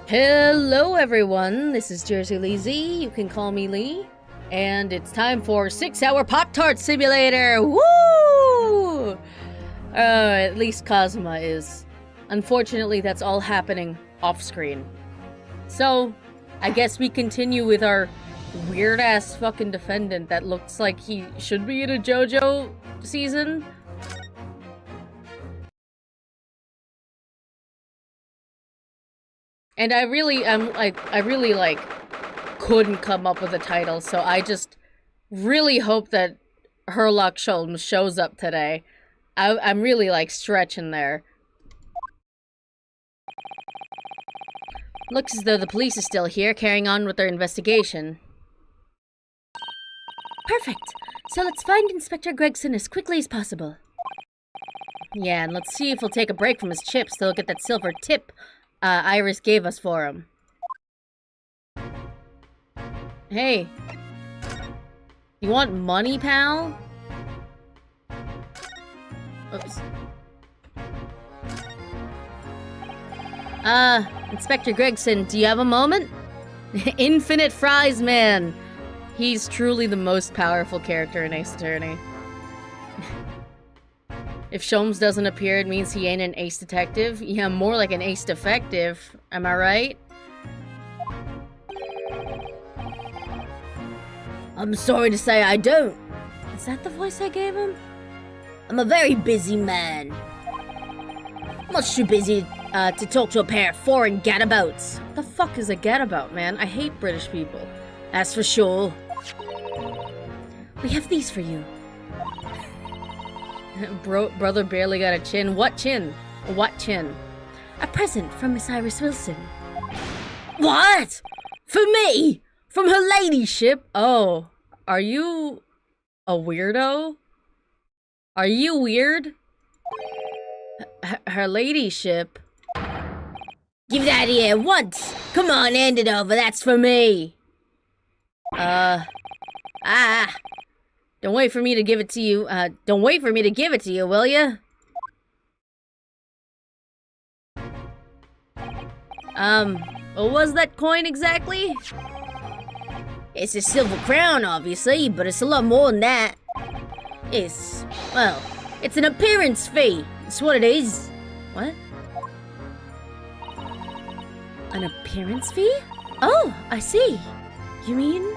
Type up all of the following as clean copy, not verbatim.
Hello everyone, this is Jersey Lee Z, you can call me Lee, and it's time for 6-hour Pop-Tart Simulator! Woo! At least Kazuma is. Unfortunately, that's all happening off-screen. So, I guess we continue with our weird-ass fucking defendant that looks like he should be in a JoJo season. And I really couldn't come up with a title, so I just really hope that Herlock Sholmes shows up today. I'm really like stretching there. Looks as though the police is still here, carrying on with their investigation. Perfect. So let's find Inspector Gregson as quickly as possible. Yeah, and let's see if he'll take a break from his chips to look at that silver tip Iris gave us for him. Hey. You want money, pal? Oops. Inspector Gregson, do you have a moment? Infinite Fries Man. He's truly the most powerful character in Ace Attorney. If Sholmes doesn't appear, it means he ain't an ace detective. Yeah, more like an ace defective. Am I right? I'm sorry to say I don't. Is that the voice I gave him? I'm a very busy man. Much too busy to talk to a pair of foreign gadabouts. What the fuck is a gadabout, man? I hate British people. That's for sure. We have these for you. Brother barely got a chin. What chin? What chin? A present from Miss Iris Wilson. What? For me? From her ladyship? Oh, are you a weirdo? Are you weird? Her ladyship? Give that here once. Come on, hand it over. That's for me. Don't wait for me to give it to you. Don't wait for me to give it to you, will ya? What was that coin exactly? It's a silver crown, obviously, but it's a lot more than that. It's an appearance fee. That's what it is. What? An appearance fee? Oh, I see. You mean...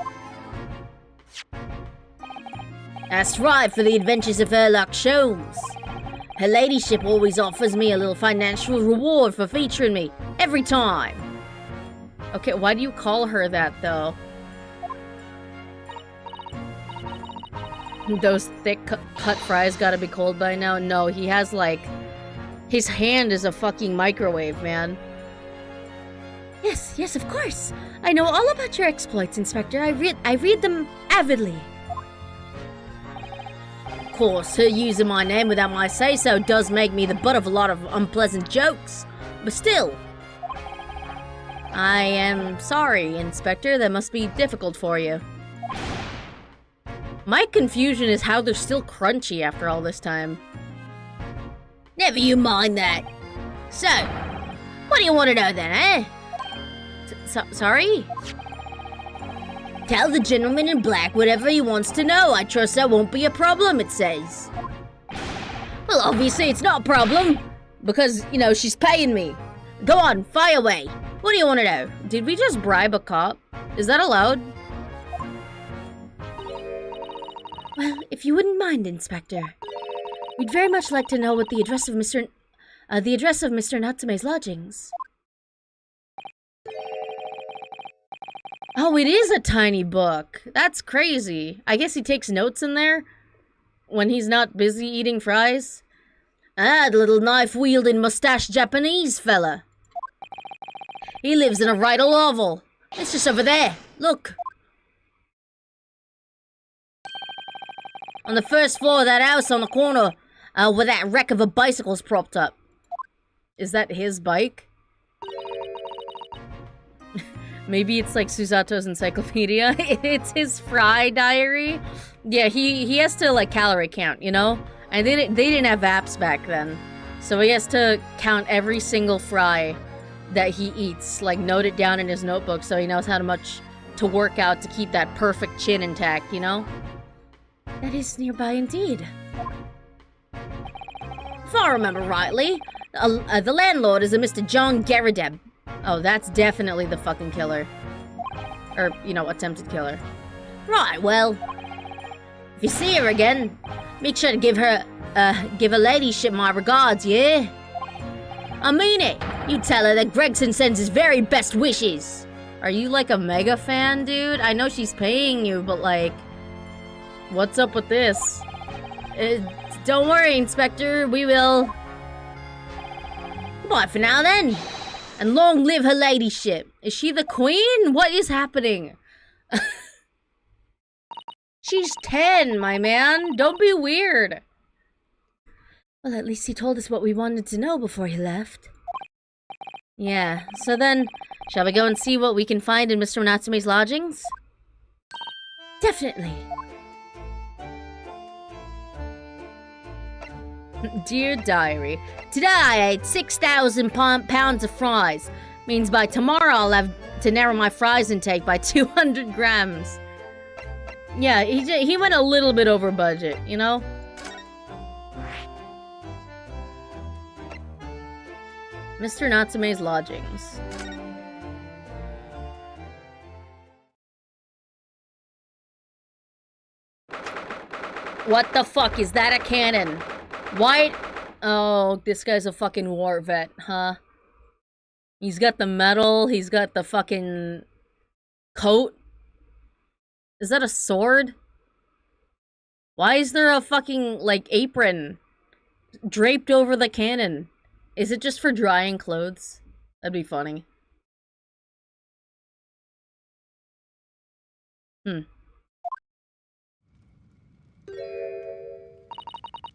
That's right, for the adventures of Herlock Sholmes. Her ladyship always offers me a little financial reward for featuring me, every time. Okay, why do you call her that, though? Those thick cut fries gotta be cold by now? No, he has, like... His hand is a fucking microwave, man. Yes, of course. I know all about your exploits, Inspector. I read them avidly. Of course, her using my name without my say-so does make me the butt of a lot of unpleasant jokes. But still. I am sorry, Inspector. That must be difficult for you. My confusion is how they're still crunchy after all this time. Never you mind that. So, what do you want to know then, eh? Sorry? Tell the gentleman in black whatever he wants to know. I trust that won't be a problem, it says. Well, obviously it's not a problem. Because, you know, she's paying me. Go on, fire away. What do you want to know? Did we just bribe a cop? Is that allowed? Well, if you wouldn't mind, Inspector. We'd very much like to know what the address of Mr. Natsume's lodgings. Oh, it is a tiny book. That's crazy. I guess he takes notes in there when he's not busy eating fries. Ah, the little knife-wielding mustached Japanese fella. He lives in a right oval. It's just over there. Look. On the first floor of that house on the corner where that wreck of a bicycle's propped up. Is that his bike? Maybe it's like Susato's encyclopedia. It's his fry diary. Yeah, he has to like calorie count, you know? And they didn't have apps back then. So he has to count every single fry that he eats. Like, note it down in his notebook so he knows how much to work out to keep that perfect chin intact, you know? That is nearby indeed. If I remember rightly, the landlord is a Mr. John Garadeb. Oh, that's definitely the fucking killer. Or, you know, attempted killer. Right, well, if you see her again, make sure to give her ladyship my regards, yeah? I mean it. You tell her that Gregson sends his very best wishes. Are you like a mega fan, dude? I know she's paying you, but like, what's up with this? Don't worry, Inspector, we will. Bye for now, then. And long live her ladyship. Is she the queen? What is happening? She's 10, my man. Don't be weird. Well, at least he told us what we wanted to know before he left. Yeah, so then, shall we go and see what we can find in Mr. Natsume's lodgings? Definitely. Dear Diary, today I ate 6,000 pounds of fries. Means by tomorrow I'll have to narrow my fries intake by 200 grams. Yeah, he went a little bit over budget, you know? Mr. Natsume's lodgings. What the fuck? Is that a cannon? Why? Oh, this guy's a fucking war vet, huh? He's got the medal, he's got the fucking coat. Is that a sword? Why is there a fucking, like, apron draped over the cannon? Is it just for drying clothes? That'd be funny.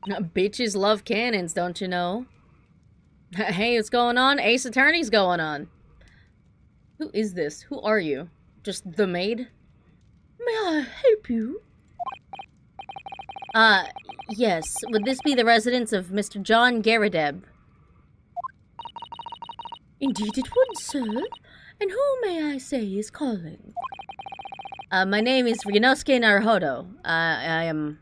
Bitches love cannons, don't you know? Hey, what's going on? Ace Attorney's going on. Who is this? Who are you? Just the maid? May I help you? Yes. Would this be the residence of Mr. John Garadeb? Indeed it would, sir. And who, may I say, is calling? My name is Ryunosuke Naruhodo. I am...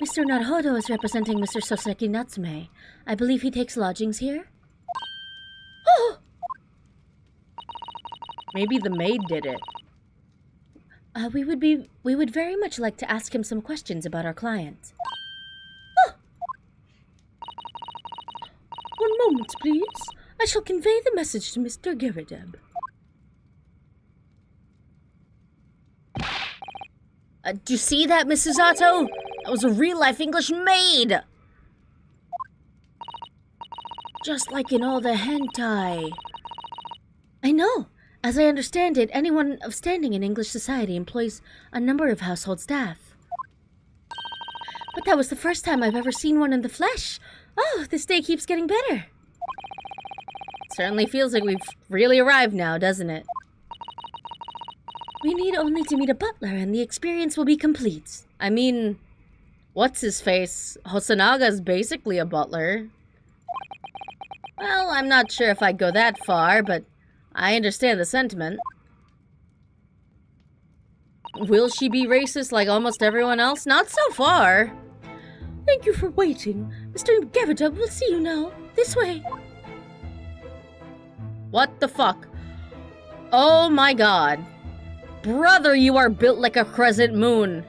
Mr. Naruhodo is representing Mr. Soseki Natsume. I believe he takes lodgings here? Oh! Maybe the maid did it. We would very much like to ask him some questions about our client. Oh! One moment, please. I shall convey the message to Mr. Garadeb. Do you see that, Mrs. Otto? That was a real-life English maid! Just like in all the hentai. I know. As I understand it, anyone of standing in English society employs a number of household staff. But that was the first time I've ever seen one in the flesh. Oh, this day keeps getting better. Certainly feels like we've really arrived now, doesn't it? We need only to meet a butler and the experience will be complete. I mean, what's his face? Hosanaga's basically a butler. Well, I'm not sure if I'd go that far, but I understand the sentiment. Will she be racist like almost everyone else? Not so far. Thank you for waiting. Mr. Garadeb will see you now. This way. What the fuck? Oh my god. Brother, you are built like a crescent moon.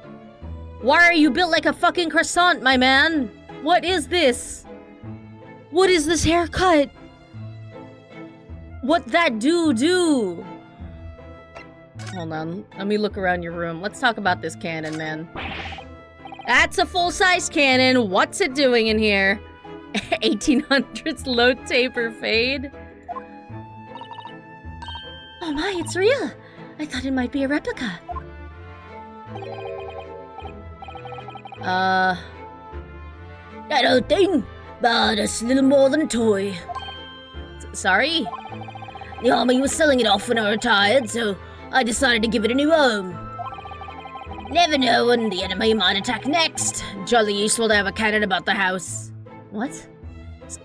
Why are you built like a fucking croissant, my man? What is this? What is this haircut? What that do? Hold on, let me look around your room. Let's talk about this cannon, man. That's a full-size cannon. What's it doing in here? 1800s low taper fade. Oh my, it's real. I thought it might be a replica. That old thing, but it's little more than a toy. Sorry? The army was selling it off when I retired, so I decided to give it a new home. Never know when the enemy might attack next. Jolly useful to have a cannon about the house. What?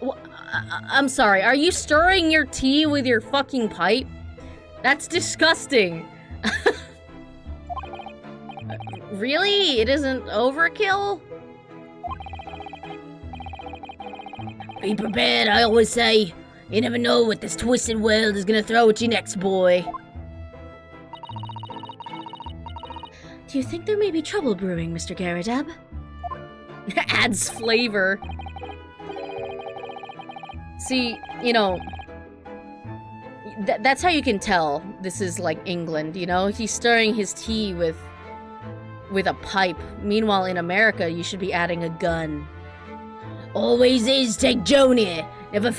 I'm sorry, are you stirring your tea with your fucking pipe? That's disgusting. Really? It isn't overkill? Be prepared, I always say. You never know what this twisted world is gonna throw at you next, boy. Do you think there may be trouble brewing, Mr. Garrideb? Adds flavor. See, you know, that's how you can tell this is like England, you know? He's stirring his tea with a pipe. Meanwhile, in America, you should be adding a gun. Always is, take Joni. Never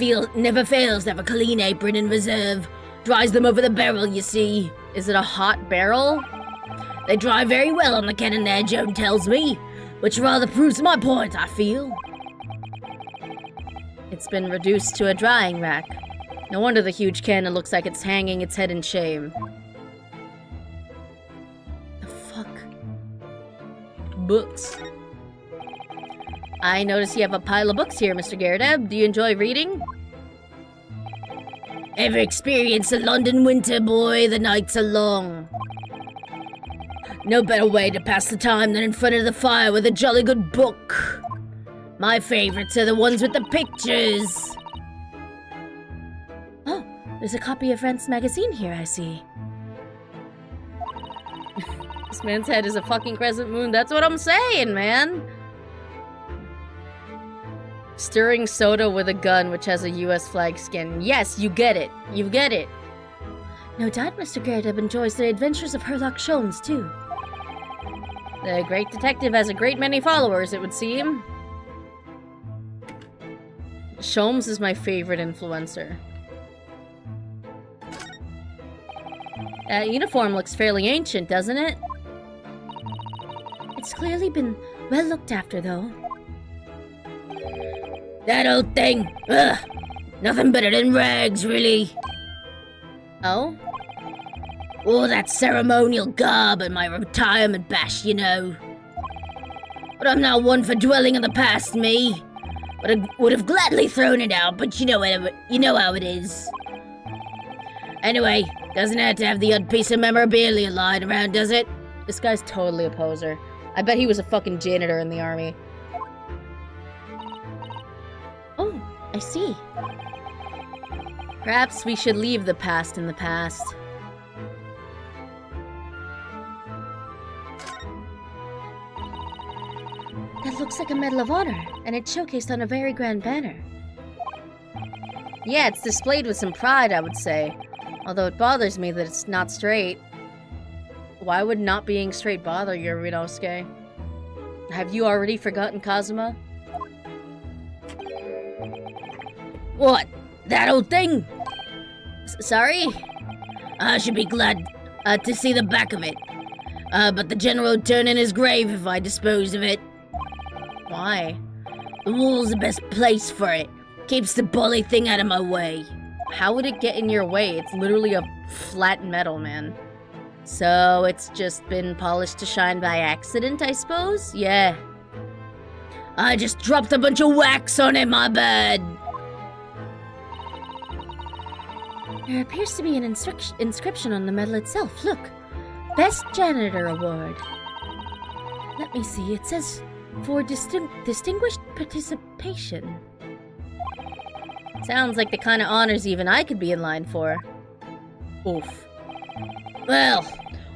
fails to have a clean apron in reserve. Dries them over the barrel, you see. Is it a hot barrel? They dry very well on the cannon there, Joan tells me. Which rather proves my point, I feel. It's been reduced to a drying rack. No wonder the huge cannon looks like it's hanging its head in shame. The fuck? Books. I notice you have a pile of books here, Mr. Garrideb. Do you enjoy reading? Ever experienced a London winter, boy? The nights are long. No better way to pass the time than in front of the fire with a jolly good book. My favorites are the ones with the pictures. Oh, there's a copy of Rent's magazine here, I see. This man's head is a fucking crescent moon. That's what I'm saying, man. Stirring soda with a gun which has a US flag skin. Yes, you get it. You get it. No doubt Mr. Garrideb enjoys the adventures of Herlock Sholmes, too. The great detective has a great many followers, it would seem. Sholmes is my favorite influencer. That uniform looks fairly ancient, doesn't it? It's clearly been well looked after, though. That old thing! Ugh! Nothing better than rags, really. Oh? Oh, that ceremonial garb and my retirement bash, you know. But I'm not one for dwelling in the past, me. But I would have gladly thrown it out, but you know how it is. Anyway, doesn't have to have the odd piece of memorabilia lying around, does it? This guy's totally a poser. I bet he was a fucking janitor in the army. Oh, I see. Perhaps we should leave the past in the past. That looks like a Medal of Honor, and it's showcased on a very grand banner. Yeah, it's displayed with some pride, I would say. Although it bothers me that it's not straight. Why would not being straight bother you, Rinosuke? Have you already forgotten Kazuma? What? That old thing? Sorry? I should be glad to see the back of it. But the general would turn in his grave if I disposed of it. Why? The wall's the best place for it. Keeps the bully thing out of my way. How would it get in your way? It's literally a flat metal, man. So it's just been polished to shine by accident, I suppose? Yeah. I just dropped a bunch of wax on it, my bad. There appears to be an inscription on the medal itself. Look. Best Janitor Award. Let me see. It says, for distinguished participation. Sounds like the kind of honors even I could be in line for. Oof. Well,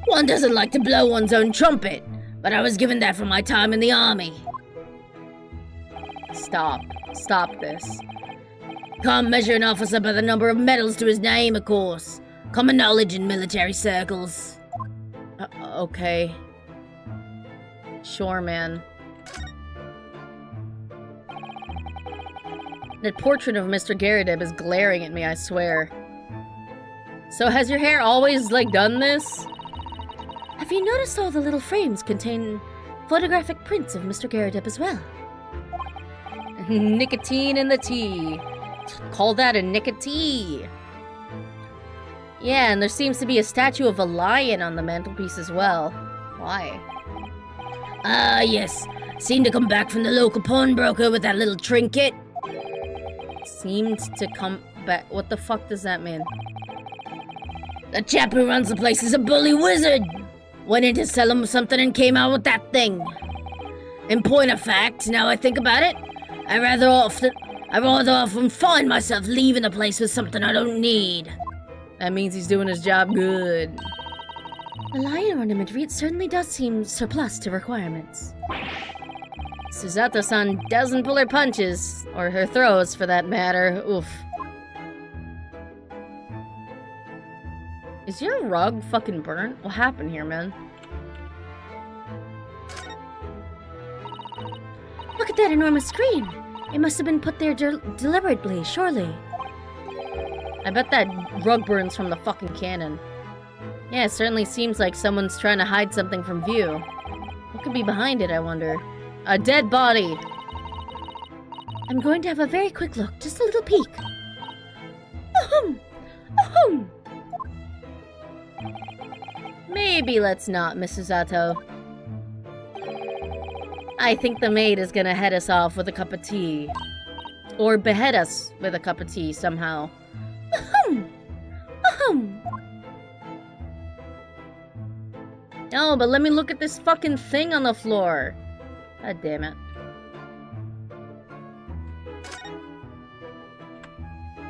one doesn't like to blow one's own trumpet, but I was given that for my time in the army. Stop. Stop this. Can't measure an officer by the number of medals to his name, of course. Common knowledge in military circles. Okay. Sure, man. That portrait of Mr. Garrideb is glaring at me, I swear. So has your hair always, like, done this? Have you noticed all the little frames contain photographic prints of Mr. Garrideb as well? Nicotine in the tea. Call that a nicotine. Yeah, and there seems to be a statue of a lion on the mantelpiece as well. Why? Ah, yes. Seemed to come back from the local pawnbroker with that little trinket. Seemed to come back. What the fuck does that mean? The chap who runs the place is a bully wizard. Went in to sell him something and came out with that thing. In point of fact, now I think about it, I rather often find myself leaving the place with something I don't need. That means he's doing his job good. The lion ornament certainly does seem surplus to requirements. Susato-san doesn't pull her punches, or her throws for that matter. Oof. Is your rug fucking burnt? What happened here, man? Look at that enormous screen. It must have been put there deliberately, surely. I bet that rug burns from the fucking cannon. Yeah, it certainly seems like someone's trying to hide something from view. What could be behind it, I wonder? A dead body! I'm going to have a very quick look, just a little peek. Ahem! Ahem! Maybe let's not, Mrs. Zato. I think the maid is gonna head us off with a cup of tea. Or behead us with a cup of tea somehow. Ahem! Ahem! No, but let me look at this fucking thing on the floor. God damn it.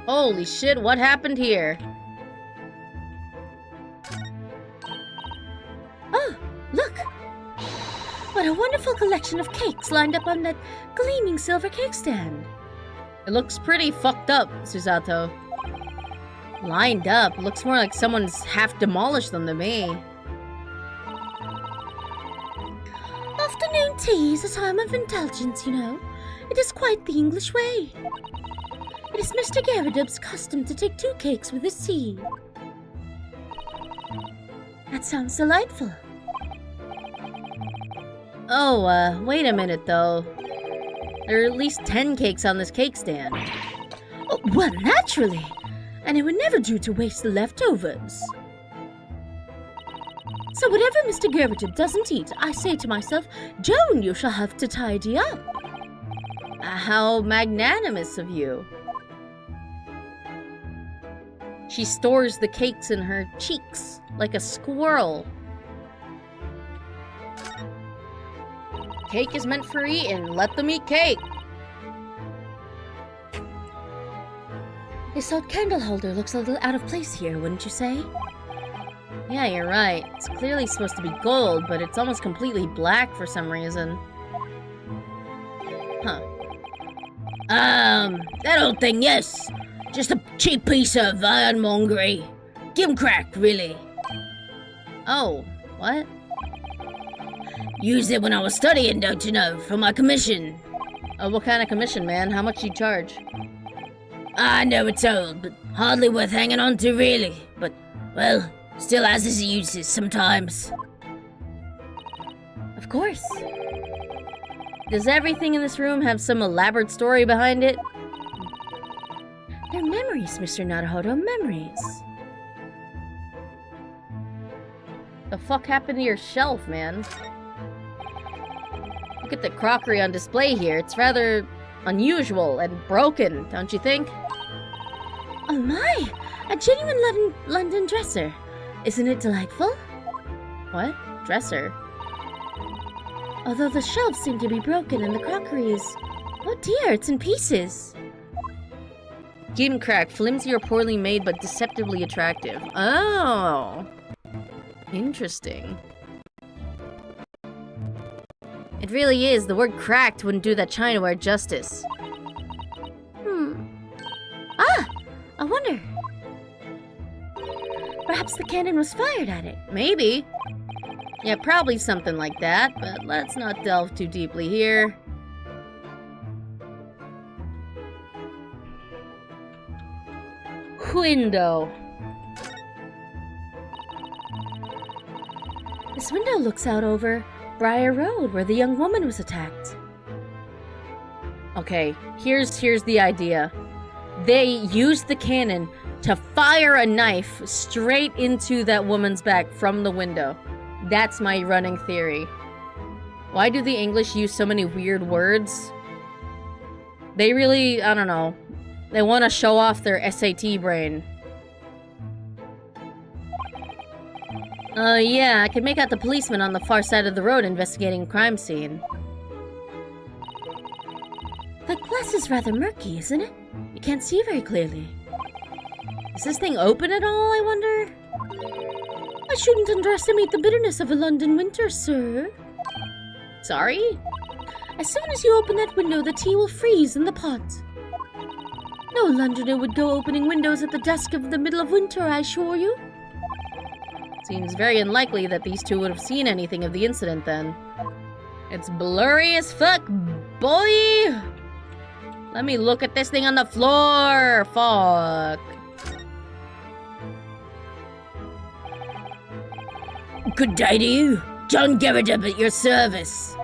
Holy shit, what happened here? Oh, look! What a wonderful collection of cakes lined up on that gleaming silver cake stand. It looks pretty fucked up, Susato. Lined up? Looks more like someone's half demolished them to me. Afternoon tea is a time of indulgence, you know. It is quite the English way. It is Mr. Garridub's custom to take 2 cakes with his tea. That sounds delightful. Oh, wait a minute, though. There are at least 10 cakes on this cake stand. Oh, well, naturally. And it would never do to waste the leftovers. So whatever Mr. Garridub doesn't eat, I say to myself, Joan, you shall have to tidy up. How magnanimous of you. She stores the cakes in her cheeks, like a squirrel. Cake is meant for eating. Let them eat cake. This old candle holder looks a little out of place here, wouldn't you say? Yeah, you're right. It's clearly supposed to be gold, but it's almost completely black for some reason. Huh. That old thing, yes. Just a cheap piece of ironmongery. Gimcrack, really. Oh, what? Used it when I was studying, don't you know, for my commission. Oh, what kind of commission, man? How much you charge? I know it's old, but hardly worth hanging on to, really. But, well, still has its uses sometimes. Of course. Does everything in this room have some elaborate story behind it? They're memories, Mr. Naruhodo, memories. The fuck happened to your shelf, man? Look at the crockery on display here. It's rather unusual and broken, don't you think? Oh my! A genuine London dresser. Isn't it delightful? What? Dresser? Although the shelves seem to be broken and the crockery is... Oh dear, it's in pieces. Gimcrack, flimsy or poorly made but deceptively attractive. Oh! Interesting. It really is. The word cracked wouldn't do that chinaware justice. Ah! I wonder. Perhaps the cannon was fired at it. Maybe. Yeah, probably something like that, but let's not delve too deeply here. Window. This window looks out over Briar Road, where the young woman was attacked. Okay, here's the idea. They used the cannon to fire a knife straight into that woman's back from the window. That's my running theory. Why do the English use so many weird words? They really, I don't know. They want to show off their SAT brain. Yeah, I can make out the policeman on the far side of the road investigating a crime scene. The glass is rather murky, isn't it? You can't see very clearly. Is this thing open at all, I wonder? I shouldn't underestimate the bitterness of a London winter, sir. Sorry? As soon as you open that window, the tea will freeze in the pot. No Londoner would go opening windows at the dusk of the middle of winter, I assure you. Seems very unlikely that these two would have seen anything of the incident then. It's blurry as fuck, boy! Let me look at this thing on the floor! Fuck. Good day to you. John Garrett at your service.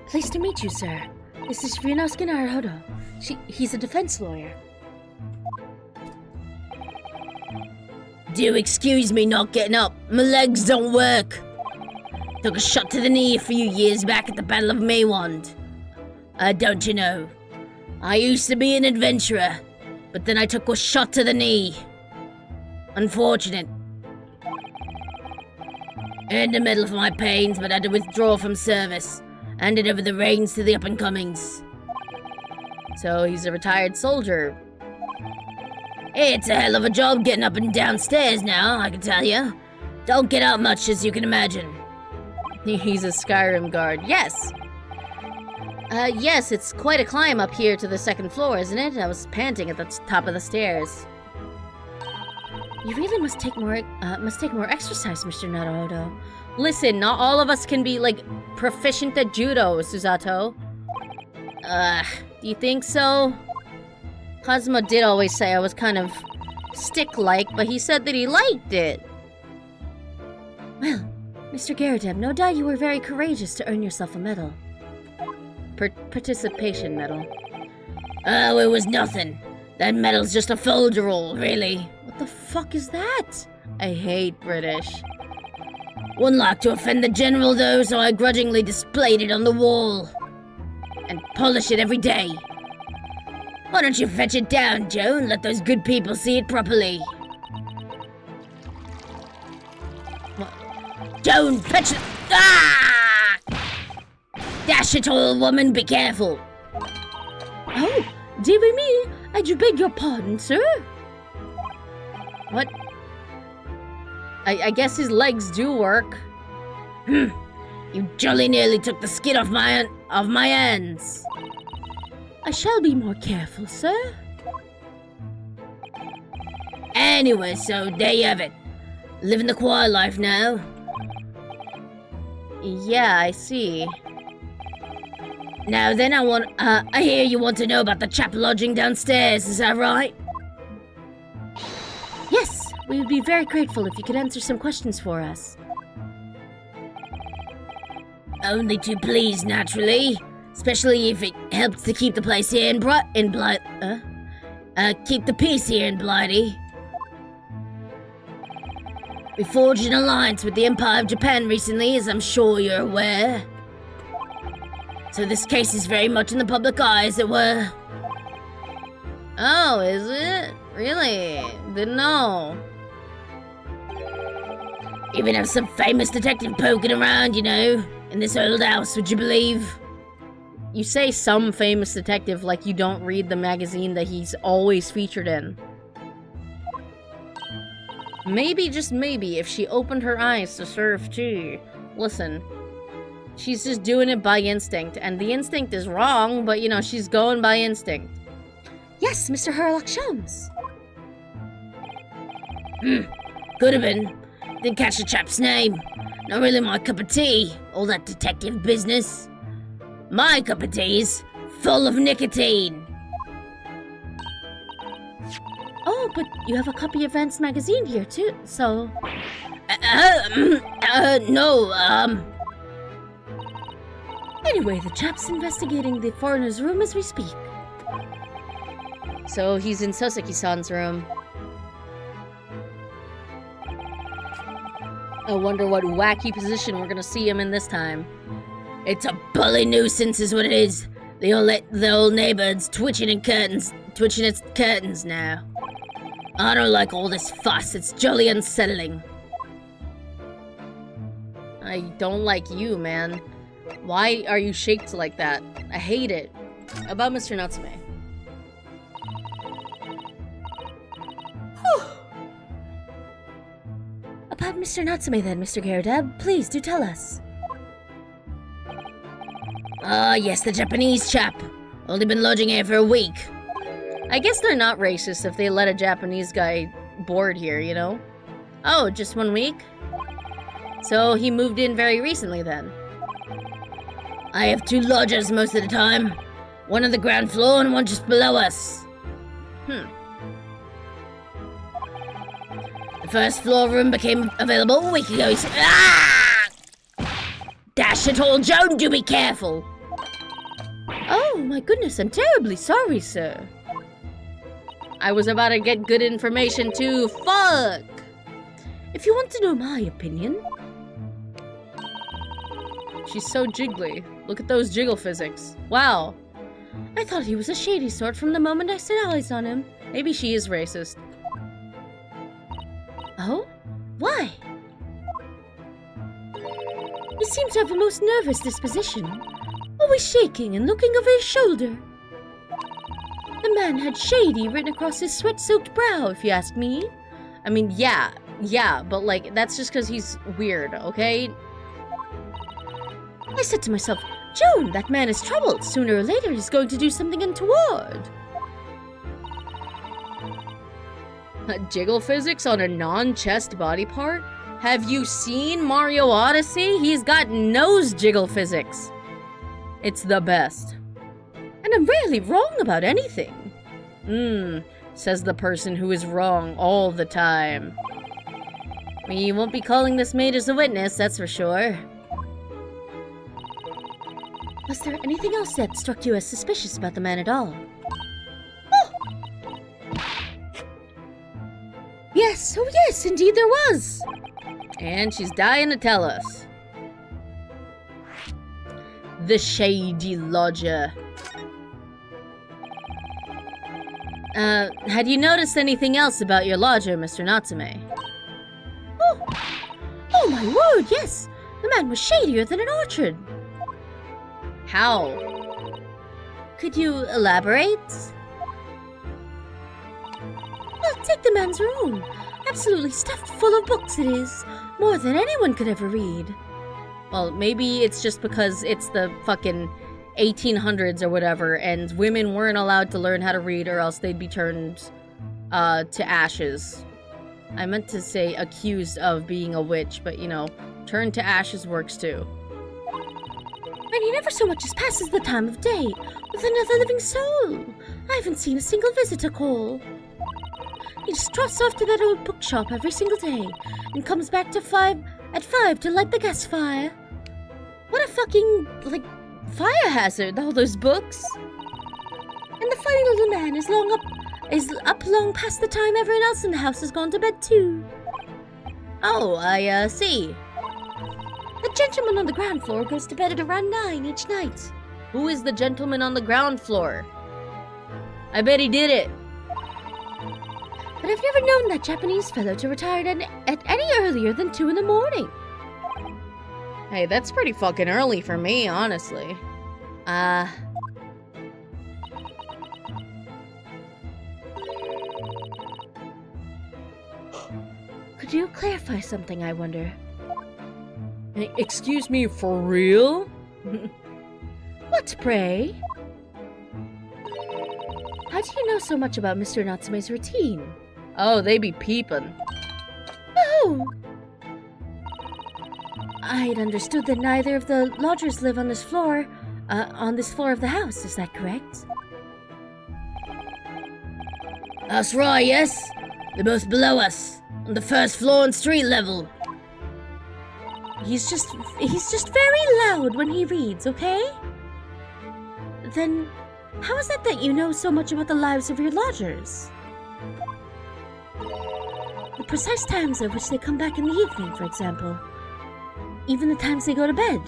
Pleased to meet you, sir. This is Ryunosuke Naruhodo. He's a defense lawyer. Do excuse me not getting up. My legs don't work. Took a shot to the knee a few years back at the Battle of Maywand. Don't you know? I used to be an adventurer, but then I took a shot to the knee. Unfortunate. Earned a medal for my pains, but had to withdraw from service. Handed over the reins to the up-and-comings. So he's a retired soldier. It's a hell of a job getting up and downstairs now, I can tell you. Don't get out much, as you can imagine. He's a Skyrim guard. Yes. Yes, it's quite a climb up here to the second floor, isn't it? I was panting at the top of the stairs. You really must take more exercise, Mr. Naruhodo. Listen, not all of us can be, like, proficient at judo, Susato. Do you think so? Kazuma did always say I was kind of stick-like, but he said that he liked it. Well, Mr. Garrideb, no doubt you were very courageous to earn yourself a medal. Participation medal. Oh, it was nothing. That medal's just a folderol, really. What the fuck is that? I hate British. Wouldn't like to offend the general, though, so I grudgingly displayed it on the wall. And polish it every day. Why don't you fetch it down, Joe, and let those good people see it properly? What? Joan, fetch it! Ah! Dash it, old woman, be careful. Oh, dear me, I do beg your pardon, sir. What? I guess his legs do work. You jolly nearly took the skin off my hands. I shall be more careful, sir. Anyway, so there you have it. Living the quiet life now. Yeah, I see. Now then, I hear you want to know about the chap lodging downstairs, is that right? Yes, we would be very grateful if you could answer some questions for us. Only too pleased, naturally. Especially if it helps to keep the place here keep the peace here in Blighty. We forged an alliance with the Empire of Japan recently, as I'm sure you're aware. So this case is very much in the public eye, as it were. Oh, is it? Really? Didn't know. Even have some famous detective poking around, you know, in this old house, would you believe? You say some famous detective like you don't read the magazine that he's always featured in. Maybe, just maybe, if she opened her eyes to serve tea. Listen, she's just doing it by instinct, and the instinct is wrong, but you know, she's going by instinct. Yes, Mr. Herlock Sholmes. Could have been. Didn't catch the chap's name. Not really my cup of tea, all that detective business. My cup of tea's full of nicotine. Oh, but you have a copy of Vance magazine here too, so... No, Anyway, the chap's investigating the foreigner's room as we speak. So he's in Soseki-san's room. I wonder what wacky position we're gonna see him in this time. It's a bully nuisance is what it is. The old neighbor's twitching its curtains now. I don't like all this fuss. It's jolly unsettling. I don't like you, man. Why are you shaped like that? I hate it. About Mr. Natsume. About Mr. Natsume then, Mr. Garrett, please do tell us. Ah, yes, the Japanese chap. Only been lodging here for a week. I guess they're not racist if they let a Japanese guy board here, you know? Oh, just 1 week? So he moved in very recently then? I have 2 lodgers most of the time. One on the ground floor and one just below us. The first floor room became available a week ago. Ah! Dash it all, Joan, do be careful. Oh my goodness, I'm terribly sorry, sir. I was about to get good information too. Fuck! If you want to know my opinion... She's so jiggly. Look at those jiggle physics. Wow. I thought he was a shady sort from the moment I set eyes on him. Maybe she is racist. Oh? Why? He seems to have a most nervous disposition, always shaking and looking over his shoulder. The man had shady written across his sweat-soaked brow, if you ask me. I mean, yeah, but like, that's just because he's weird, okay? I said to myself, Joan, that man is troubled. Sooner or later, he's going to do something untoward. Jiggle physics on a non-chest body part? Have you seen Mario Odyssey? He's got nose jiggle physics. It's the best. And I'm rarely wrong about anything. Says the person who is wrong all the time. We won't be calling this maid as a witness, that's for sure. Was there anything else that struck you as suspicious about the man at all? Yes, oh yes, indeed there was. And she's dying to tell us. The shady lodger. Had you noticed anything else about your lodger, Mr. Natsume? Oh my word, yes. The man was shadier than an orchard. How? Could you elaborate? Well, take the man's room. Absolutely stuffed full of books it is. More than anyone could ever read. Well, maybe it's just because it's the fucking 1800s or whatever, and women weren't allowed to learn how to read or else they'd be turned to ashes. I meant to say accused of being a witch, but you know, turned to ashes works too. And he never so much as passes the time of day with another living soul. I haven't seen a single visitor call. He just trots off to that old bookshop every single day and comes back at 5 to light the gas fire. What a fucking, fire hazard, all those books. And the funny little man is up long past the time everyone else in the house has gone to bed too. Oh, I see. The gentleman on the ground floor goes to bed at around 9 each night. Who is the gentleman on the ground floor? I bet he did it. But I've never known that Japanese fellow to retire at any earlier than 2 in the morning. Hey, that's pretty fucking early for me, honestly. Could you clarify something, I wonder? Excuse me, for real? What, pray? How do you know so much about Mr. Natsume's routine? Oh, they be peepin'. Oh! I'd understood that neither of the lodgers live on this floor of the house, is that correct? That's right, yes. They're both below us, on the first floor and street level. He's just very loud when he reads, okay? Then, how is it that you know so much about the lives of your lodgers? The precise times at which they come back in the evening, for example. Even the times they go to bed.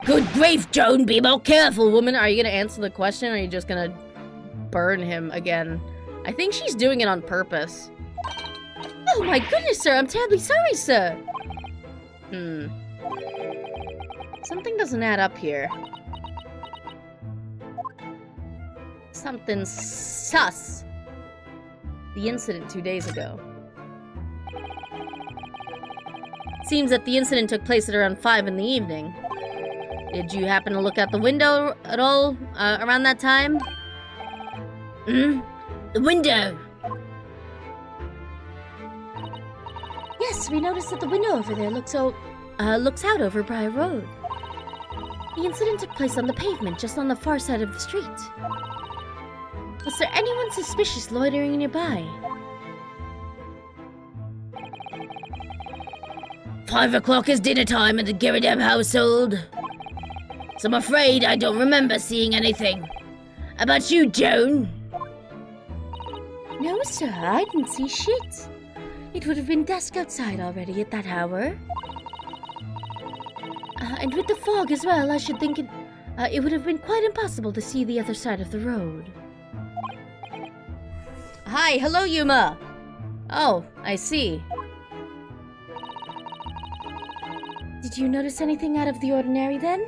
Good grief, Joan, be more careful, woman. Are you gonna answer the question, or are you just gonna burn him again? I think she's doing it on purpose. Oh my goodness, sir, I'm terribly sorry, sir. Something doesn't add up here. Something sus. The incident 2 days ago. Seems that the incident took place at around 5 in the evening. Did you happen to look out the window at all around that time? The window. Yes, we noticed that the window over there looks out over Briar Road. The incident took place on the pavement, just on the far side of the street. Was there anyone suspicious loitering nearby? 5 o'clock is dinner time in the Ghirardelli household. So I'm afraid I don't remember seeing anything. How about you, Joan? No, sir, I didn't see shit. It would have been dusk outside already at that hour. And with the fog as well, I should think it would have been quite impossible to see the other side of the road. Hi, hello, Yuma. Oh, I see. Did you notice anything out of the ordinary then?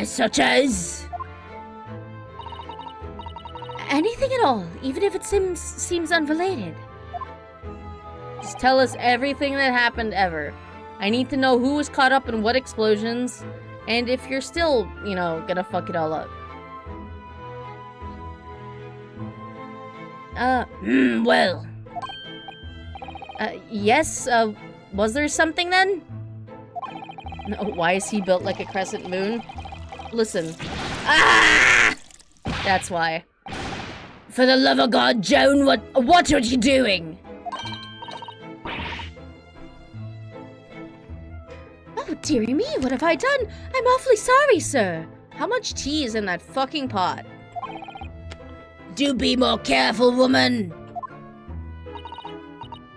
Such as? Anything at all, even if it seems unrelated. Just tell us everything that happened ever. I need to know who was caught up in what explosions, and if you're still, gonna fuck it all up. Well. Yes, was there something then? No, why is he built like a crescent moon? Listen. Ah! That's why. For the love of God, Joan, what are you doing? Oh, dearie me, what have I done? I'm awfully sorry, sir. How much tea is in that fucking pot? Do be more careful, woman.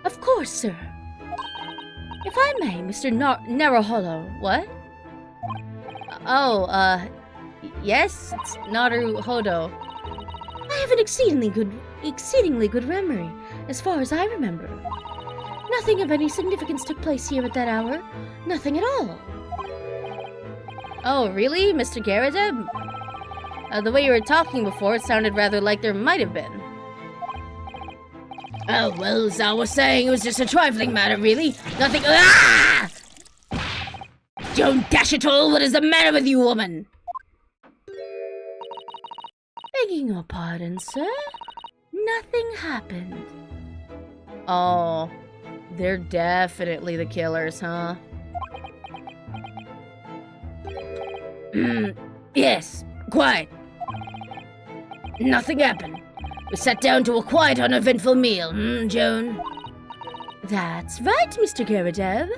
Of course, sir. If I may, Mr. Naruholo. What? Oh, yes, it's Naruhodo. I have an exceedingly good memory, as far as I remember. Nothing of any significance took place here at that hour. Nothing at all. Oh, really, Mr. Ghirardelli? The way you were talking before, it sounded rather like there might have been. Oh, well, as I was saying, it was just a trifling matter, really. Nothing. Ah! Joan, dash it all, what is the matter with you, woman? Begging your pardon, sir. Nothing happened. Oh, they're definitely the killers, huh? Yes, quite. Nothing happened. We sat down to a quiet, uneventful meal, Joan? That's right, Mr. Ghirardelli.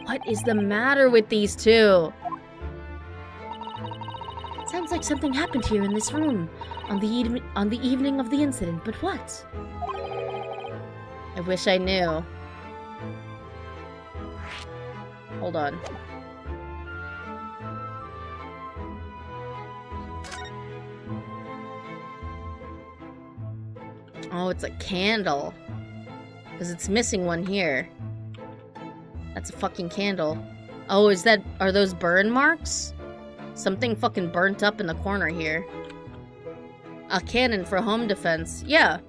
What is the matter with these two? Sounds like something happened here in this room on the evening of the incident, but what? I wish I knew. Hold on. Oh, it's a candle. Because it's missing one here. That's a fucking candle. Oh, are those burn marks? Something fucking burnt up in the corner here. A cannon for home defense. Yeah.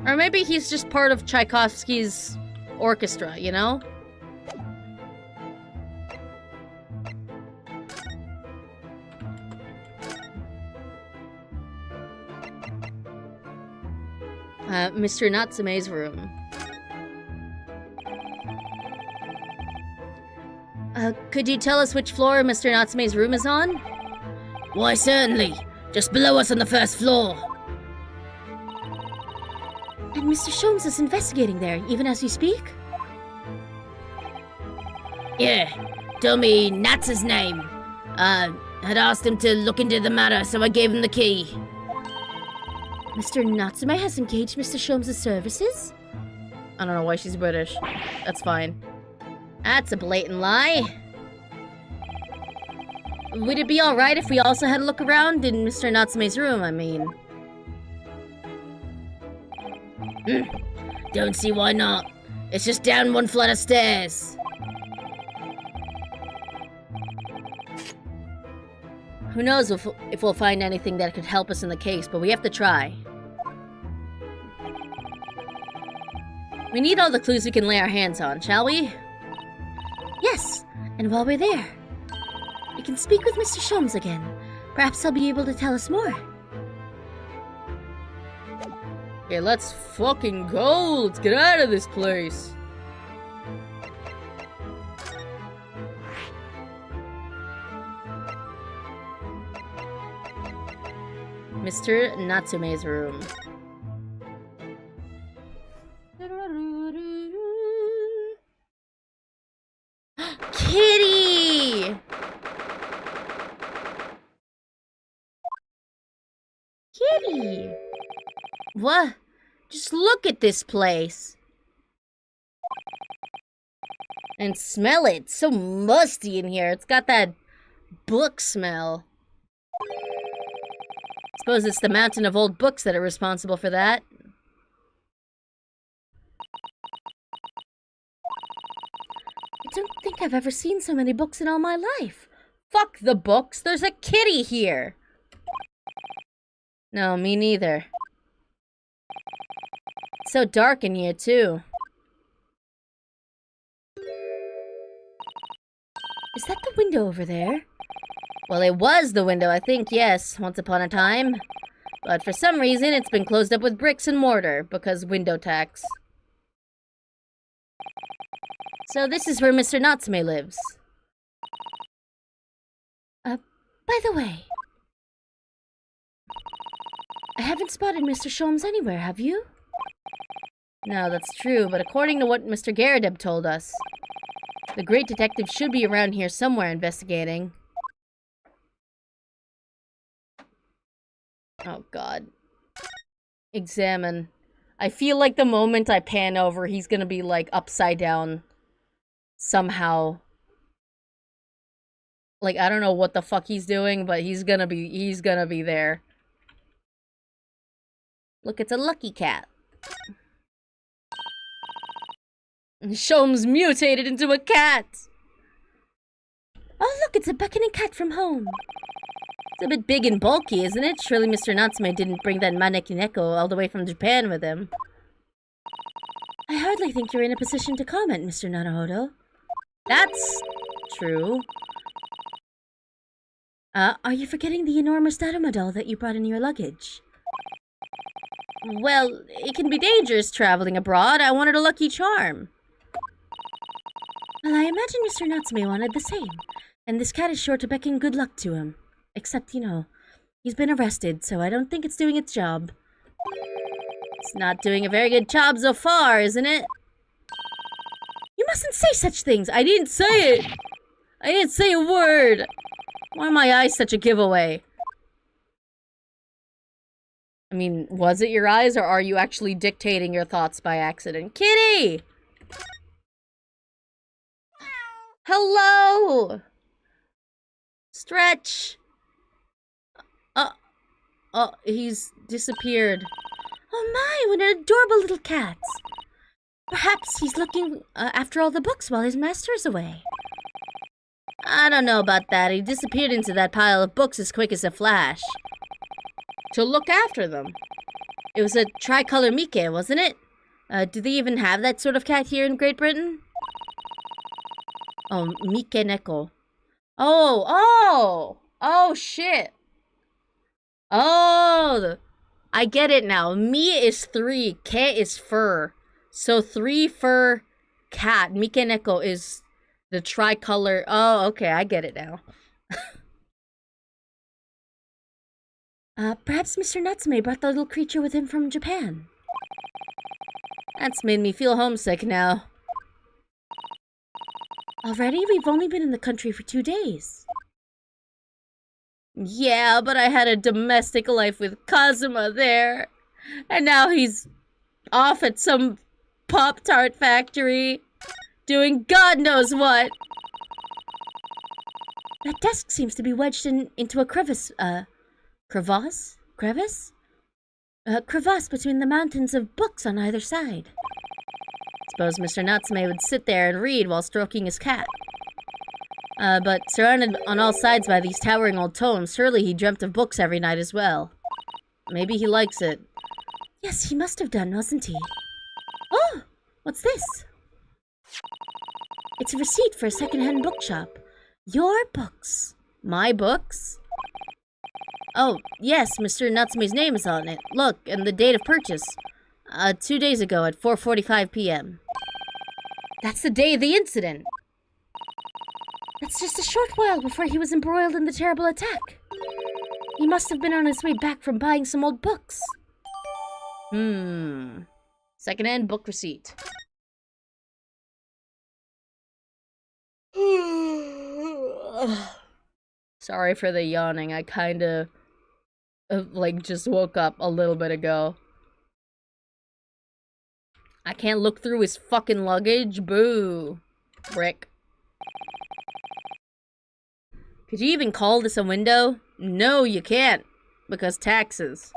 Or maybe he's just part of Tchaikovsky's orchestra, you know? Mr. Natsume's room. Could you tell us which floor Mr. Natsume's room is on? Why, certainly. Just below us on the first floor. And Mr. Sholmes is investigating there, even as we speak? Yeah, told me Nat's name. Had asked him to look into the matter, so I gave him the key. Mr. Natsume has engaged Mr. Sholmes' services? I don't know why she's British. That's fine. That's a blatant lie. Would it be alright if we also had a look around in Mr. Natsume's room, I mean? Don't see why not. It's just down one flight of stairs. Who knows if we'll find anything that could help us in the case, but we have to try. We need all the clues we can lay our hands on, shall we? Yes, and while we're there, we can speak with Mr. Sholmes again. Perhaps he'll be able to tell us more. Okay, let's fucking go! Let's get out of this place! Mr. Natsume's room. Kitty! Kitty! What? Just look at this place. And smell it. It's so musty in here. It's got that book smell. Suppose it's the mountain of old books that are responsible for that. I don't think I've ever seen so many books in all my life. Fuck the books. There's a kitty here. No, me neither. It's so dark in here, too. Is that the window over there? Well, it was the window, I think, yes, once upon a time. But for some reason, it's been closed up with bricks and mortar, because window tax. So this is where Mr. Natsume lives. By the way, I haven't spotted Mr. Sholmes anywhere, have you? No, that's true, but according to what Mr. Garrideb told us, the great detective should be around here somewhere investigating. Oh, God. Examine. I feel like the moment I pan over, he's gonna be, like, upside down. Somehow. Like, I don't know what the fuck he's doing, but he's gonna be there. Look, it's a lucky cat. Sholmes mutated into a cat! Oh, look, it's a beckoning cat from home. It's a bit big and bulky, isn't it? Surely Mr. Natsume didn't bring that maneki neko all the way from Japan with him. I hardly think you're in a position to comment, Mr. Naruhodo. That's true. Are you forgetting the enormous Daruma doll that you brought in your luggage? Well, it can be dangerous traveling abroad. I wanted a lucky charm. Well, I imagine Mr. Natsume wanted the same. And this cat is sure to beckon good luck to him. Except, you know, he's been arrested, so I don't think it's doing its job. It's not doing a very good job so far, isn't it? You mustn't say such things! I didn't say it! I didn't say a word! Why are my eyes such a giveaway? I mean, was it your eyes, or are you actually dictating your thoughts by accident? Kitty! Hello! Stretch! Oh, he's disappeared. Oh my, what an adorable little cat! Perhaps he's looking after all the books while his master is away. I don't know about that. He disappeared into that pile of books as quick as a flash. To look after them. It was a tricolor Mike, wasn't it? Do they even have that sort of cat here in Great Britain? Oh, Mike Neko. Oh, shit. Oh, I get it now. Mi is 3, Ke is fur. So 3 fur cat. Mike Neko is the tricolor. Oh, okay, I get it now. Perhaps Mr. Natsume brought the little creature with him from Japan. That's made me feel homesick now. Already? We've only been in the country for 2 days. Yeah, but I had a domestic life with Kazuma there. And now he's off at some Pop-Tart factory. Doing God knows what. That desk seems to be wedged into a crevice between the mountains of books on either side. Suppose Mr. Natsume would sit there and read while stroking his cat. But surrounded on all sides by these towering old tomes, surely he dreamt of books every night as well. Maybe he likes it. Yes, he must have done, wasn't he? Oh! What's this? It's a receipt for a second-hand bookshop. Your books. My books? Oh, yes, Mr. Natsume's name is on it. Look, and the date of purchase. 2 days ago at 4:45 p.m. That's the day of the incident. That's just a short while before he was embroiled in the terrible attack. He must have been on his way back from buying some old books. Second-hand book receipt. Sorry for the yawning. I kinda, just woke up a little bit ago. I can't look through his fucking luggage. Boo. Brick. Could you even call this a window? No, you can't. Because taxes.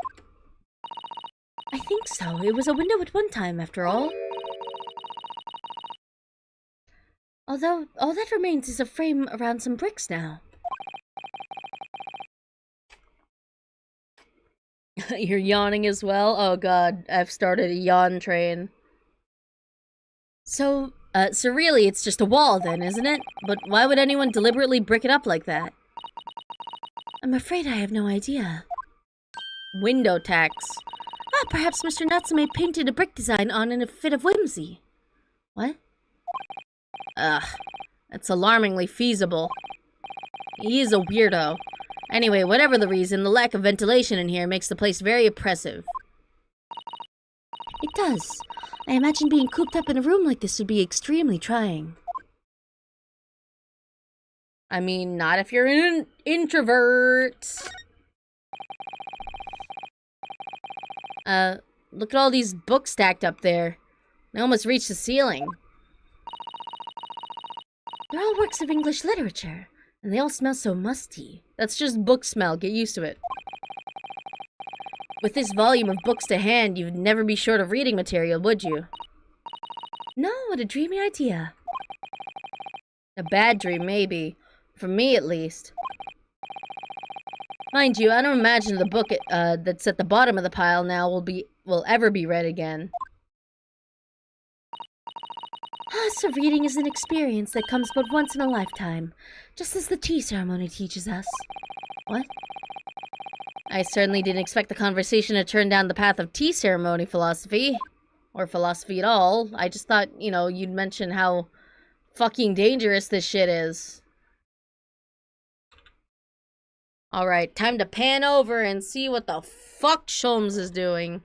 I think so. It was a window at one time, after all. Although, all that remains is a frame around some bricks now. You're yawning as well? Oh god, I've started a yawn train. So really, it's just a wall then, isn't it? But why would anyone deliberately brick it up like that? I'm afraid I have no idea. Window tax. Ah, perhaps Mr. Natsume painted a brick design on in a fit of whimsy. What? Ugh, that's alarmingly feasible. He is a weirdo. Anyway, whatever the reason, the lack of ventilation in here makes the place very oppressive. It does. I imagine being cooped up in a room like this would be extremely trying. I mean, not if you're an introvert. Look at all these books stacked up there. They almost reach the ceiling. They're all works of English literature, and they all smell so musty. That's just book smell. Get used to it. With this volume of books to hand, you'd never be short of reading material, would you? No, what a dreamy idea. A bad dream, maybe. For me, at least. Mind you, I don't imagine the book that's at the bottom of the pile now will ever be read again. So reading is an experience that comes but once in a lifetime, just as the tea ceremony teaches us. What? I certainly didn't expect the conversation to turn down the path of tea ceremony philosophy. Or philosophy at all. I just thought, you'd mention how fucking dangerous this shit is. Alright, time to pan over and see what the fuck Sholmes is doing.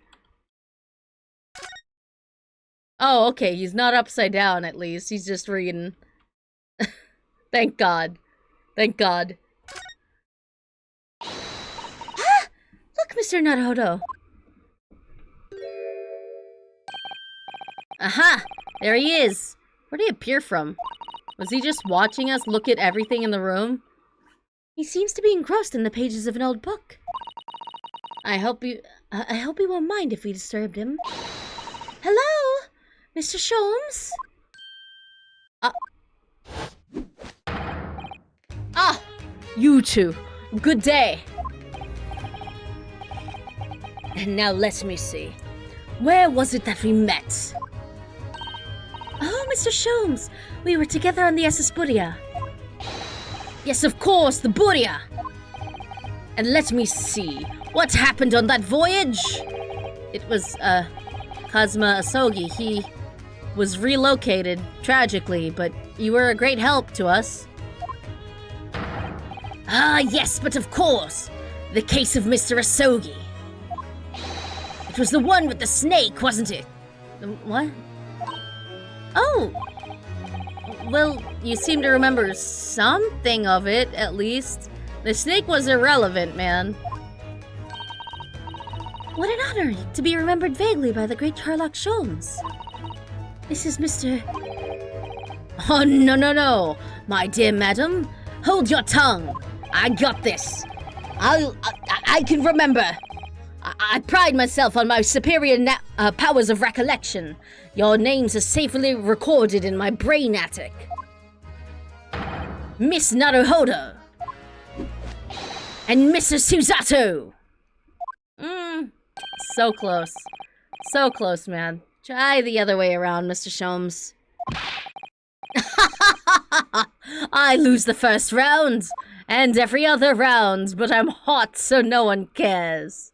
Oh, okay, he's not upside down at least. He's just reading. Thank God. Thank God. Ah! Look, Mr. Naruhodo. Aha! There he is! Where'd he appear from? Was he just watching us look at everything in the room? He seems to be engrossed in the pages of an old book. I hope he won't mind if we disturbed him. Hello? Mr. Sholmes? You two. Good day. And now let me see. Where was it that we met? Oh, Mr. Sholmes. We were together on the SS Buria. Yes, of course, the Buria. And let me see. What happened on that voyage? It was, Kazuma Asogi. He was relocated, tragically, but you were a great help to us. Ah, yes, but of course. The case of Mr. Asogi. It was the one with the snake, wasn't it? What? Oh! Well, you seem to remember something of it, at least. The snake was irrelevant, man. What an honor to be remembered vaguely by the great herlock Sholmes. This is Mr. Oh, no, no, no. My dear madam, hold your tongue. I got this. I can remember. I pride myself on my superior powers of recollection. Your names are safely recorded in my brain attic. Miss Naruhodo. And Mr. Susato. So close. So close, man. Try the other way around, Mr. Sholmes. I lose the first round, and every other round, but I'm hot so no one cares.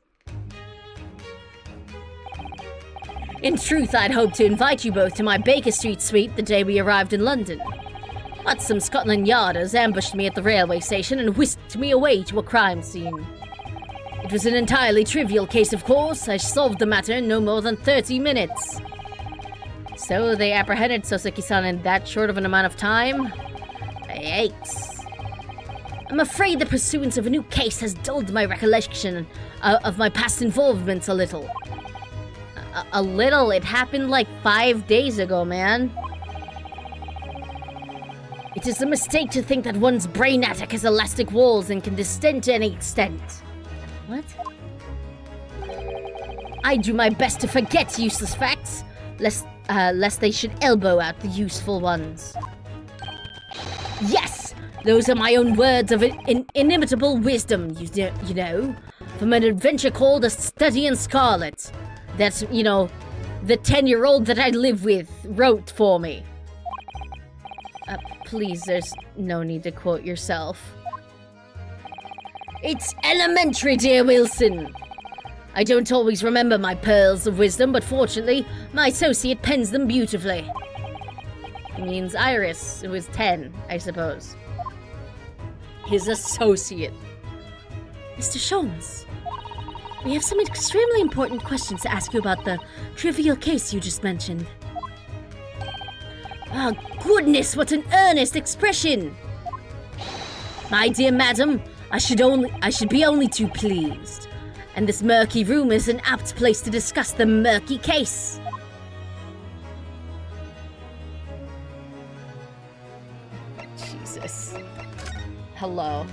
In truth, I'd hoped to invite you both to my Baker Street suite the day we arrived in London. But some Scotland Yarders ambushed me at the railway station and whisked me away to a crime scene. It was an entirely trivial case, of course. I solved the matter in no more than 30 minutes. So they apprehended Soseki-san in that short of an amount of time? Yikes. I'm afraid the pursuance of a new case has dulled my recollection of my past involvements a little. A little? It happened like 5 days ago, man. It is a mistake to think that one's brain attic has elastic walls and can distend to any extent. What? I do my best to forget useless facts, lest they should elbow out the useful ones. Yes, those are my own words of inimitable wisdom, you know, from an adventure called A Study in Scarlet. That's, you know, the 10-year-old that I live with wrote for me. Please, there's no need to quote yourself. It's elementary, dear Wilson. I don't always remember my pearls of wisdom, but fortunately, my associate pens them beautifully. He means Iris, who is 10, I suppose. His associate. Mr. Sholmes, we have some extremely important questions to ask you about the trivial case you just mentioned. Ah, goodness, what an earnest expression! My dear madam, I should be only too pleased. And this murky room is an apt place to discuss the murky case. Jesus. Hello.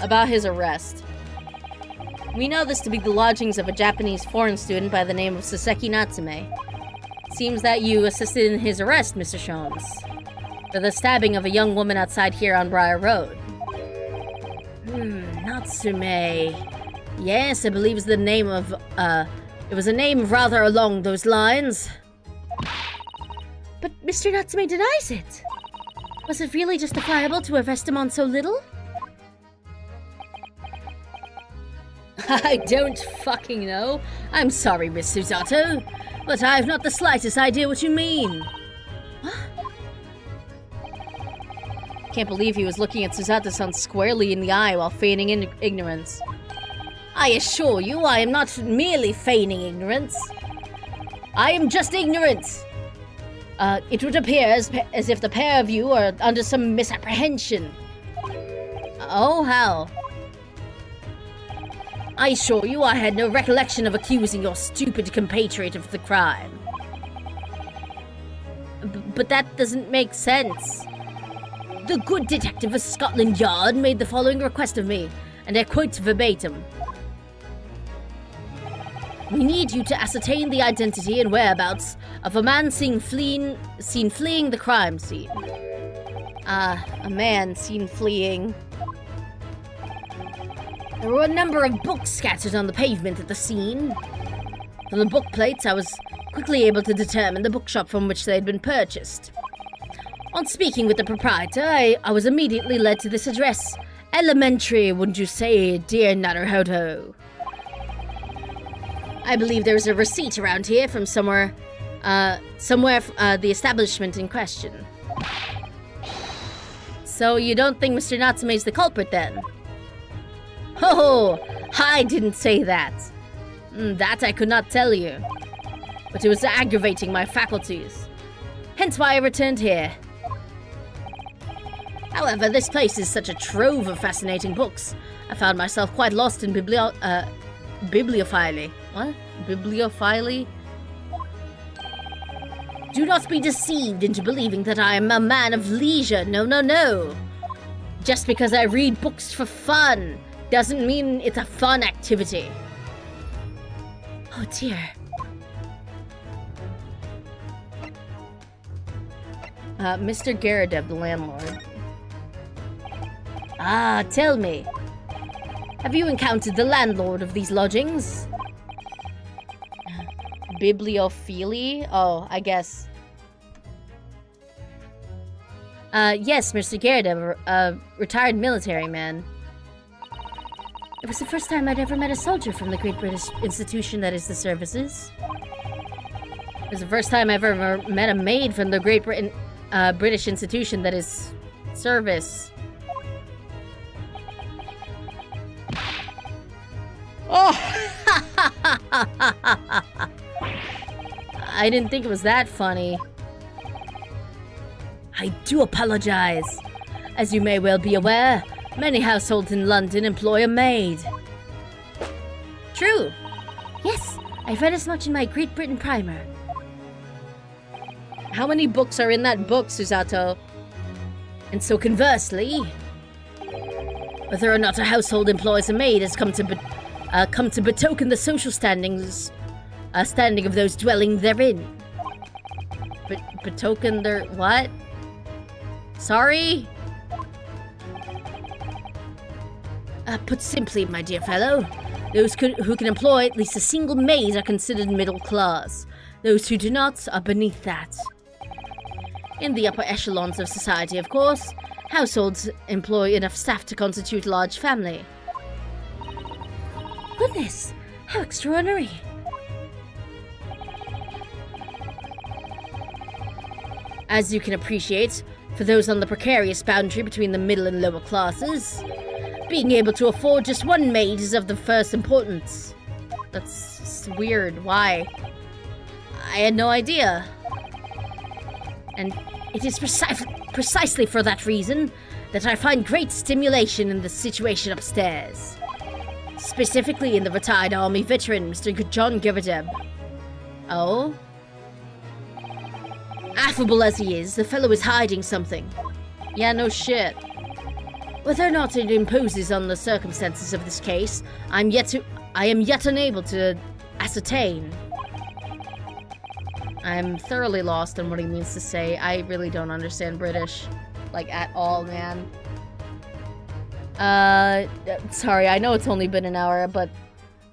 About his arrest. We know this to be the lodgings of a Japanese foreign student by the name of Soseki Natsume. Seems that you assisted in his arrest, Mr. Sholmes, for the stabbing of a young woman outside here on Briar Road. Natsume. Yes, I believe it's the name of, it was a name rather along those lines. But Mr. Natsume denies it. Was it really justifiable to arrest him on so little? I don't fucking know. I'm sorry, Miss Susato, but I've not the slightest idea what you mean. Can't believe he was looking at Susato-san squarely in the eye while feigning ignorance. I assure you, I am not merely feigning ignorance. I am just ignorant. It would appear as if the pair of you are under some misapprehension. Oh, how? I assure you, I had no recollection of accusing your stupid compatriot of the crime. But that doesn't make sense. The good detective of Scotland Yard made the following request of me, and I quote verbatim. We need you to ascertain the identity and whereabouts of a man seen fleeing the crime scene. A man seen fleeing. There were a number of books scattered on the pavement at the scene. From the book plates, I was quickly able to determine the bookshop from which they had been purchased. On speaking with the proprietor, I was immediately led to this address. Elementary, wouldn't you say, dear Naruhodo? I believe there is a receipt around here from somewhere the establishment in question. So you don't think Mr. Natsume's the culprit then? Oh, I didn't say that. That I could not tell you. But it was aggravating my faculties. Hence why I returned here. However, this place is such a trove of fascinating books. I found myself quite lost in bibliophily. What? Bibliophily? Do not be deceived into believing that I am a man of leisure. No, no, no. Just because I read books for fun doesn't mean it's a fun activity. Oh dear. Mr. Garadeb, the landlord. Ah, tell me. Have you encountered the landlord of these lodgings? Bibliophile? Oh, I guess. Yes, Mr. Garadeb, a retired military man. It was the first time I'd ever met a soldier from the Great British institution that is the services. It was the first time I ever met a maid from the Great British institution that is service. Oh! I didn't think it was that funny. I do apologize. As you may well be aware, many households in London employ a maid. True. Yes, I've read as much in my Great Britain primer. How many books are in that book, Susato? And so conversely, whether or not a household employs a maid has come to betoken the social standing of those dwelling therein. Betoken their what? Sorry? Put simply, my dear fellow, those who can employ at least a single maid are considered middle class. Those who do not are beneath that. In the upper echelons of society, of course, households employ enough staff to constitute a large family. Goodness, how extraordinary. As you can appreciate, for those on the precarious boundary between the middle and lower classes, being able to afford just one maid is of the first importance. That's weird. Why? I had no idea. And it is precisely for that reason that I find great stimulation in the situation upstairs. Specifically in the retired army veteran, Mr. John Garadeb. Oh? Affable as he is, the fellow is hiding something. Yeah, no shit. Whether or not it imposes on the circumstances of this case, I am yet unable to ascertain. I'm thoroughly lost on what he means to say. I really don't understand British. Like, at all, man. Sorry, I know it's only been an hour, but,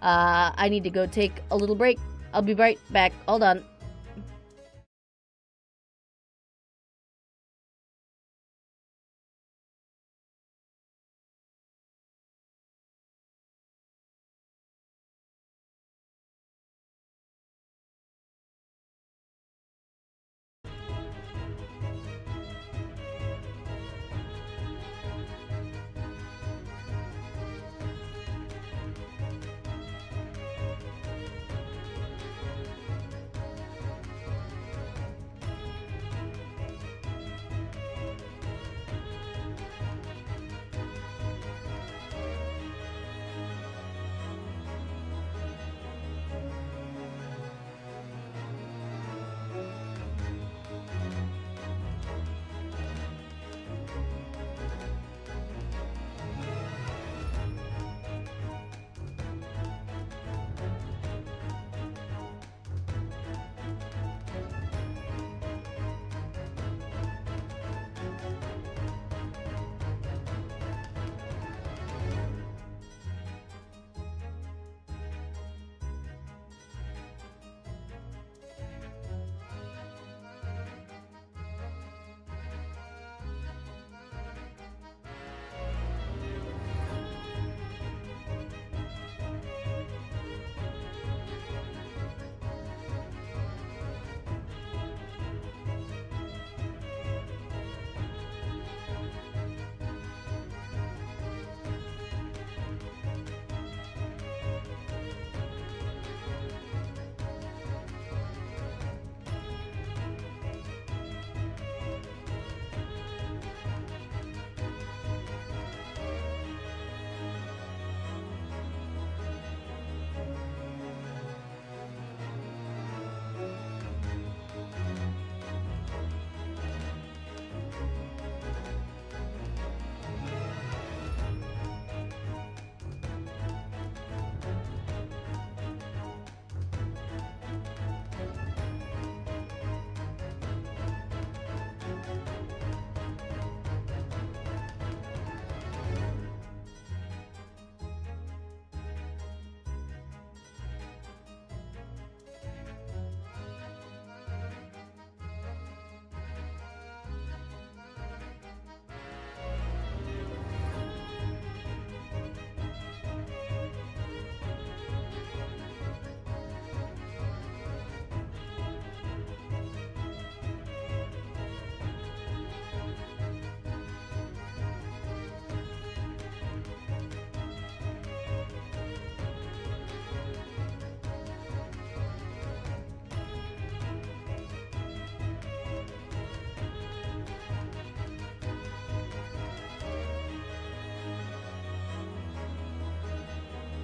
I need to go take a little break. I'll be right back. Hold on.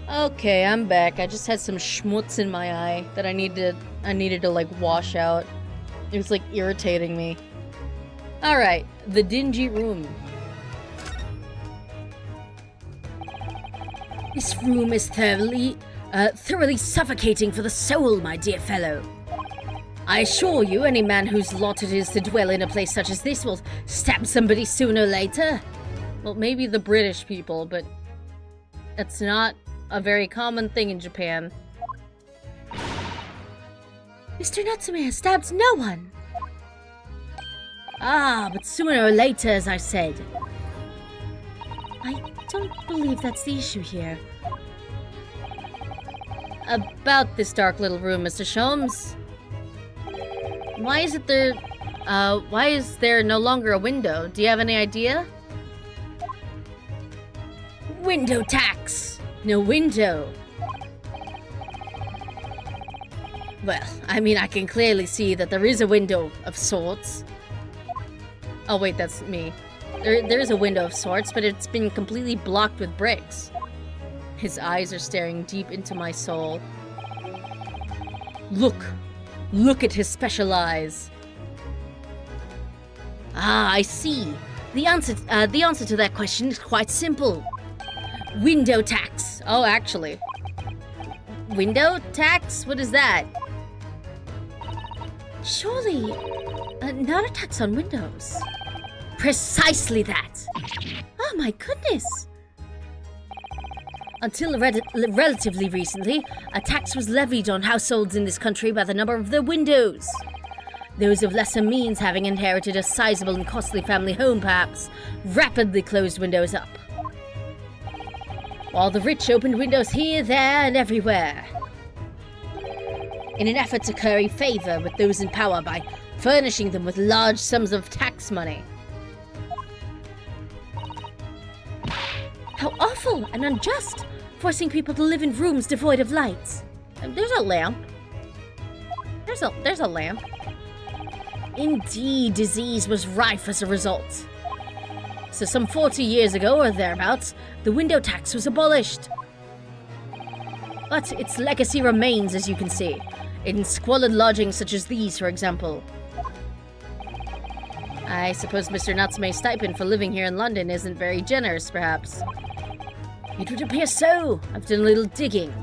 Okay, I'm back. I just had some schmutz in my eye that I needed to like wash out. It was like irritating me. Alright, the dingy room. This room is thoroughly suffocating for the soul, my dear fellow. I assure you, any man whose lot it is to dwell in a place such as this will stab somebody sooner or later. Well, maybe the British people, but that's not a very common thing in Japan. Mr. Natsume has stabbed no one. Ah, but sooner or later, as I said. I don't believe that's the issue here. About this dark little room, Mr. Sholmes. Why is there no longer a window? Do you have any idea? Window tax! No window. Well, I mean, I can clearly see that there is a window of sorts. Oh wait, that's me. There is a window of sorts, but it's been completely blocked with bricks. His eyes are staring deep into my soul. Look at his special eyes. Ah, I see. The answer to that question is quite simple. Window tax. Oh, actually. Window tax? What is that? Surely, not a tax on windows. Precisely that. Oh my goodness. Until relatively recently, a tax was levied on households in this country by the number of their windows. Those of lesser means, having inherited a sizable and costly family home perhaps, rapidly closed windows up, while the rich opened windows here, there, and everywhere, in an effort to curry favor with those in power by furnishing them with large sums of tax money. How awful and unjust, forcing people to live in rooms devoid of lights. There's a lamp. There's a lamp. Indeed, disease was rife as a result. So some 40 years ago or thereabouts, the window tax was abolished. But its legacy remains, as you can see, in squalid lodgings such as these, for example. I suppose Mr. Natsume's stipend for living here in London isn't very generous, perhaps. It would appear so. I've done a little digging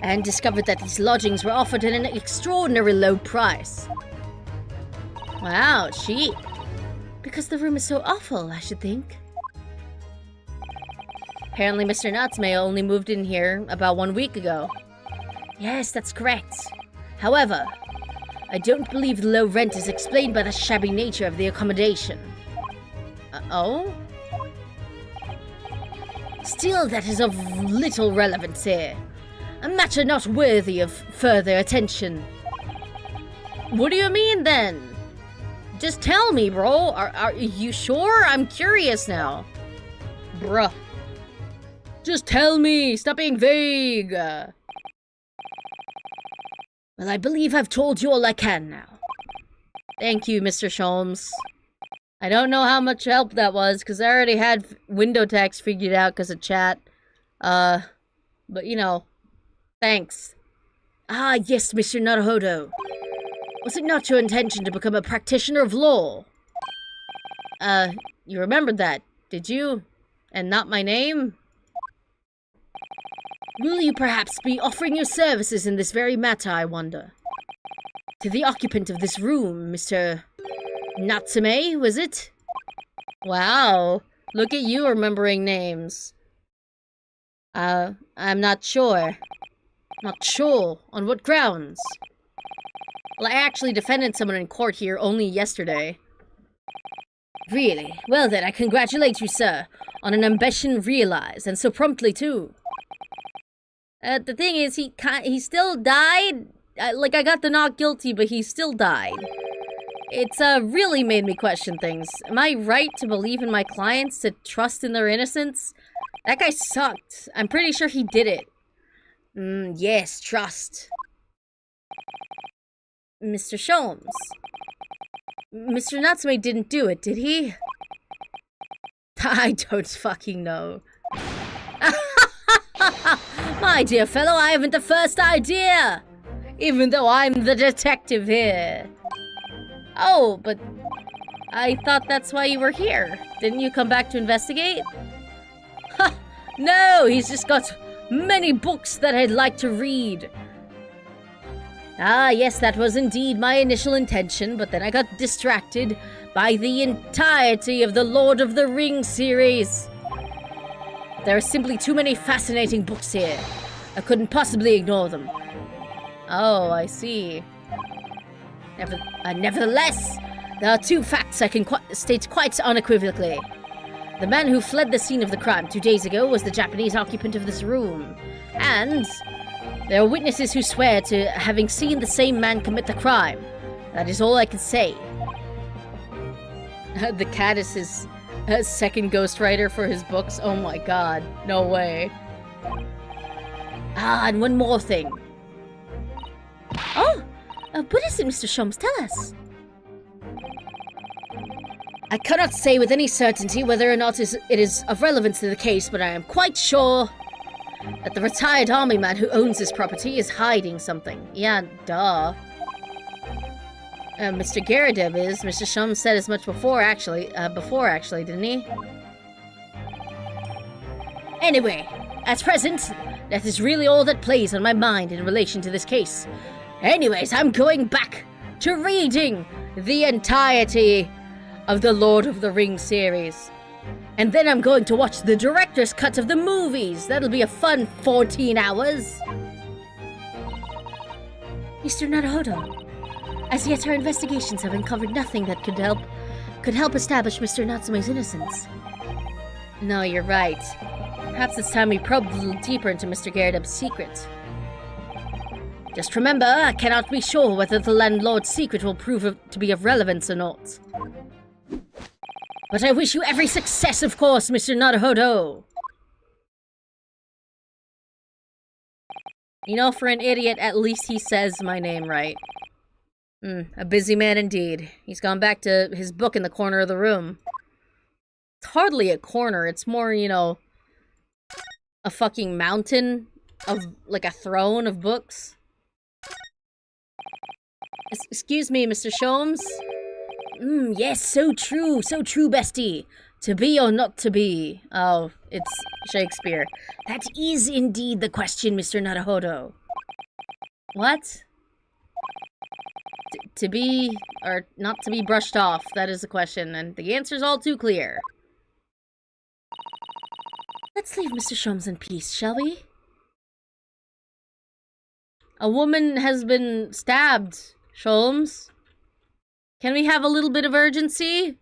and discovered that these lodgings were offered at an extraordinarily low price. Wow, cheap. Because the room is so awful, I should think. Apparently Mr. Natsume only moved in here about 1 week ago. Yes, that's correct. However, I don't believe the low rent is explained by the shabby nature of the accommodation. Oh? Still, that is of little relevance here. A matter not worthy of further attention. What do you mean, then? Just tell me, bro. Are you sure? I'm curious now. Bruh. Just tell me. Stop being vague. Well, I believe I've told you all I can now. Thank you, Mr. Sholmes. I don't know how much help that was, because I already had window tax figured out because of chat. But you know, thanks. Ah, yes, Mr. Naruhodo. Was it not your intention to become a practitioner of law? You remembered that, did you? And not my name? Will you perhaps be offering your services in this very matter, I wonder? To the occupant of this room, Mr. Natsume, was it? Wow, look at you remembering names. I'm not sure. Not sure? On what grounds? Well, I actually defended someone in court here only yesterday. Really? Well then, I congratulate you, sir, on an ambition realized, and so promptly too. The thing is, he still died. I got the not guilty, but he still died. It's really made me question things. Am I right to believe in my clients, to trust in their innocence? That guy sucked. I'm pretty sure he did it. Yes, trust. Mr. Sholmes. Mr. Natsume didn't do it, did he? I don't fucking know. My dear fellow, I haven't the first idea! Even though I'm the detective here. Oh, but I thought that's why you were here. Didn't you come back to investigate? Ha! No, he's just got many books that I'd like to read. Ah, yes, that was indeed my initial intention, but then I got distracted by the entirety of the Lord of the Rings series. There are simply too many fascinating books here. I couldn't possibly ignore them. Oh, I see. Nevertheless, there are two facts I can state quite unequivocally. The man who fled the scene of the crime 2 days ago was the Japanese occupant of this room. And there are witnesses who swear to having seen the same man commit the crime. That is all I can say. The cat is his second ghostwriter for his books. Oh my god. No way. Ah, and one more thing. Oh, what is it, Mr. Sholmes? Tell us. I cannot say with any certainty whether or not it is of relevance to the case, but I am quite sure that the retired army man who owns this property is hiding something. Yeah, duh. Mr. Garadeb is. Mr. Sholmes said as much before, actually, didn't he? Anyway, at present, that is really all that plays on my mind in relation to this case. Anyways, I'm going back to reading the entirety of the Lord of the Rings series. And then I'm going to watch the director's cut of the movies. That'll be a fun 14 hours. Mr. Naruhodo, as yet our investigations have uncovered nothing that could help establish Mr. Natsume's innocence. No, you're right. Perhaps it's time we probed a little deeper into Mr. Garadeb's secret. Just remember, I cannot be sure whether the landlord's secret will prove to be of relevance or not. But I wish you every success, of course, Mr. Naruhodo. You know, for an idiot, at least he says my name right. A busy man indeed. He's gone back to his book in the corner of the room. It's hardly a corner, it's more, you know, a fucking mountain of, like, a throne of books. Excuse me, Mr. Sholmes? Yes, so true, bestie. To be or not to be? Oh, it's Shakespeare. That is indeed the question, Mr. Naruhodo. What? To be or not to be brushed off, that is the question, and the answer's all too clear. Let's leave Mr. Sholmes in peace, shall we? A woman has been stabbed, Sholmes. Can we have a little bit of urgency?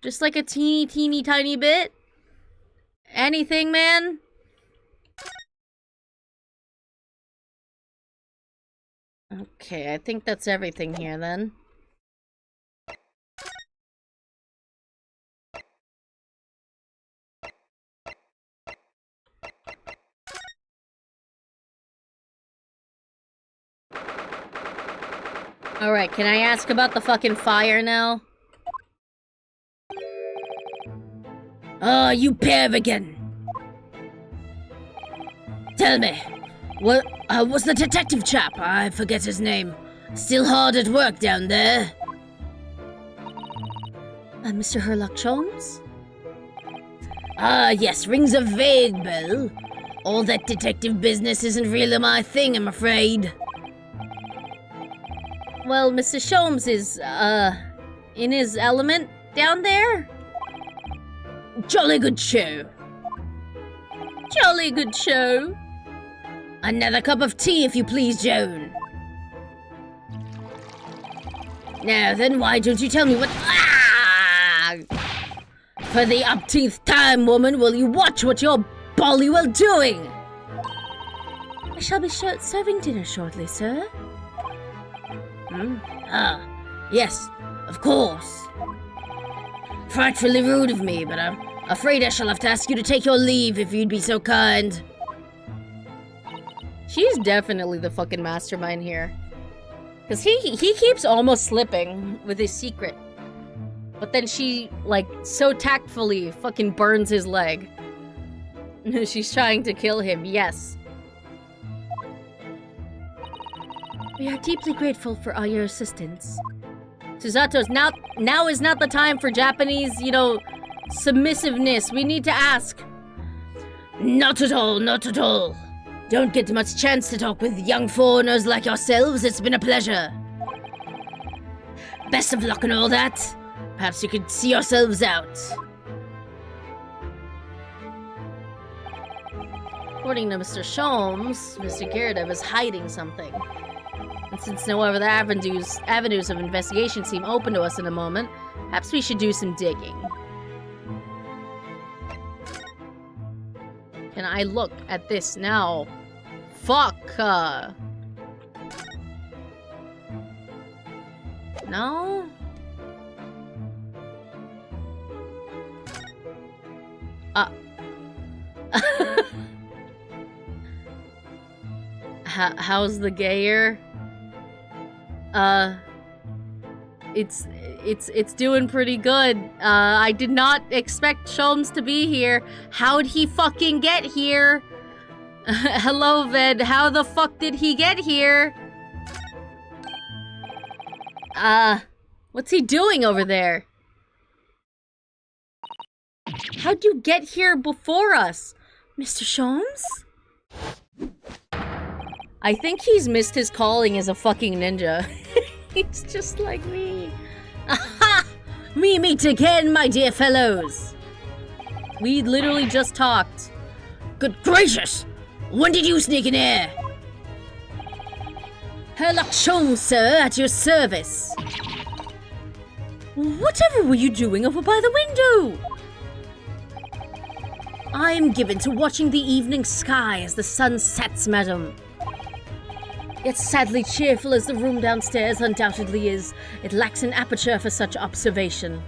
Just like a teeny tiny bit? Anything, man? Okay, I think that's everything here then. Alright, can I ask about the fucking fire now? Ah, you perv again. Tell me, what was the detective chap? I forget his name. Still hard at work down there? Mr. Herlock Sholmes? Ah, yes, rings a vague bell. All that detective business isn't really my thing, I'm afraid. Well, Mr. Sholmes is, in his element down there? Jolly good show. Jolly good show. Another cup of tea, if you please, Joan. Now then, why don't you tell me what... Ah! For the upteenth time, woman, will you watch what you're bolly well doing? I shall be serving dinner shortly, sir. Ah, yes, of course. Frightfully rude of me, but I'm afraid I shall have to ask you to take your leave if you'd be so kind. She's definitely the fucking mastermind here. Because he keeps almost slipping with his secret. But then she, like, so tactfully fucking burns his leg. She's trying to kill him, yes. We are deeply grateful for all your assistance. Susato, now is not the time for Japanese, submissiveness. We need to ask. Not at all, not at all. Don't get much chance to talk with young foreigners like yourselves. It's been a pleasure. Best of luck and all that. Perhaps you could see yourselves out. According to Mr. Sholmes, Mr. Garrett was hiding something. And since no other avenues of investigation seem open to us in a moment, perhaps we should do some digging. Can I look at this now? Fuck! No? How's the gayer? It's doing pretty good. I did not expect Sholmes to be here. How'd he fucking get here? Hello, Ved. How the fuck did he get here? What's he doing over there? How'd you get here before us? Mr. Sholmes? I think he's missed his calling as a fucking ninja. He's just like me. Aha! We meet again, my dear fellows. We literally just talked. Good gracious! When did you sneak in here? Herlock Sholmes, sir, at your service. Whatever were you doing over by the window? I am given to watching the evening sky as the sun sets, madam. Yet sadly cheerful as the room downstairs undoubtedly is, it lacks an aperture for such observation.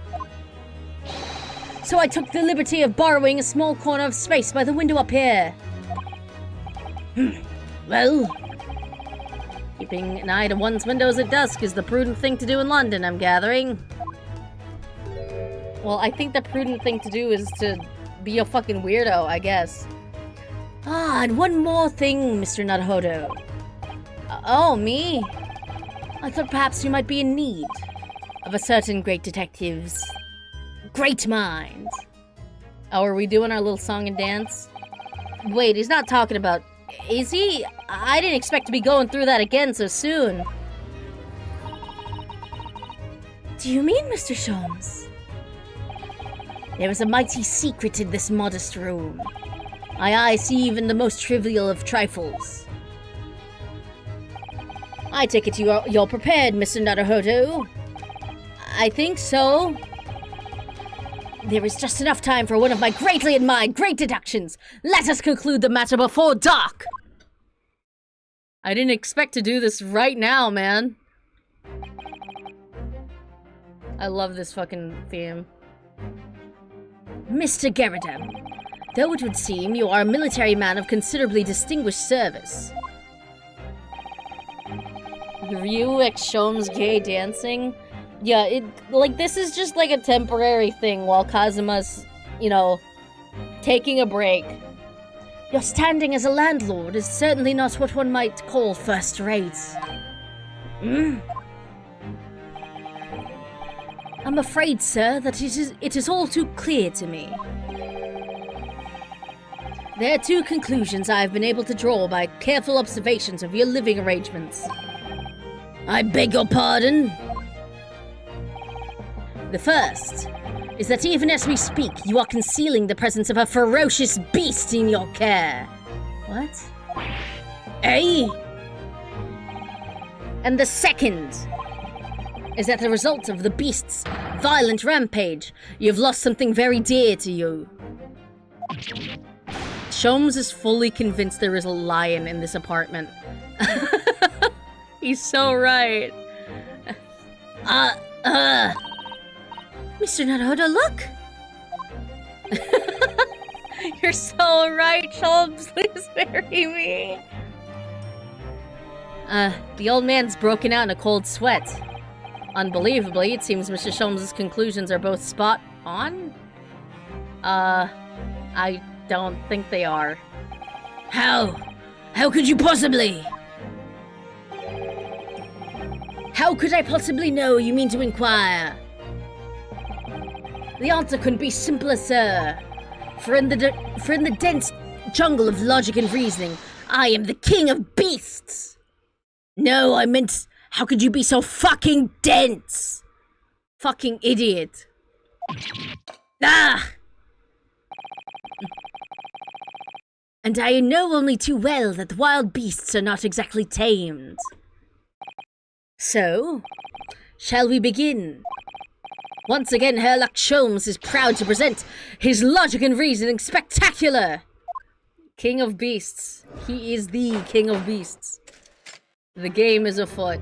So I took the liberty of borrowing a small corner of space by the window up here. Well, keeping an eye to one's windows at dusk is the prudent thing to do in London, I'm gathering. Well, I think the prudent thing to do is to be a fucking weirdo, I guess. Ah, and one more thing, Mr. Naruhodo. Oh, me? I thought perhaps you might be in need of a certain great detective's great mind. Oh, are we doing our little song and dance? Wait, he's not talking about... Is he? I didn't expect to be going through that again so soon. Do you mean, Mr. Sholmes? There is a mighty secret in this modest room. My eyes see even the most trivial of trifles. I take it you're prepared, Mr. Naruhodo. I think so. There is just enough time for one of my greatly admired great deductions. Let us conclude the matter before dark. I didn't expect to do this right now, man. I love this fucking theme. Mr. Garridam, though it would seem you are a military man of considerably distinguished service. Ryu X Sholmes gay dancing? Yeah, this is just like a temporary thing while Kazuma's, taking a break. Your standing as a landlord is certainly not what one might call first rate. I'm afraid, sir, that it is all too clear to me. There are two conclusions I have been able to draw by careful observations of your living arrangements. I beg your pardon? The first is that even as we speak, you are concealing the presence of a ferocious beast in your care. What? Eh? And the second is that the result of the beast's violent rampage, you have lost something very dear to you. Sholmes is fully convinced there is a lion in this apartment. He's so right. Mr. Naruhodo, look! You're so right, Sholmes. Please marry me. The old man's broken out in a cold sweat. Unbelievably, it seems Mr. Sholmes' conclusions are both spot on. I don't think they are. How? How could you possibly? How could I possibly know, you mean to inquire? The answer couldn't be simpler, sir. For in the dense jungle of logic and reasoning, I am the king of beasts. No, I meant, how could you be so fucking dense? Fucking idiot. Ah! And I know only too well that the wild beasts are not exactly tamed. So, shall we begin? Once again, Herlock Sholmes is proud to present his logic and reasoning spectacular. King of Beasts. He is the King of Beasts. The game is afoot.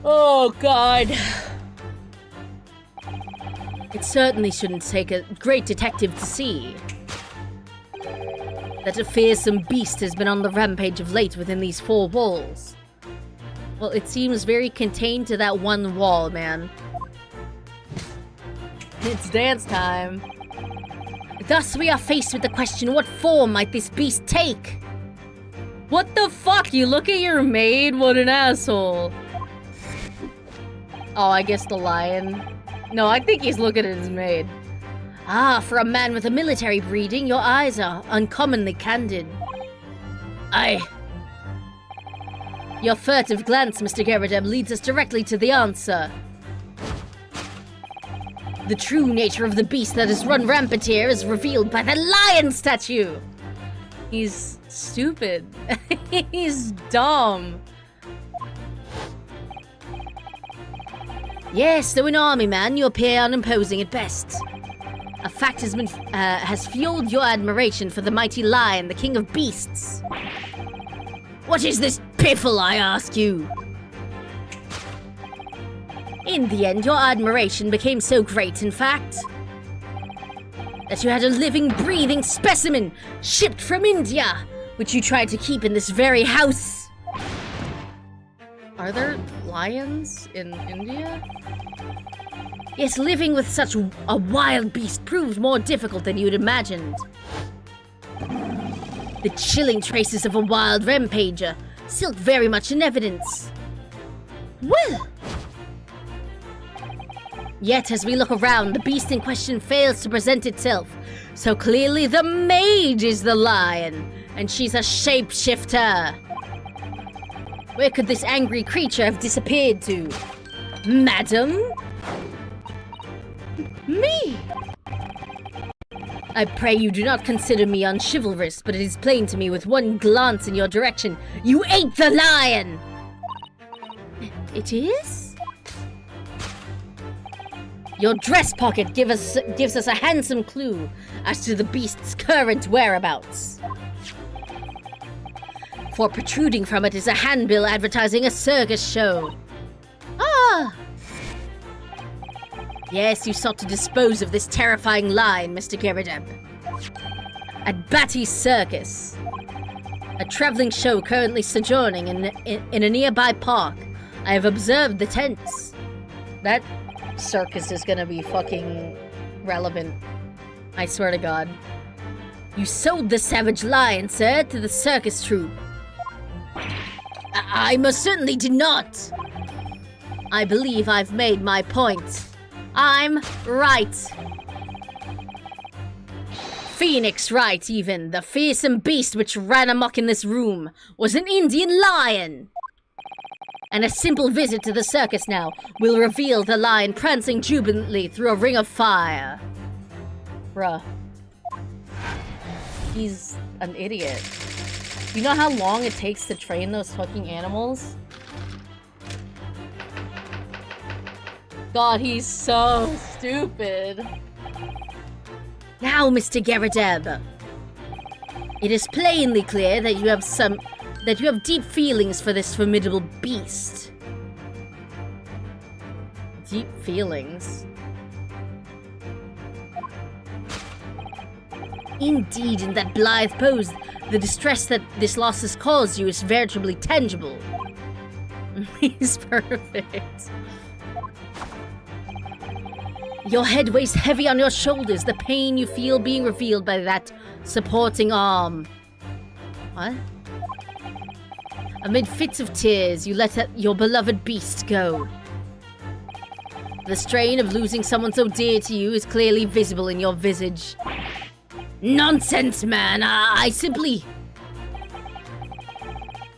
Oh, God. It certainly shouldn't take a great detective to see that a fearsome beast has been on the rampage of late within these four walls. Well, it seems very contained to that one wall, man. It's dance time. Thus we are faced with the question, what form might this beast take? What the fuck? You look at your maid? What an asshole. Oh, I guess the lion. No, I think he's looking at his maid. Ah, for a man with a military breeding, your eyes are uncommonly candid. Your furtive glance, Mr. Garrideb, leads us directly to the answer. The true nature of the beast that has run rampant here is revealed by the lion statue. He's stupid. He's dumb. Yes, though an army man, you appear unimposing at best. A fact has fueled your admiration for the mighty lion, the king of beasts. What is this piffle, I ask you? In the end, your admiration became so great, in fact, that you had a living, breathing specimen shipped from India, which you tried to keep in this very house. Are there lions in India? Yes, living with such a wild beast proved more difficult than you'd imagined. The chilling traces of a wild rampager, still very much in evidence. Well! Yet, as we look around, the beast in question fails to present itself. So clearly the maid is the lion, and she's a shapeshifter. Where could this angry creature have disappeared to? Madam? Me? I pray you do not consider me unchivalrous, but it is plain to me with one glance in your direction, you ate the lion! It is? Your dress pocket gives us a handsome clue as to the beast's current whereabouts. For protruding from it is a handbill advertising a circus show. Ah! Yes, you sought to dispose of this terrifying lion, Mr. Garrideb. At Batty's Circus, a traveling show currently sojourning in a nearby park. I have observed the tents. That circus is gonna be fucking relevant. I swear to God. You sold the savage lion, sir, to the circus troupe. I most certainly did not. I believe I've made my point. I'm right. Phoenix right, even. The fearsome beast which ran amok in this room was an Indian lion. And a simple visit to the circus now will reveal the lion prancing jubilantly through a ring of fire. Bruh. He's an idiot. You know how long it takes to train those fucking animals? God, he's so stupid. Now, Mr. Garrideb, it is plainly clear that you have deep feelings for this formidable beast. Deep feelings? Indeed, in that blithe pose, the distress that this loss has caused you is veritably tangible. He's perfect. Your head weighs heavy on your shoulders, the pain you feel being revealed by that supporting arm. What? Amid fits of tears, you let your beloved beast go. The strain of losing someone so dear to you is clearly visible in your visage. Nonsense, man. I simply...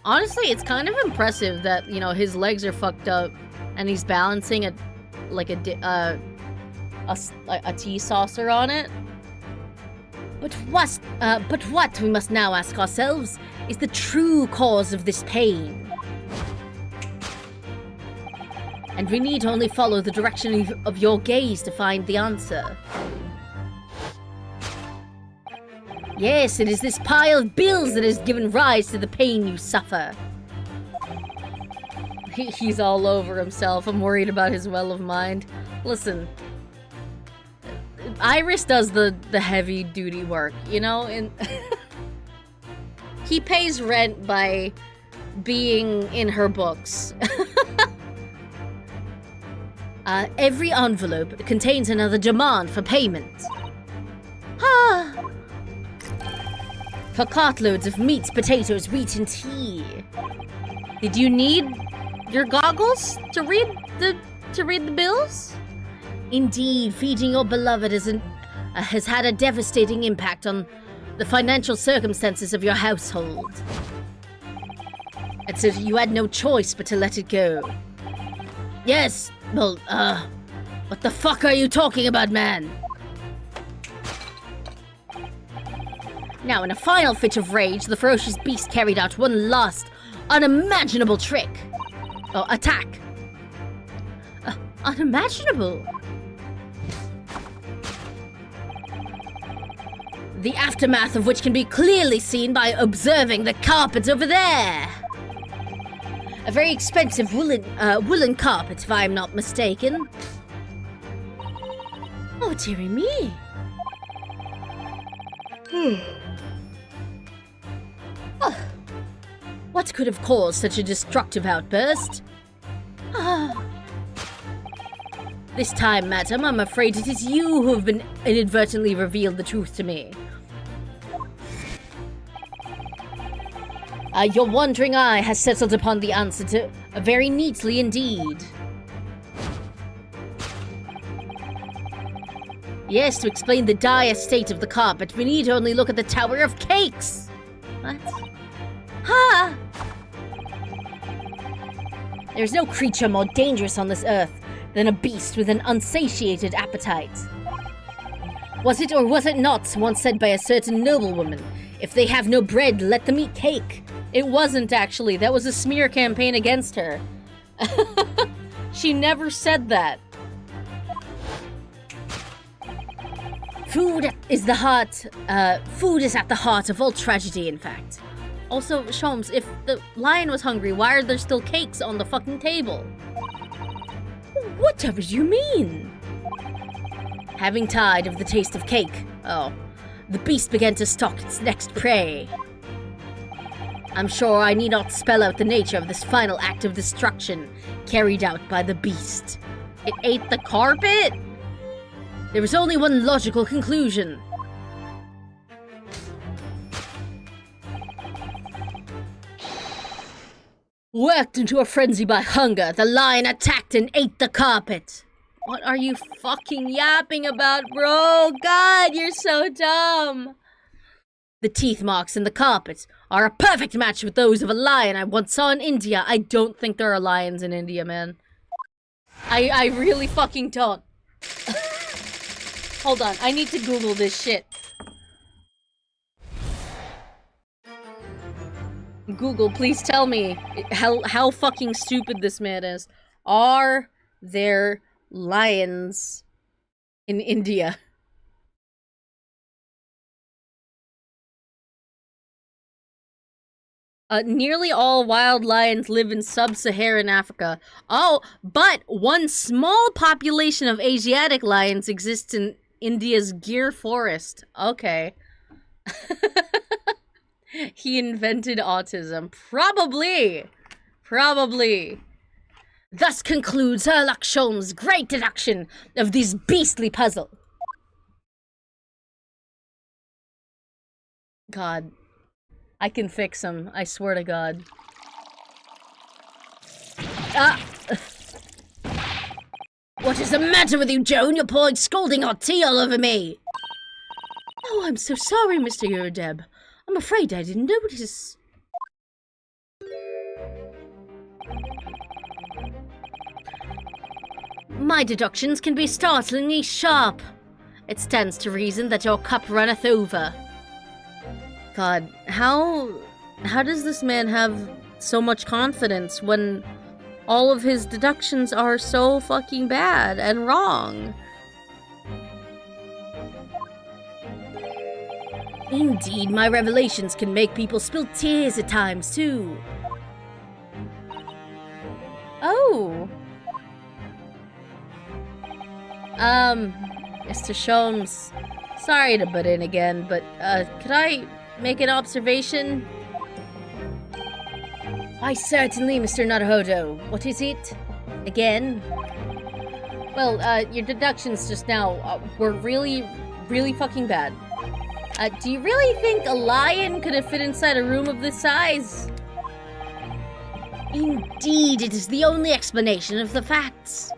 Honestly, it's kind of impressive that, you know, his legs are fucked up and he's balancing a tea saucer on it. But what we must now ask ourselves is the true cause of this pain. And we need only follow the direction of your gaze to find the answer. Yes, it is this pile of bills that has given rise to the pain you suffer. He's all over himself. I'm worried about his well of mind. Listen, Iris does the heavy duty work, you know, and he pays rent by being in her books. Every envelope contains another demand for payment. For cartloads of meat, potatoes, wheat, and tea. Did you need your goggles to read the bills? Indeed, feeding your beloved has had a devastating impact on the financial circumstances of your household. And so you had no choice but to let it go. Yes, well, what the fuck are you talking about, man? Now, in a final fit of rage, the ferocious beast carried out one last, unimaginable trick. Oh, attack. Unimaginable? The aftermath of which can be clearly seen by observing the carpet over there. A very expensive woolen carpet, if I'm not mistaken. Oh, dearie me. What could have caused such a destructive outburst? This time, madam, I'm afraid it is you who have been inadvertently revealed the truth to me. Your wandering eye has settled upon the answer to very neatly indeed. Yes, to explain the dire state of the carpet, we need only look at the Tower of Cakes. What? There's no creature more dangerous on this earth than a beast with an unsatiated appetite. Was it or was it not once said by a certain noblewoman, if they have no bread, let them eat cake? It wasn't, actually. That was a smear campaign against her. She never said that. Food is at the heart of all tragedy, in fact. Also, Sholmes, if the lion was hungry, why are there still cakes on the fucking table? Whatever you mean? Having tired of the taste of cake, the beast began to stalk its next prey. I'm sure I need not spell out the nature of this final act of destruction carried out by the beast. It ate the carpet? There was only one logical conclusion. Worked into a frenzy by hunger, the lion attacked and ate the carpet. What are you fucking yapping about, bro? God, you're so dumb. The teeth marks in the carpet are a perfect match with those of a lion I once saw in India. I don't think there are lions in India, man. I really fucking don't. Hold on, I need to Google this shit. Google, please tell me how fucking stupid this man is. Are there lions in India? Nearly all wild lions live in sub-Saharan Africa. Oh, but one small population of Asiatic lions exists in India's Gir forest. Okay. He invented autism. Probably. Thus concludes Herlock Sholmes' great deduction of this beastly puzzle. God. I can fix him. I swear to God. Ah! What is the matter with you, Joan? You're pouring scalding hot tea all over me. Oh, I'm so sorry, Mr. Eurodeb. I'm afraid I didn't notice. My deductions can be startlingly sharp. It stands to reason that your cup runneth over. God, how does this man have so much confidence when all of his deductions are so fucking bad and wrong? Indeed, my revelations can make people spill tears at times, too. Oh. Mr. Sholmes, sorry to butt in again, but, could I make an observation? Why, certainly, Mr. Naruhodo. What is it? Again? Well, your deductions just now were really, really fucking bad. Do you really think a lion could have fit inside a room of this size? Indeed, it is the only explanation of the facts.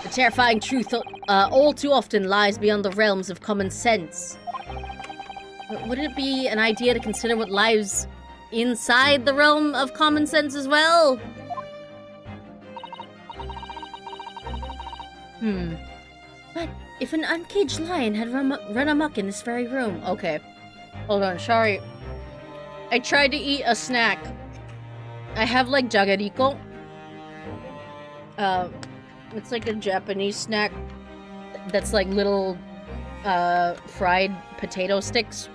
The terrifying truth all too often lies beyond the realms of common sense. But wouldn't it be an idea to consider what lies inside the realm of common sense as well? But if an uncaged lion had run amok in this very room... Okay. Hold on, sorry. I tried to eat a snack. I have, like, jagariko. It's like a Japanese snack that's like little, fried potato sticks.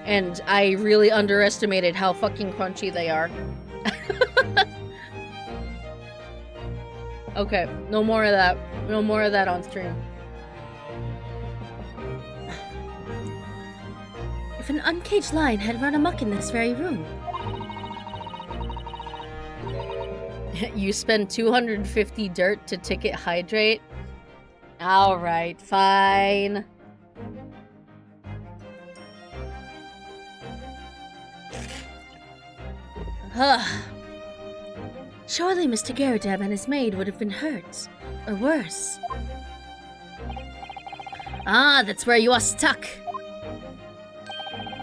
And I really underestimated how fucking crunchy they are. Okay, no more of that. No more of that on stream. If an uncaged lion had run amok in this very room... You spend 250 dirt to ticket hydrate? Alright, fine. Surely Mr. Garadeb and his maid would have been hurt. Or worse. Ah, that's where you are stuck.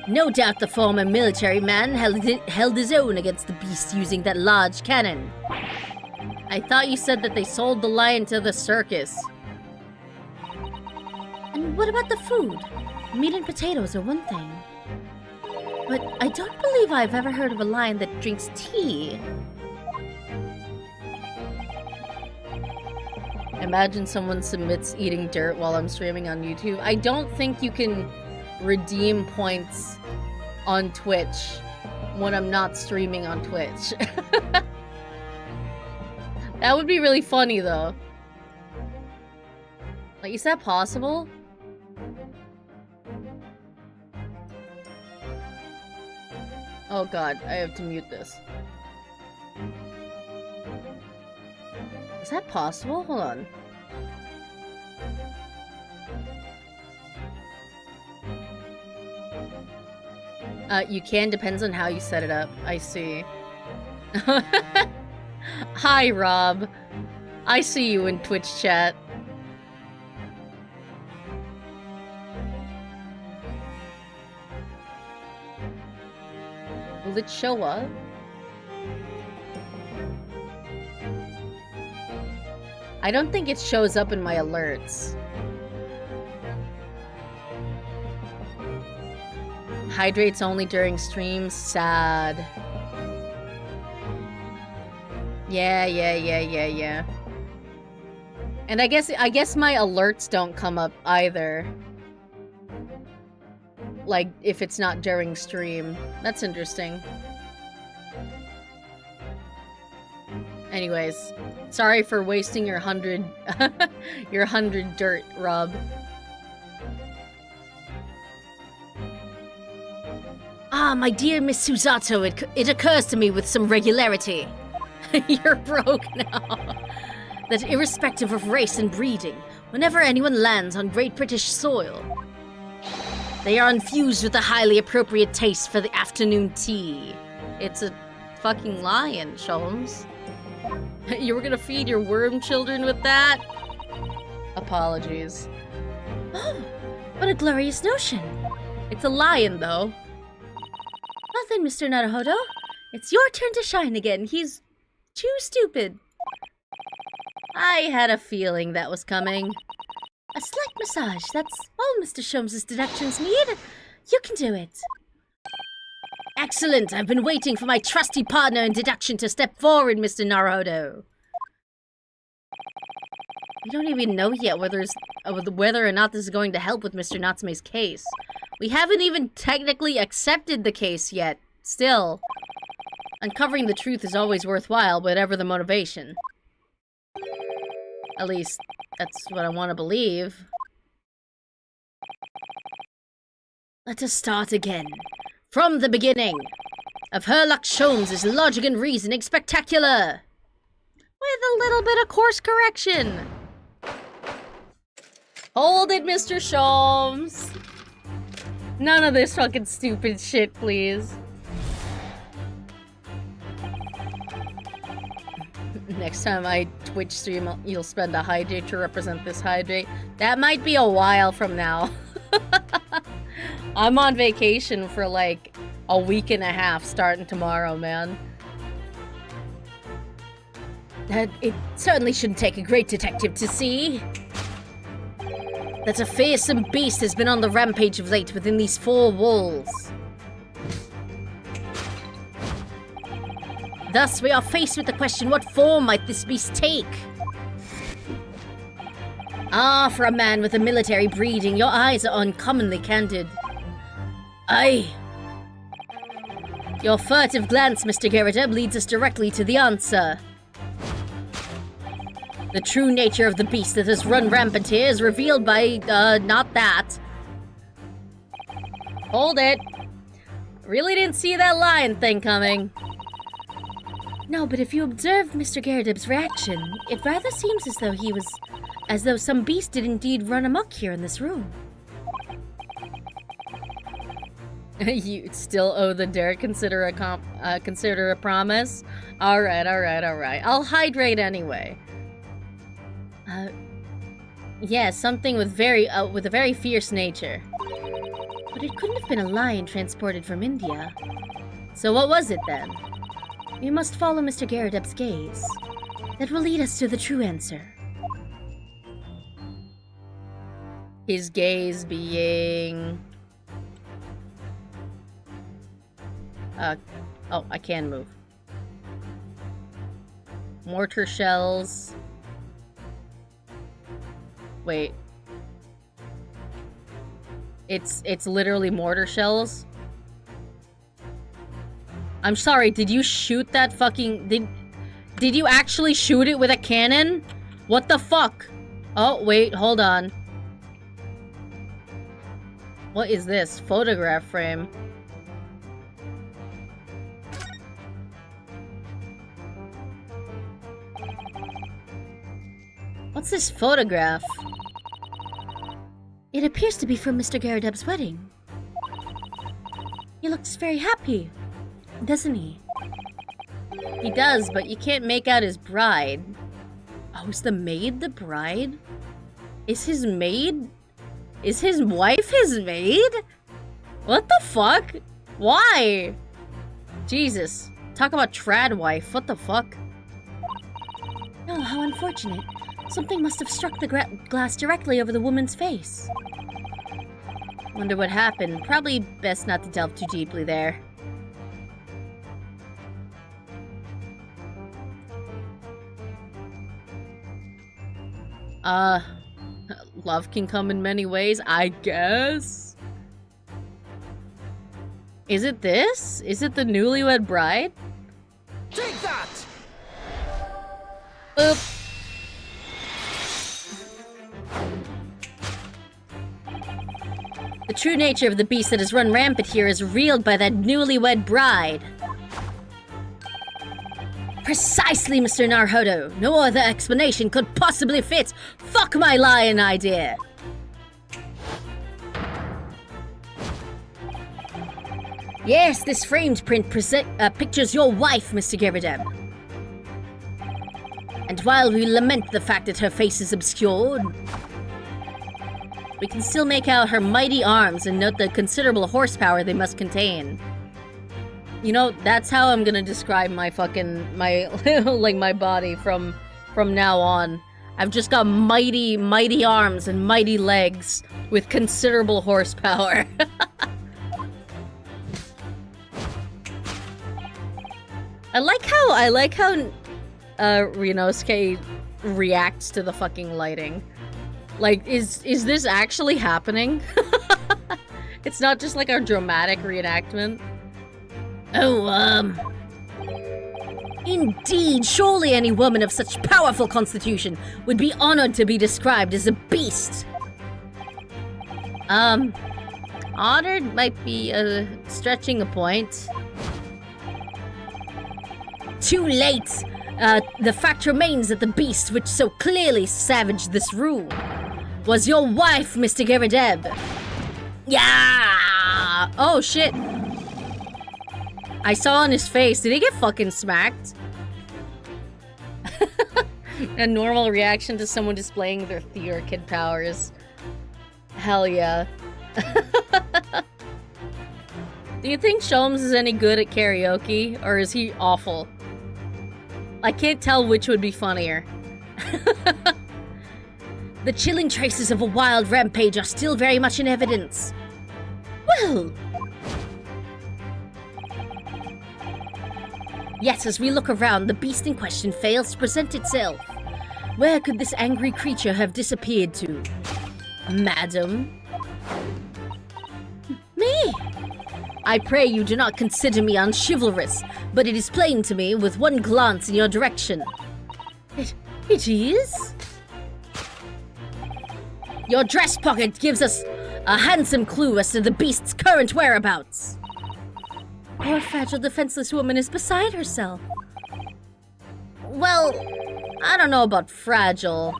No doubt the former military man held his own against the beast using that large cannon. I thought you said that they sold the lion to the circus. And what about the food? Meat and potatoes are one thing. But I don't believe I've ever heard of a lion that drinks tea. Imagine someone submits eating dirt while I'm streaming on YouTube. I don't think you can redeem points on Twitch when I'm not streaming on Twitch. That would be really funny, though. Like, is that possible? Oh god, I have to mute this. Is that possible? Hold on. You can, depends on how you set it up. I see. Hi, Rob. I see you in Twitch chat. Will it show up? I don't think it shows up in my alerts. Hydrates only during streams? Sad. Yeah. And I guess my alerts don't come up either. Like, if it's not during stream. That's interesting. Anyways, sorry for wasting your 100 your 100 dirt, Rob. Ah, my dear Miss Susato, it occurs to me with some regularity. You're broke now. That irrespective of race and breeding, whenever anyone lands on Great British soil, They are infused with a highly appropriate taste for the afternoon tea. It's a fucking lion, Sholmes. You were gonna feed your worm children with that? Apologies. Oh, what a glorious notion. It's a lion, though. Well then, Mr. Naruhodo, it's your turn to shine again. He's too stupid. I had a feeling that was coming. A slight massage, that's all Mr. Sholmes' deductions need. You can do it. Excellent! I've been waiting for my trusty partner in deduction to step forward, Mr. Naruhodo. We don't even know yet whether or not this is going to help with Mr. Natsume's case. We haven't even technically accepted the case yet. Still, uncovering the truth is always worthwhile, whatever the motivation. At least, that's what I want to believe. Let us start again. From the beginning. Of herlock Sholmes' logic and reasoning spectacular. With a little bit of course correction. Hold it, Mr. Sholmes. None of this fucking stupid shit, please. Next time I Twitch stream, you'll spend a hydrate to represent this hydrate. That might be a while from now. I'm on vacation for like a week and a half starting tomorrow, man. It certainly shouldn't take a great detective to see that a fearsome beast has been on the rampage of late within these four walls. Thus, we are faced with the question, what form might this beast take? Ah, for a man with a military breeding, your eyes are uncommonly candid. Aye. Your furtive glance, Mr. Garrett, leads us directly to the answer. The true nature of the beast that has run rampant here is revealed by, not that. Hold it. Really didn't see that lion thing coming. No, but if you observe Mr. Garrideb's reaction, it rather seems as though some beast did indeed run amok here in this room. You still owe the dare, consider a promise? Alright. I'll hydrate anyway. Yeah, something with a very fierce nature. But it couldn't have been a lion transported from India. So what was it then? We must follow Mr. Garrideb's gaze. That will lead us to the true answer. His gaze being... oh, I can move. Mortar shells. Wait. It's literally mortar shells? I'm sorry, did you shoot that fucking... Did you actually shoot it with a cannon? What the fuck? Oh, wait, hold on. What is this? Photograph frame. What's this photograph? It appears to be from Mr. Garrideb's wedding. He looks very happy, doesn't he? He does, but you can't make out his bride. Oh, is the maid the bride? Is his maid? Is his wife his maid? What the fuck? Why? Jesus. Talk about trad wife. What the fuck? Oh, how unfortunate. Something must have struck the glass directly over the woman's face. Wonder what happened. Probably best not to delve too deeply there. Love can come in many ways, I guess. Is it this? Is it the newlywed bride? Take that! Boop. The true nature of the beast that has run rampant here is revealed by that newlywed bride. Precisely, Mr. Naruhodo. No other explanation could possibly fit. Fuck my lion idea. Yes, this framed print pictures your wife, Mr. Gerideb. And while we lament the fact that her face is obscured, we can still make out her mighty arms and note the considerable horsepower they must contain. You know, that's how I'm gonna describe my like my body from now on. I've just got mighty, mighty arms and mighty legs with considerable horsepower. I like how Rinosuke reacts to the fucking lighting. Like, is this actually happening? It's not just like a dramatic reenactment. Oh, indeed, surely any woman of such powerful constitution would be honored to be described as a beast. Honored might be stretching a point. Too late! The fact remains that the beast which so clearly savaged this room was your wife, Mr. Gerideb. Yeah! Oh, shit. I saw on his face. Did he get fucking smacked? A normal reaction to someone displaying their theater kid powers. Hell yeah. Do you think Sholmes is any good at karaoke, or is he awful? I can't tell which would be funnier. The chilling traces of a wild rampage are still very much in evidence. Well... Yet as we look around, the beast in question fails to present itself. Where could this angry creature have disappeared to? Madam? Me? I pray you do not consider me unchivalrous, but it is plain to me with one glance in your direction. It is? Your dress pocket gives us a handsome clue as to the beast's current whereabouts. Poor fragile, defenseless woman is beside herself. Well, I don't know about fragile.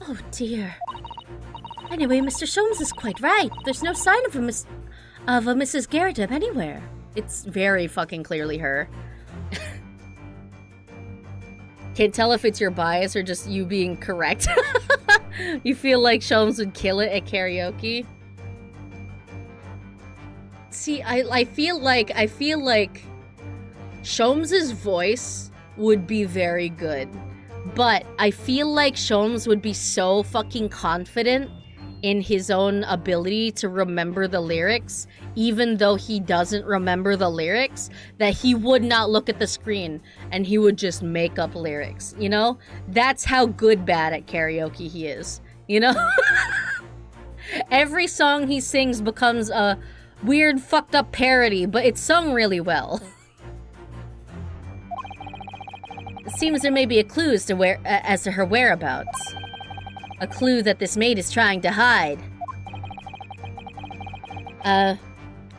Oh dear. Anyway, Mr. Sholmes is quite right. There's no sign of a Mrs. Gerideb anywhere. It's very fucking clearly her. Can't tell if it's your bias or just you being correct. You feel like Sholmes would kill it at karaoke. See, I feel like Sholmes' voice would be very good. But I feel like Sholmes would be so fucking confident in his own ability to remember the lyrics, even though he doesn't remember the lyrics, that he would not look at the screen and he would just make up lyrics, you know? That's how good bad at karaoke he is, you know? Every song he sings becomes a weird fucked up parody, but it's sung really well. It seems there may be a clue as to her whereabouts. A clue that this maid is trying to hide.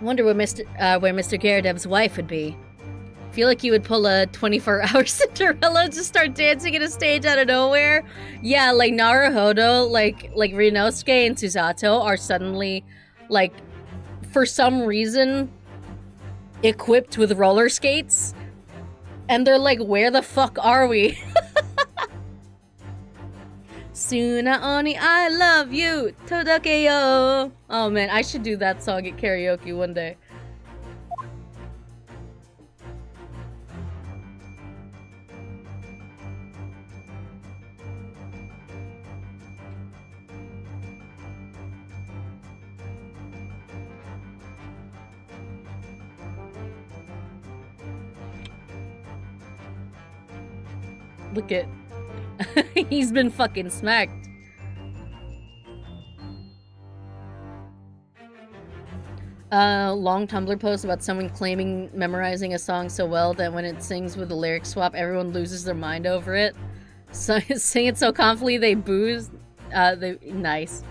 Wonder where Mr. Gerideb's wife would be. Feel like you would pull a 24-hour Cinderella and just start dancing in a stage out of nowhere. Yeah, like Naruhodo, like Rinosuke and Susato are suddenly, like, for some reason, equipped with roller skates. And they're like, where the fuck are we? Suna Oni, I love you, Todokeyo. Oh man, I should do that song at karaoke one day. Look at... He's been fucking smacked. Long Tumblr post about someone claiming memorizing a song so well that when it sings with the lyric swap, everyone loses their mind over it. So sing it so confidently they booze. Nice.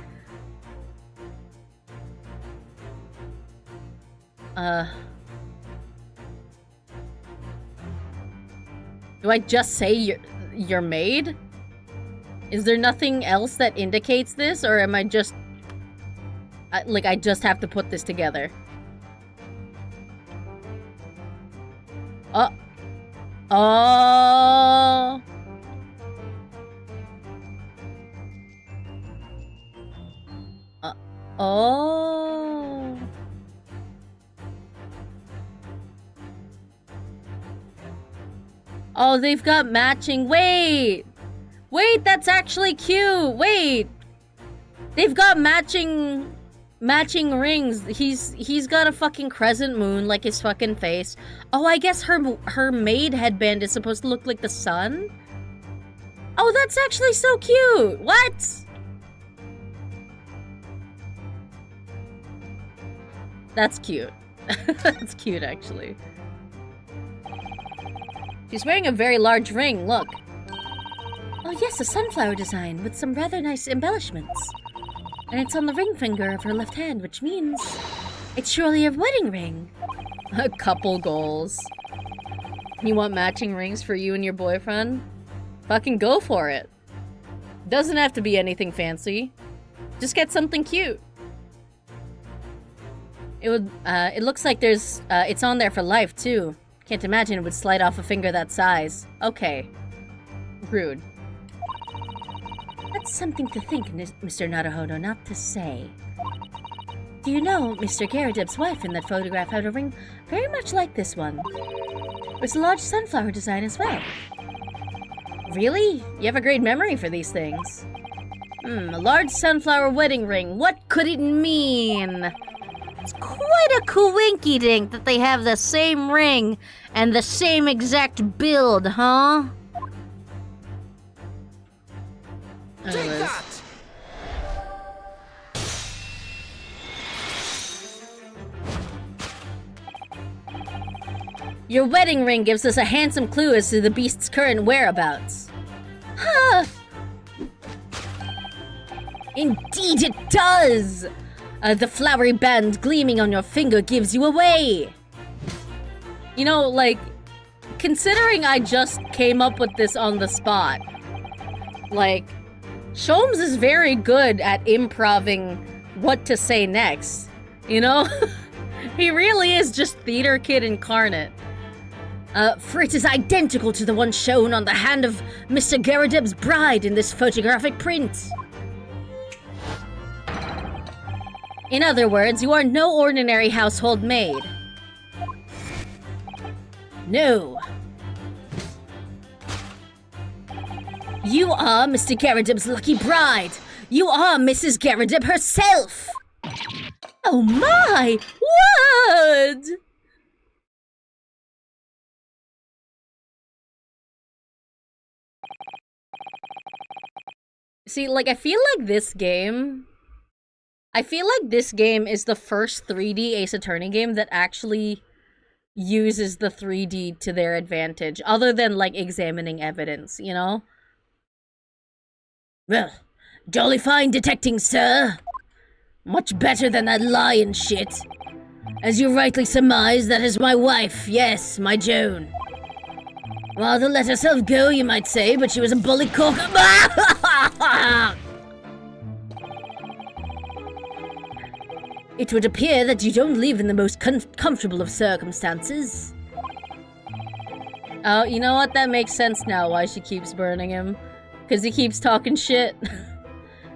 Do I just say you're made? Is there nothing else that indicates this, or am I just... I just have to put this together? Oh. Oh. Oh, they've got matching. Wait. Wait, that's actually cute. Wait. They've got matching rings. He's got a fucking crescent moon like his fucking face. Oh, I guess her maid headband is supposed to look like the sun? Oh, that's actually so cute. What? That's cute. That's cute, actually. She's wearing a very large ring, look. Oh yes, a sunflower design with some rather nice embellishments. And it's on the ring finger of her left hand, which means it's surely a wedding ring. A couple goals. You want matching rings for you and your boyfriend? Fucking go for it. Doesn't have to be anything fancy. Just get something cute. It looks like there's, it's on there for life, too. Can't imagine it would slide off a finger that size. Okay. Rude. That's something to think, Mr. Naruhodo, not to say. Do you know, Mr. Garrideb's wife in that photograph had a ring very much like this one. It was a large sunflower design as well. Really? You have a great memory for these things. A large sunflower wedding ring. What could it mean? It's quite a coinky-dink that they have the same ring and the same exact build, huh? Take that! Your wedding ring gives us a handsome clue as to the beast's current whereabouts. Huh! Indeed it does! The flowery band gleaming on your finger gives you away! You know, like, considering I just came up with this on the spot, like, Sholmes is very good at improving what to say next, you know? He really is just theater kid incarnate. For it is identical to the one shown on the hand of Mr. Garrideb's bride in this photographic print. In other words, you are no ordinary household maid. No. You are Mr. Garrideb's lucky bride. You are Mrs. Garrideb herself. Oh my! What? See, like, I feel like this game is the first 3D Ace Attorney game that actually uses the 3D to their advantage, other than, like, examining evidence, you know? Well, jolly fine detecting, sir. Much better than that lying shit. As you rightly surmise, that is my wife, yes, my Joan. Rather let herself go, you might say, but she was a bully cock. It would appear that you don't live in the most comfortable of circumstances. Oh, you know what? That makes sense now why she keeps burning him. Because he keeps talking shit.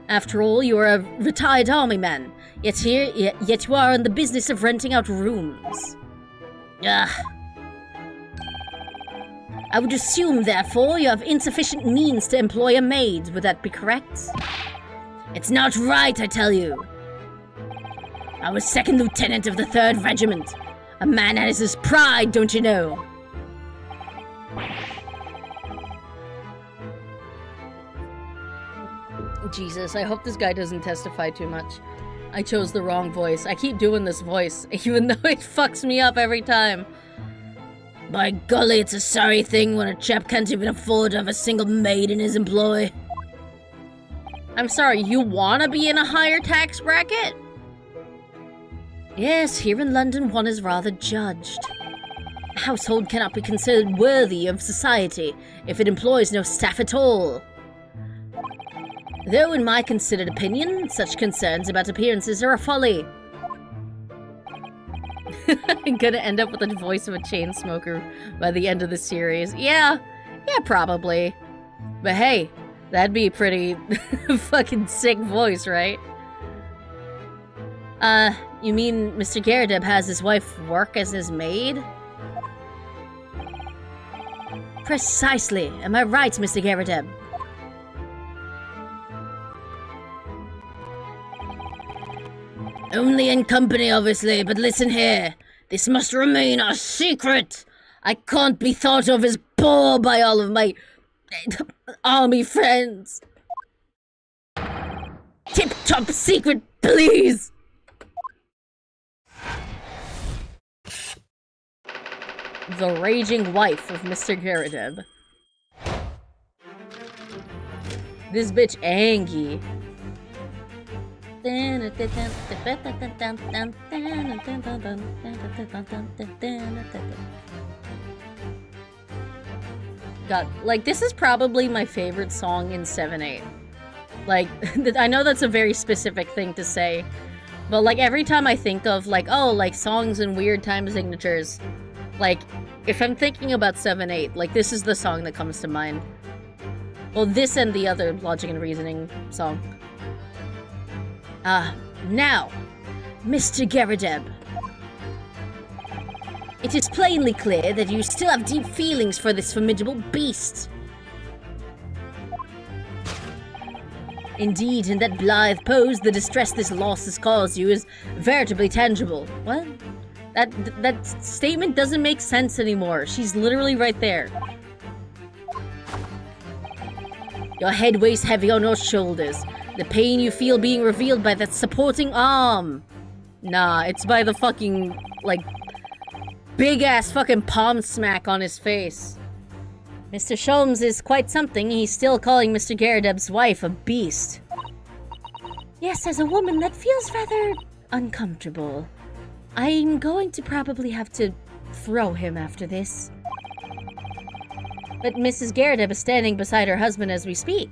After all, you are a retired army man. Yet you are in the business of renting out rooms. I would assume, therefore, you have insufficient means to employ a maid. Would that be correct? It's not right, I tell you. I was 2nd Lieutenant of the 3rd Regiment. A man has his pride, don't you know? Jesus, I hope this guy doesn't testify too much. I chose the wrong voice. I keep doing this voice, even though it fucks me up every time. By golly, it's a sorry thing when a chap can't even afford to have a single maid in his employ. I'm sorry, you wanna be in a higher tax bracket? Yes, here in London one is rather judged. A household cannot be considered worthy of society if it employs no staff at all. Though in my considered opinion, such concerns about appearances are a folly. I'm gonna end up with the voice of a chain smoker by the end of the series. Yeah, probably. But hey, that'd be a pretty fucking sick voice, right? You mean Mr. Garrideb has his wife work as his maid? Precisely. Am I right, Mr. Garrideb? Only in company, obviously, but listen here. This must remain a secret. I can't be thought of as poor by all of my army friends. Tip-top secret, please. The raging wife of Mr. Garrideb. This bitch Angie. God, like, this is probably my favorite song in 7-8. Like, I know that's a very specific thing to say, but, like, every time I think of, like, oh, like, songs and weird time signatures, like, if I'm thinking about 7-8, like, this is the song that comes to mind. Well, this and the other Logic and Reasoning song. Now, Mr. Garrideb. It is plainly clear that you still have deep feelings for this formidable beast. Indeed, in that blithe pose, the distress this loss has caused you is veritably tangible. What? That statement doesn't make sense anymore. She's literally right there. Your head weighs heavy on your shoulders. The pain you feel being revealed by that supporting arm. Nah, it's by the fucking, like, big-ass fucking palm smack on his face. Mr. Sholmes is quite something. He's still calling Mr. Garrideb's wife a beast. Yes, as a woman, that feels rather uncomfortable. I'm going to probably have to throw him after this. But Mrs. Garrideb is standing beside her husband as we speak.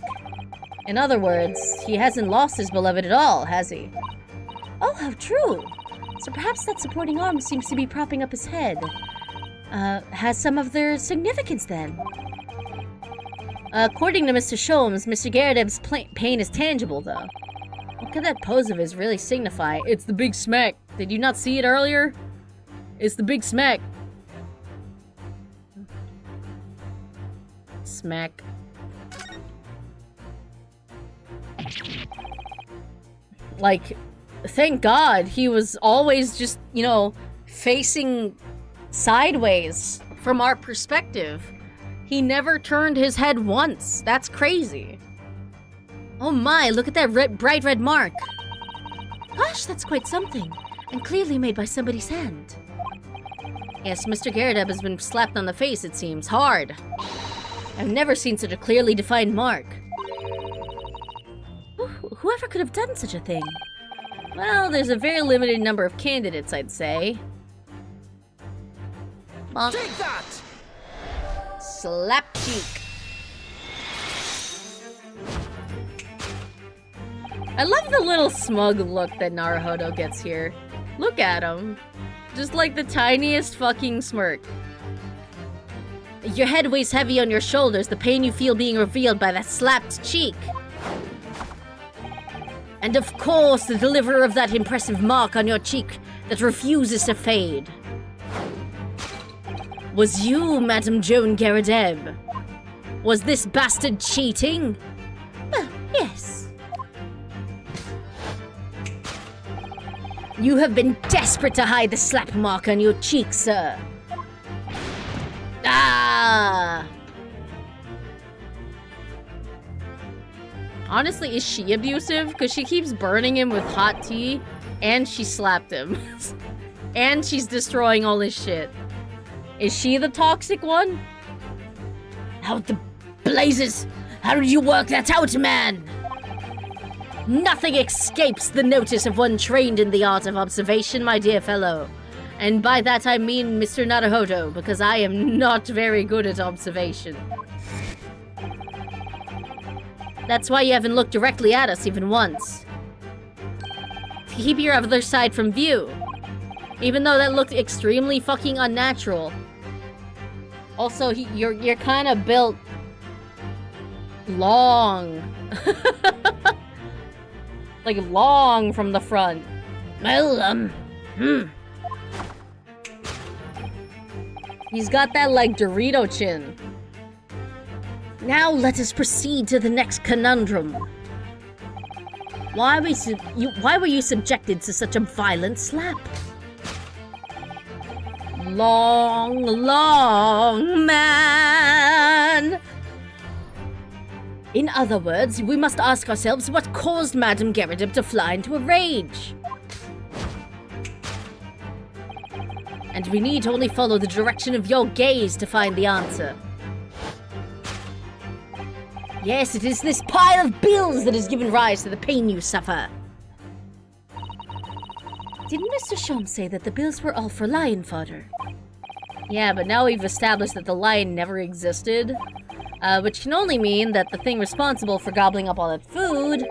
In other words, he hasn't lost his beloved at all, has he? Oh, how true! So perhaps that supporting arm seems to be propping up his head. Has some of their significance then? According to Mr. Sholmes, Mr. Garrideb's pain is tangible, though. What could that pose of his really signify? It's the big smack. Did you not see it earlier? It's the big smack. Smack. Like, thank God he was always just, you know, facing sideways from our perspective. He never turned his head once. That's crazy. Oh my, look at that bright red mark. Gosh, that's quite something. And clearly made by somebody's hand. Yes, Mr. Garrideb has been slapped on the face, it seems. Hard. I've never seen such a clearly defined mark. Whoever could have done such a thing? Well, there's a very limited number of candidates, I'd say. Bonk. Take that! Slap cheek. I love the little smug look that Naruhodo gets here. Look at him. Just like the tiniest fucking smirk. Your head weighs heavy on your shoulders, the pain you feel being revealed by that slapped cheek. And of course, the deliverer of that impressive mark on your cheek that refuses to fade. Was you, Madame Joan Garrideb? Was this bastard cheating? Yes. You have been desperate to hide the slap mark on your cheek, sir. Ah! Honestly, is she abusive? Because she keeps burning him with hot tea, and she slapped him. And she's destroying all his shit. Is she the toxic one? How the blazes? How did you work that out, man? Nothing escapes the notice of one trained in the art of observation, my dear fellow. And by that I mean Mr. Naruhodo, because I am not very good at observation. That's why you haven't looked directly at us even once. To keep your other side from view. Even though that looked extremely fucking unnatural. Also, you're kind of built long. Like long from the front. Well, He's got that like Dorito chin. Now let us proceed to the next conundrum. Why were you subjected to such a violent slap? Long, long man. In other words, we must ask ourselves what caused Madame Gerardib to fly into a rage. And we need only follow the direction of your gaze to find the answer. Yes, it is this pile of bills that has given rise to the pain you suffer. Didn't Mr. Sholmes say that the bills were all for lion fodder? Yeah, but now we've established that the lion never existed. Which can only mean that the thing responsible for gobbling up all that food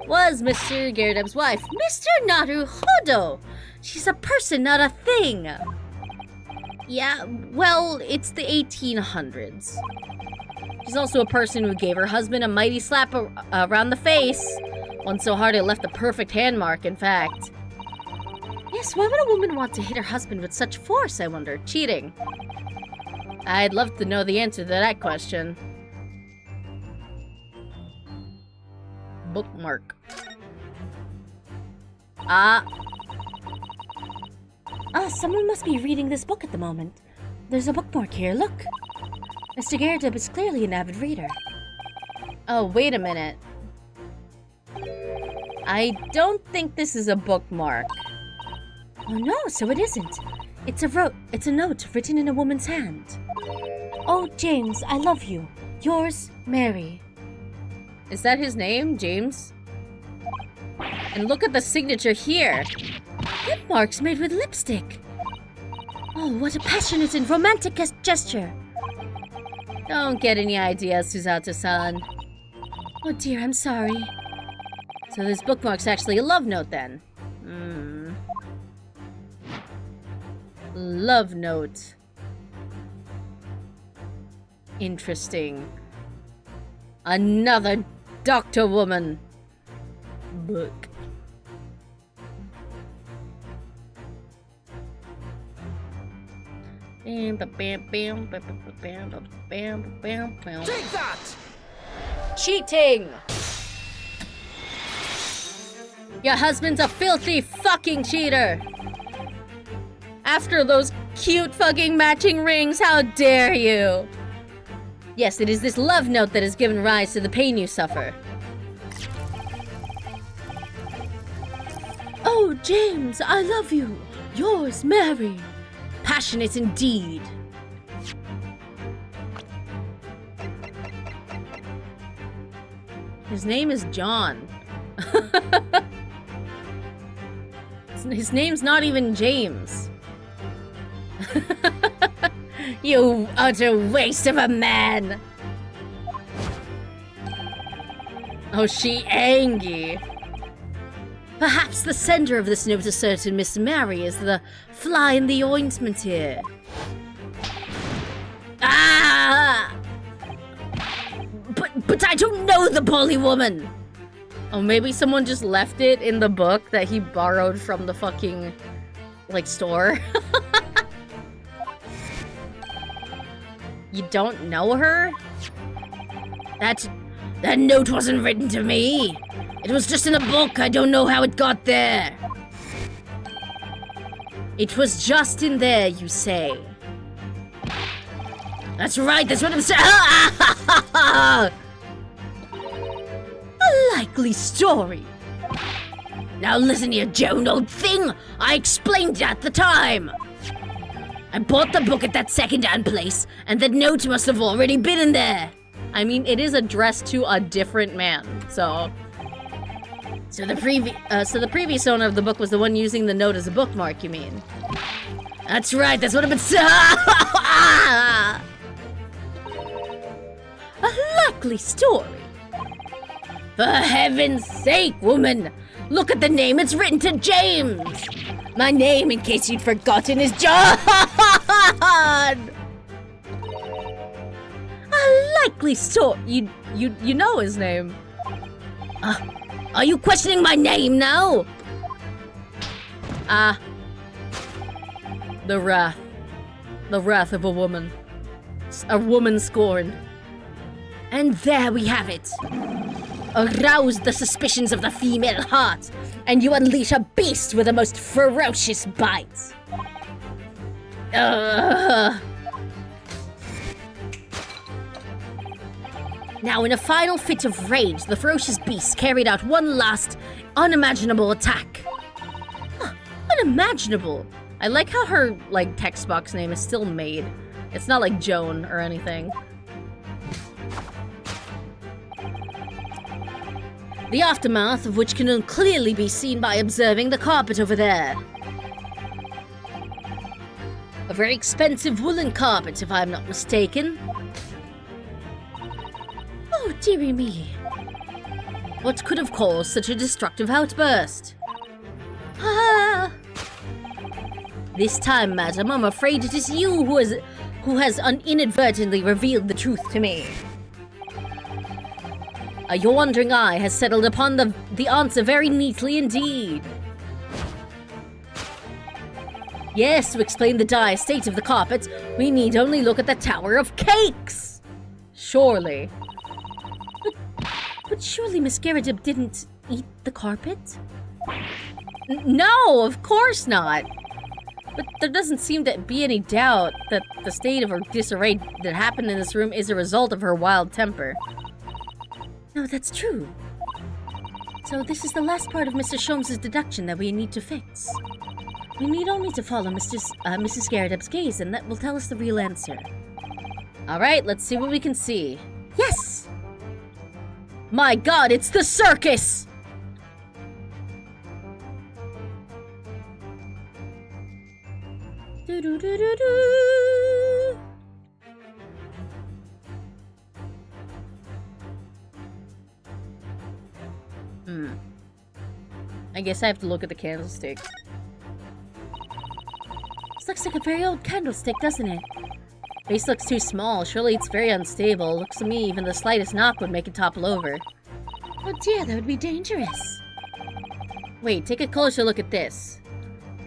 was Mr. Gerardib's wife. Mr. Naruhodo! She's a person, not a thing! Yeah, well, it's the 1800s. She's also a person who gave her husband a mighty slap around the face. One so hard it left a perfect hand mark, in fact. Yes, why would a woman want to hit her husband with such force, I wonder? Cheating. I'd love to know the answer to that question. Bookmark. Someone must be reading this book at the moment. There's a bookmark here, look. Mr. Gerardib is clearly an avid reader. Oh, wait a minute. I don't think this is a bookmark. Oh no, so it isn't. It's a note written in a woman's hand. Oh, James, I love you. Yours, Mary. Is that his name, James? And look at the signature here. Lip marks made with lipstick. Oh, what a passionate and romantic gesture. Don't get any ideas, Suzato-san. Oh dear, I'm sorry. So this bookmark's actually a love note then. Love note. Interesting. Another doctor woman book. Take that! Cheating! Your husband's a filthy fucking cheater! After those cute fucking matching rings, how dare you! Yes, it is this love note that has given rise to the pain you suffer. Oh, James, I love you. Yours, Mary. Passionate indeed. His name is John. His name's not even James. You utter waste of a man! Oh, she angry. Perhaps the sender of this note is certain Miss Mary is the fly in the ointment here. Ah! But I don't know the bully woman! Oh, maybe someone just left it in the book that he borrowed from the fucking, like, store. You don't know her? That note wasn't written to me. It was just in a book. I don't know how it got there. It was just in there, you say. That's right. That's what I'm saying. A likely story. Now listen here, Joan, old thing. I explained it at the time. I bought the book at that second-hand place, and the note must have already been in there. I mean, it is addressed to a different man, so... So the previous owner of the book was the one using the note as a bookmark, you mean? That's right, that's what I've been saying. A likely story. For heaven's sake, woman! Look at the name, it's written to James! My name, in case you'd forgotten, is John! A likely sort. You know his name. Are you questioning my name now? The wrath. The wrath of a woman. A woman scorned. And there we have it. Arouse the suspicions of the female heart, and you unleash a beast with the most ferocious bite. Now, in a final fit of rage, the ferocious beast carried out one last, unimaginable attack. Unimaginable. I like how her, text box name is still Maid. It's not like Joan or anything. The aftermath of which can clearly be seen by observing the carpet over there. A very expensive woolen carpet, if I'm not mistaken. Oh, dearie me. What could have caused such a destructive outburst? This time, madam, I'm afraid it is you who has inadvertently revealed the truth to me. Your wandering eye has settled upon the answer very neatly indeed. Yes, to explain the dire state of the carpet, we need only look at the Tower of Cakes! Surely. But surely Miss Garrideb didn't eat the carpet? No, of course not. But there doesn't seem to be any doubt that the state of her disarray that happened in this room is a result of her wild temper. No, that's true. So this is the last part of Mr. Sholmes' deduction that we need to fix. We need only to follow Mrs. Garrideb's gaze, and that will tell us the real answer. Alright, let's see what we can see. Yes! My god, it's the circus! Do-do-do-do-do. I guess I have to look at the candlestick. This looks like a very old candlestick, doesn't it? Base looks too small. Surely it's very unstable. Looks to me even the slightest knock would make it topple over. Oh dear, that would be dangerous. Wait, take a closer look at this.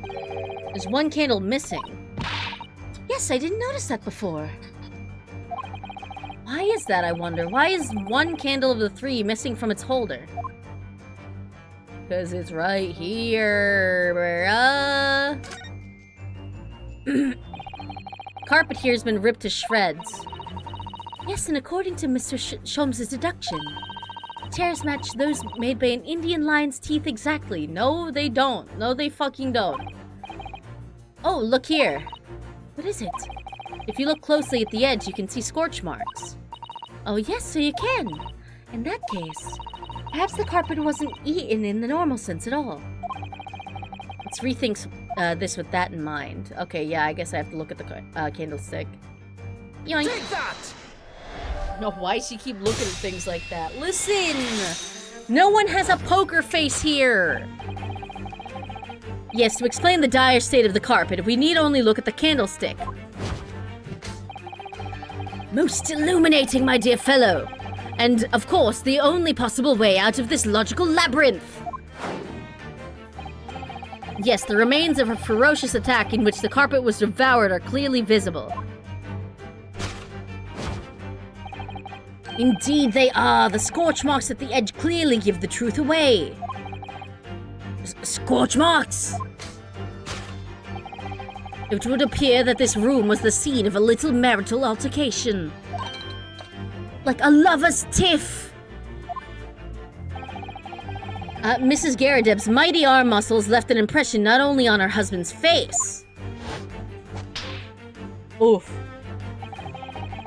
There's one candle missing. Yes, I didn't notice that before. Why is that, I wonder? Why is one candle of the three missing from its holder? Because it's right here, Carpet here has been ripped to shreds. Yes, and according to Mr. Sholmes' deduction, tears match those made by an Indian lion's teeth exactly. No, they don't. No, they fucking don't. Oh, look here. What is it? If you look closely at the edge, you can see scorch marks. Oh yes, so you can. In that case, perhaps the carpet wasn't eaten in the normal sense at all. Let's rethink this with that in mind. Okay, yeah, I guess I have to look at the candlestick. Yoink. Take that! No, why does she keep looking at things like that? Listen! No one has a poker face here! Yes, to explain the dire state of the carpet, we need only look at the candlestick. Most illuminating, my dear fellow. And, of course, the only possible way out of this logical labyrinth. Yes, the remains of a ferocious attack in which the carpet was devoured are clearly visible. Indeed they are. The scorch marks at the edge clearly give the truth away. Scorch marks! It would appear that this room was the scene of a little marital altercation. Like a lover's tiff. Mrs. Garrideb's mighty arm muscles left an impression not only on her husband's face. Oof.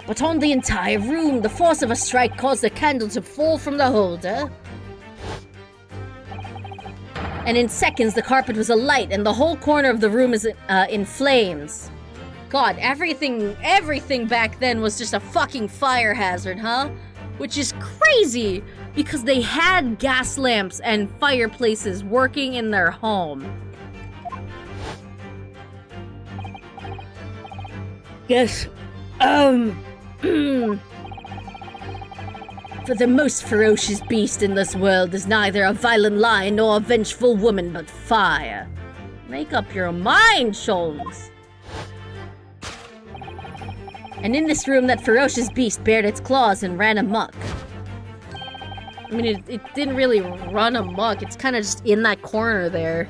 But on the entire room, the force of a strike caused the candle to fall from the holder. And in seconds, the carpet was alight and the whole corner of the room is in flames. God, everything back then was just a fucking fire hazard, huh? Which is crazy, because they had gas lamps and fireplaces working in their home. Yes. For the most ferocious beast in this world is neither a violent lion nor a vengeful woman, but fire. Make up your mind, Sholmes. And in this room, that ferocious beast bared its claws and ran amok. I mean, it didn't really run amok. It's kind of just in that corner there.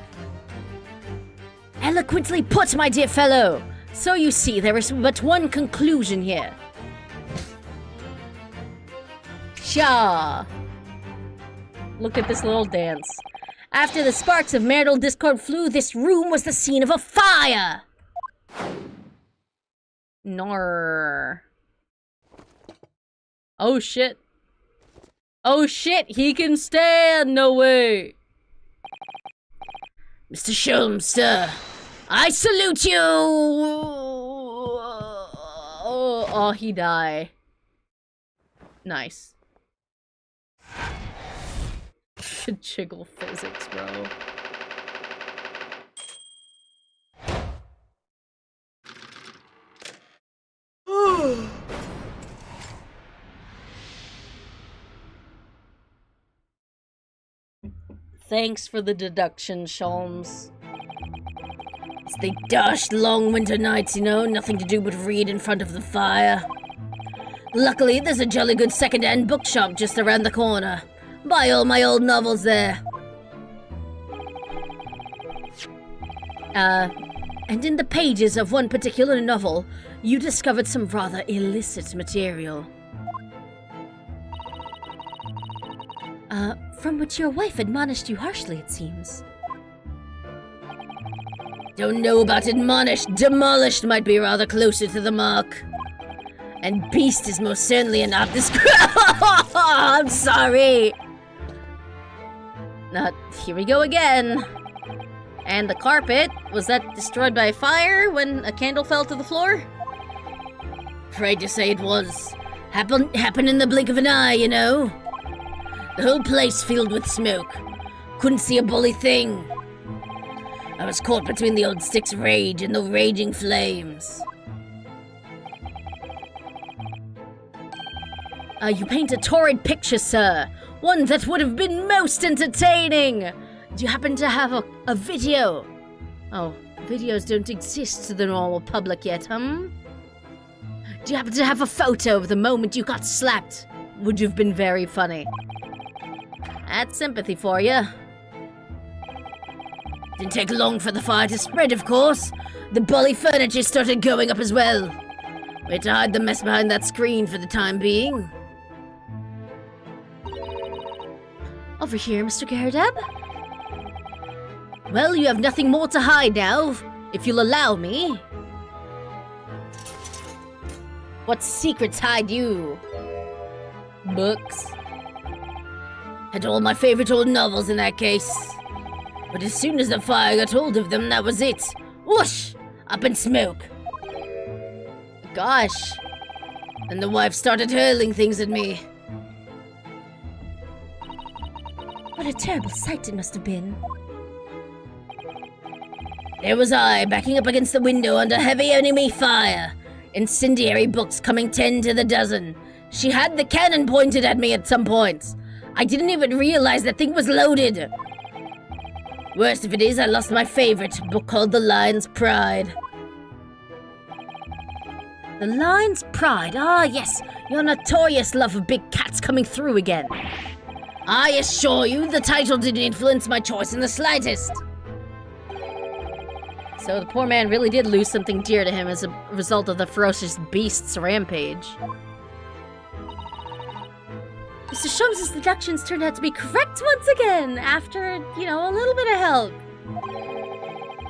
Eloquently put, my dear fellow. So you see, there is but one conclusion here. Sha. Look at this little dance. After the sparks of marital discord flew, this room was the scene of a fire. Nar. Oh shit. Oh shit, he can stand! No way! Mr. Sholmes, sir, I salute you! Oh, he die. Nice. Jiggle physics, bro. Thanks for the deduction, Sholmes. It's the dashed long winter nights, you know, nothing to do but read in front of the fire. Luckily, there's a jolly good second-hand bookshop just around the corner. Buy all my old novels there. And in the pages of one particular novel, you discovered some rather illicit material. From which your wife admonished you harshly, it seems. Don't know about admonished. Demolished might be rather closer to the mark. And beast is most certainly an apt description. I'm sorry. Here we go again. And the carpet, was that destroyed by fire when a candle fell to the floor? Afraid to say it was. Happened in the blink of an eye, you know. The whole place filled with smoke. Couldn't see a bully thing. I was caught between the old stick's rage and the raging flames. You paint a torrid picture, sir. One that would have been most entertaining. Do you happen to have a video? Oh, videos don't exist to the normal public yet, Do you happen to have a photo of the moment you got slapped? Would have been very funny. That's sympathy for you. Didn't take long for the fire to spread, of course. The bully furniture started going up as well. We had to hide the mess behind that screen for the time being. Over here, Mr. Garrideb? Well, you have nothing more to hide now, if you'll allow me. What secrets hide you? Books. Had all my favorite old novels in that case. But as soon as the fire got hold of them, that was it. Whoosh! Up in smoke. Gosh. And the wife started hurling things at me. What a terrible sight it must have been. There was I, backing up against the window under heavy enemy fire. Incendiary books coming 10 to the dozen. She had the cannon pointed at me at some points. I didn't even realize that thing was loaded. Worst of it is, I lost my favorite book called The Lion's Pride. The Lion's Pride? Ah, yes. Your notorious love of big cats coming through again. I assure you, the title didn't influence my choice in the slightest. So the poor man really did lose something dear to him as a result of the ferocious beast's rampage. Mr. Sholmes' deductions turned out to be correct once again, after, a little bit of help.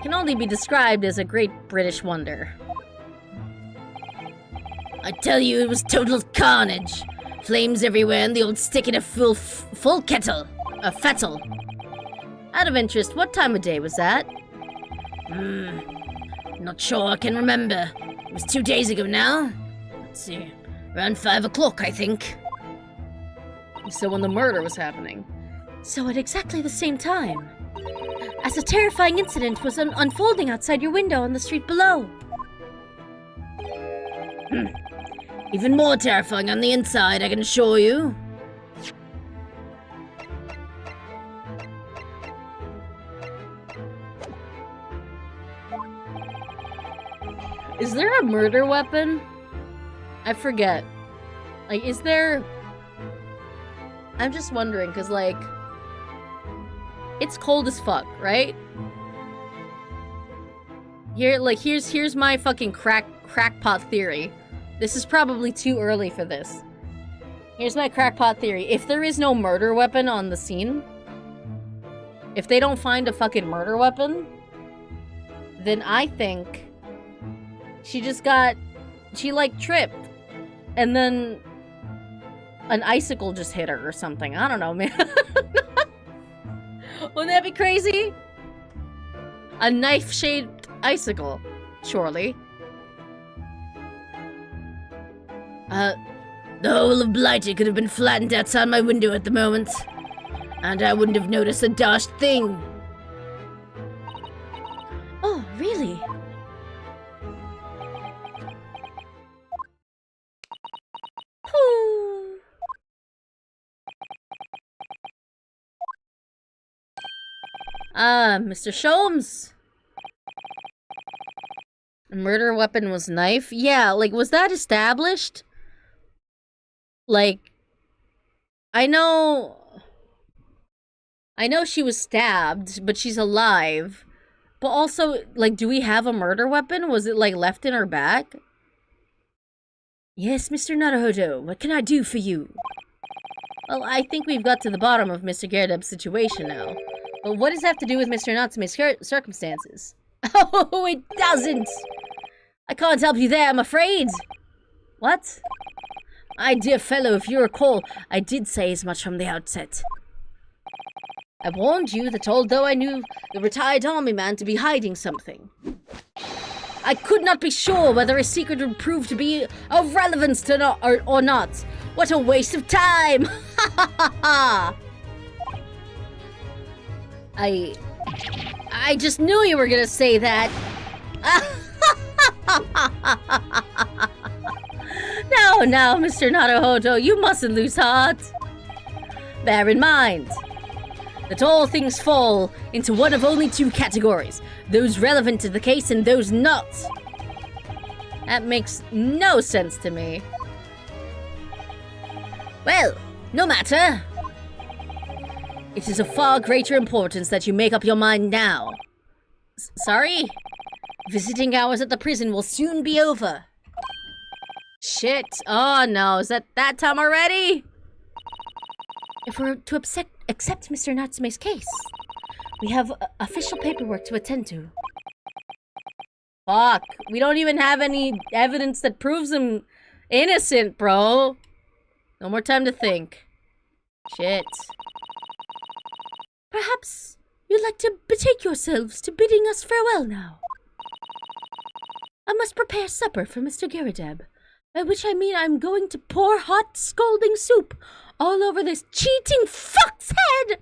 Can only be described as a great British wonder. I tell you, it was total carnage. Flames everywhere and the old stick in a full kettle. A fettle. Out of interest, what time of day was that? Not sure I can remember. It was 2 days ago now. Let's see. Around 5 o'clock, I think. So when the murder was happening. So at exactly the same time. As a terrifying incident was unfolding outside your window on the street below. Even more terrifying on the inside, I can assure you. Is there a murder weapon? I forget. Like, is there... I'm just wondering, because, like... It's cold as fuck, right? Here's my fucking crackpot theory. This is probably too early for this. Here's my crackpot theory. If there is no murder weapon on the scene, if they don't find a fucking murder weapon, then I think she like tripped, and then an icicle just hit her or something. I don't know, man. Wouldn't that be crazy? A knife-shaped icicle, surely. The whole of Blighty could have been flattened outside my window at the moment, and I wouldn't have noticed a dashed thing. Oh, really? Mr. Sholmes. A murder weapon was knife? Yeah, like, was that established? Like, I know she was stabbed, but she's alive. But also, like, do we have a murder weapon? Was it, like, left in her back? Yes, Mr. Naruhodo, what can I do for you? Well, I think we've got to the bottom of Mr. Gyarados' situation now. But what does that have to do with Mr. Natsume's circumstances? Oh, it doesn't! I can't help you there, I'm afraid. What? My dear fellow, if you recall, I did say as much from the outset. I warned you that although I knew the retired army man to be hiding something, I could not be sure whether his secret would prove to be of relevance to or not. What a waste of time! Ha ha ha ha! I just knew you were gonna say that. No, Mr. Naruhodo, you mustn't lose heart. Bear in mind that all things fall into one of only two categories. Those relevant to the case and those not. That makes no sense to me. Well, no matter. It is of far greater importance that you make up your mind now. Sorry? Visiting hours at the prison will soon be over. Shit. Oh no, is that time already? If we're to accept Mr. Natsume's case, we have official paperwork to attend to. Fuck. We don't even have any evidence that proves him innocent, bro. No more time to think. Shit. Perhaps you'd like to betake yourselves to bidding us farewell now. I must prepare supper for Mr. Gyarados, by which I mean I'm going to pour hot, scalding soup all over this cheating fuck's head!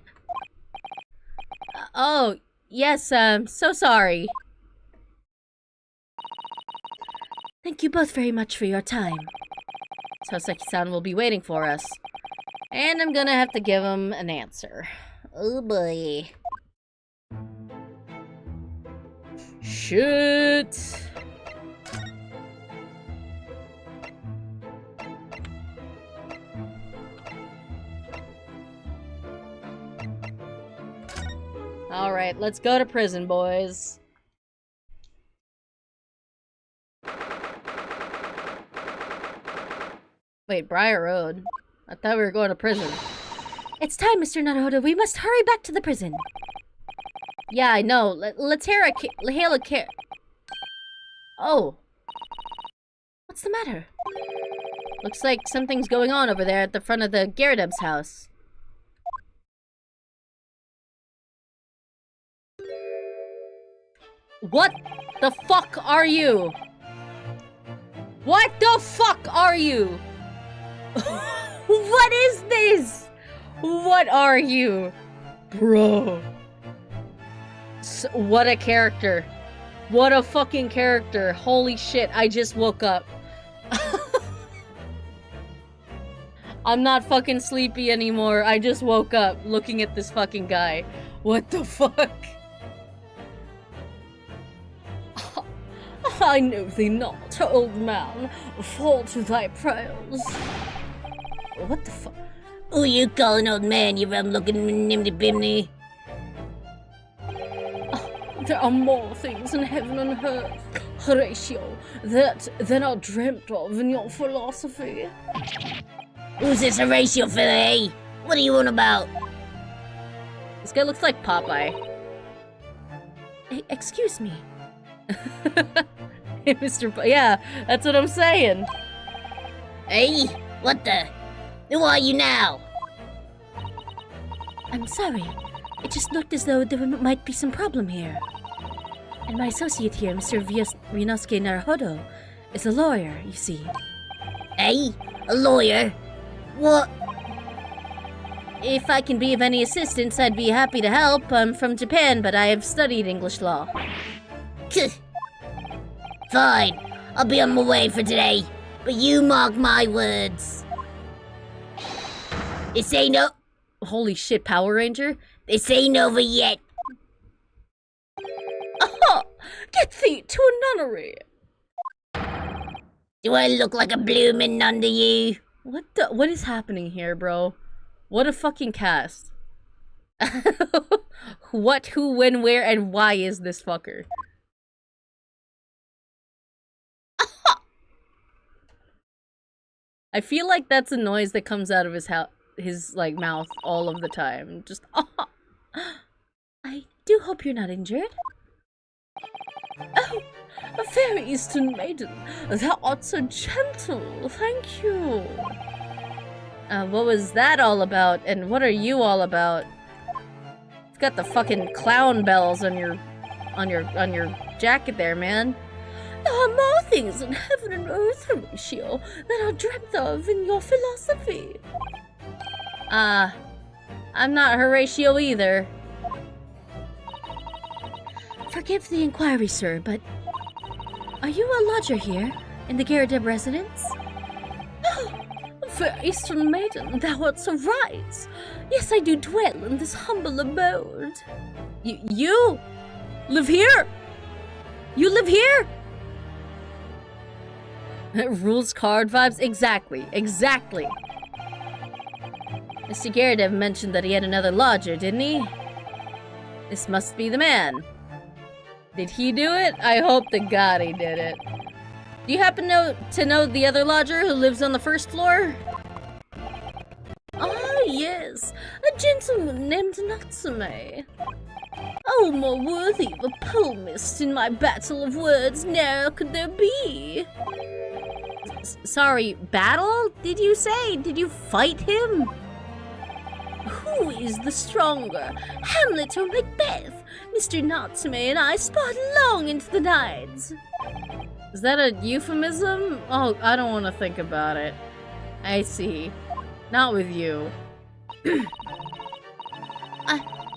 Oh, yes, so sorry. Thank you both very much for your time. Toseki-san will be waiting for us. And I'm gonna have to give him an answer. Oh boy. Shit. Alright, let's go to prison, boys. Wait, Briar Road? I thought we were going to prison. It's time, Mr. Naruhodo. We must hurry back to the prison. Yeah, I know. Let's hail a Oh. What's the matter? Looks like something's going on over there at the front of the Gyarados house. What the fuck are you? What the fuck are you? What is this? What are you? Bro. What a character. What a fucking character. Holy shit, I just woke up. I'm not fucking sleepy anymore. I just woke up looking at this fucking guy. What the fuck? I know thee not, old man. Fall to thy prayers. What the fuck? Who you calling old man, you rum-looking nimby-bimney? There are more things in heaven and earth, Horatio, than are dreamt of in your philosophy. Who's this Horatio fella, eh? What are you on about? This guy looks like Popeye. Hey, excuse me. Hey, yeah, that's what I'm saying. Hey, what the? Who are you now? I'm sorry. It just looked as though there might be some problem here. And my associate here, Mr. Ryunosuke Naruhodo, is a lawyer, you see. Hey, a lawyer? What? If I can be of any assistance, I'd be happy to help. I'm from Japan, but I have studied English law. Fine, I'll be on my way for today, but you mark my words. This ain't no— Holy shit, Power Ranger? This ain't over yet. Aha! Get thee to a nunnery! Do I look like a bloomin' nun to you? What is happening here, bro? What a fucking cast. What, who, when, where, and why is this fucker? I feel like that's a noise that comes out of his like mouth all of the time. Just I do hope you're not injured. Oh, a fair Eastern maiden. Thou art so gentle. Thank you. What was that all about? And what are you all about? It's got the fucking clown bells on your jacket there, man. There are more things in heaven and earth, Horatio, that are dreamt of in your philosophy. I'm not Horatio either. Forgive the inquiry, sir, but are you a lodger here in the Garadeb residence? Oh, fair Eastern maiden, thou art so right. Yes, I do dwell in this humble abode. You live here? You live here? Rules card vibes? Exactly. Mr. Garadeb mentioned that he had another lodger, didn't he? This must be the man. Did he do it? I hope to God he did it. Do you happen to know the other lodger who lives on the first floor? Ah, yes. A gentleman named Natsume. Oh, more worthy of a palmist in my battle of words ne'er could there be. Sorry, battle? Did you say? Did you fight him? Who is the stronger, Hamlet or Macbeth? Mr. Natsume and I sparred long into the night. Is that a euphemism? Oh, I don't want to think about it. I see. Not with you.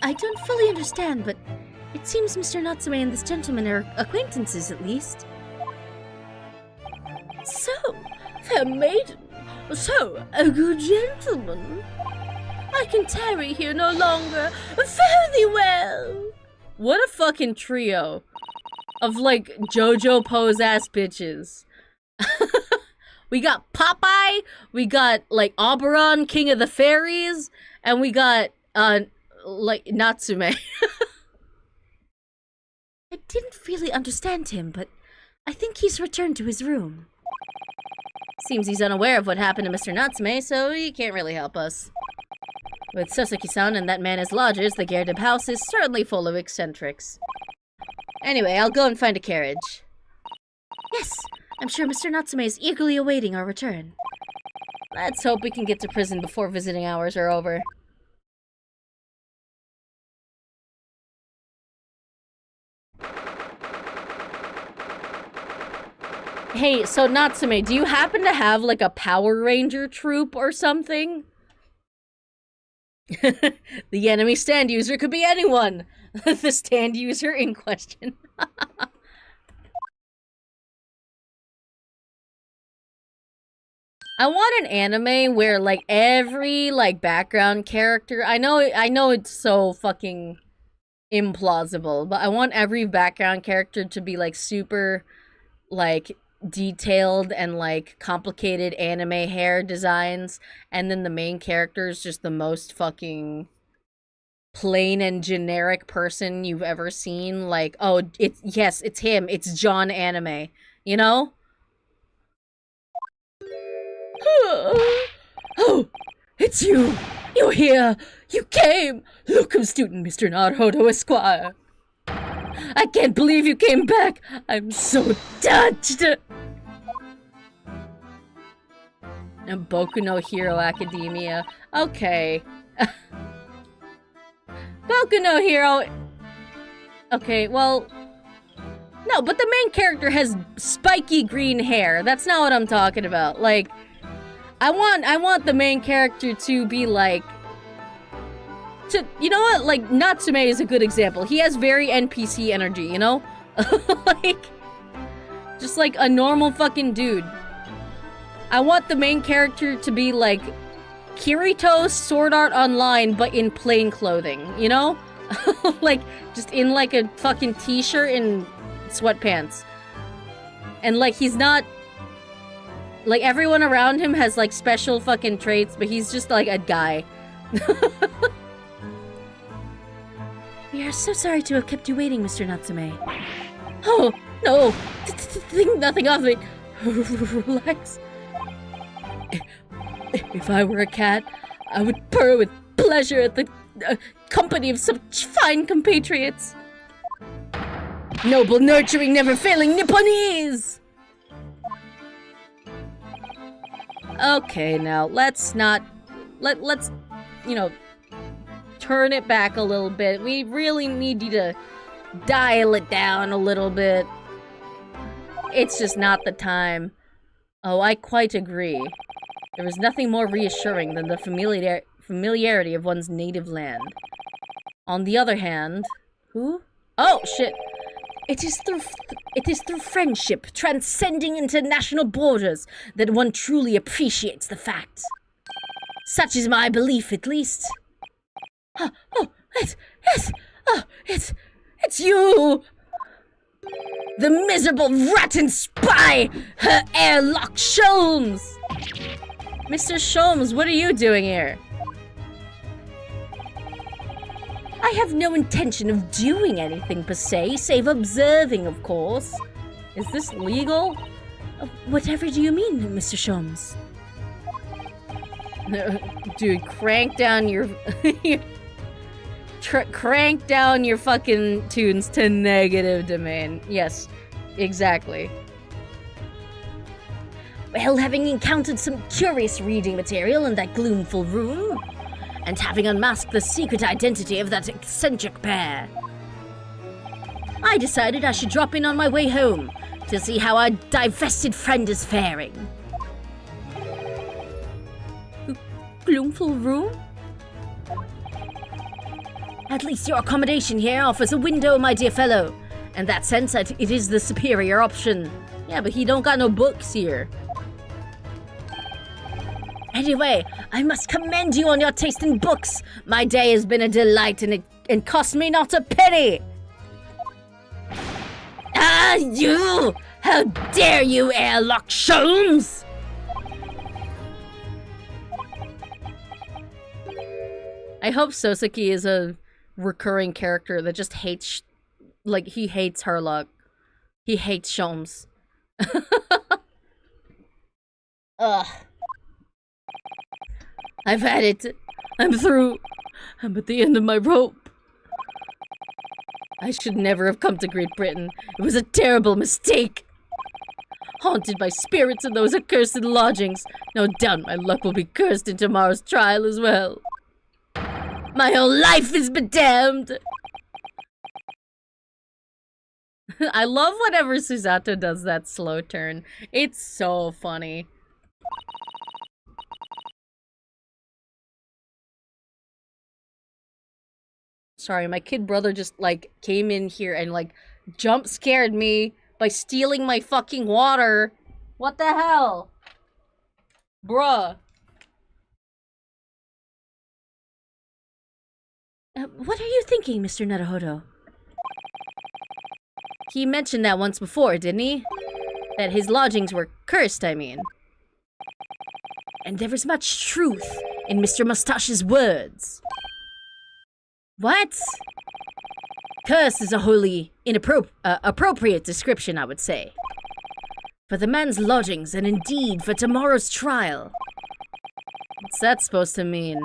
I don't fully understand, but it seems Mr. Natsume and this gentleman are acquaintances, at least. So, fair maiden, so, a good gentleman. I can tarry here no longer. Fare thee well. What a fucking trio of, like, JoJo pose ass bitches. We got Popeye, we got, like, Oberon, King of the Fairies, and we got, like, Natsume. I didn't really understand him, but I think he's returned to his room. Seems he's unaware of what happened to Mr. Natsume, so he can't really help us. With Sasaki-san and that man as lodgers, the Garadeb house is certainly full of eccentrics. Anyway, I'll go and find a carriage. Yes, I'm sure Mr. Natsume is eagerly awaiting our return. Let's hope we can get to prison before visiting hours are over. Hey, so Natsume, do you happen to have, like, a Power Ranger troop or something? The enemy stand user could be anyone. The stand user in question. I want an anime where, like, every, like, background character... I know it's so fucking implausible, but I want every background character to be, like, super, like, detailed and, like, complicated anime hair designs, and then the main character is just the most fucking plain and generic person you've ever seen. Like, oh, it's him. It's John Anime. You know? Oh, it's you. You're here. You came. Welcome, student Mr. Naruto Esquire. I can't believe you came back. I'm so touched. And Boku no Hero Academia. Okay. Boku no Hero... Okay, well... No, but the main character has spiky green hair. That's not what I'm talking about. Like, I want the main character to be like... You know what? Like, Natsume is a good example. He has very NPC energy, you know? Like... Just like a normal fucking dude. I want the main character to be like... Kirito's Sword Art Online, but in plain clothing, you know? Like, just in like a fucking t-shirt and sweatpants. And like, he's not... Like, everyone around him has like special fucking traits, but he's just like a guy. We are so sorry to have kept you waiting, Mr. Natsume. Oh, no! Think nothing of it. Relax. If I were a cat, I would purr with pleasure at the company of such fine compatriots. Noble, nurturing, never-failing Nipponese! Okay, now, let's not... Let's, you know, turn it back a little bit. We really need you to dial it down a little bit. It's just not the time. Oh, I quite agree. There is nothing more reassuring than the familiarity of one's native land. On the other hand... Who? Oh, shit! It is through friendship, transcending international borders, that one truly appreciates the facts. Such is my belief, at least. It's you! The miserable rotten spy! Her airlock sholmes! Mr. Sholmes, what are you doing here? I have no intention of doing anything per se, save observing, of course. Is this legal? Whatever do you mean, Mr. Sholmes? Dude, crank down your... crank down your fucking tunes to negative domain. Yes, exactly. Well, having encountered some curious reading material in that gloomful room, and having unmasked the secret identity of that eccentric pair, I decided I should drop in on my way home to see how our divested friend is faring. Gloomful room? At least your accommodation here offers a window, my dear fellow. In that sense, it is the superior option. Yeah, but he don't got no books here. Anyway, I must commend you on your taste in books. My day has been a delight, and it cost me not a penny. Ah, you! How dare you, airlock sholmes! I hope Soseki is a recurring character that just hates, like, he hates herlock. He hates sholmes. Ugh. I've had it. I'm through. I'm at the end of my rope. I should never have come to Great Britain. It was a terrible mistake. Haunted by spirits in those accursed lodgings. No doubt my luck will be cursed in tomorrow's trial as well. My whole life is bedamned. I love whenever Susato does that slow turn. It's so funny. Sorry, my kid brother just, like, came in here and, like, jump scared me by stealing my fucking water. What the hell? Bruh. What are you thinking, Mr. Naruhodo? He mentioned that once before, didn't he? That his lodgings were cursed, I mean. And there is much truth in Mr. Mustache's words. What? Curse is a wholly appropriate description, I would say. For the man's lodgings, and indeed for tomorrow's trial. What's that supposed to mean?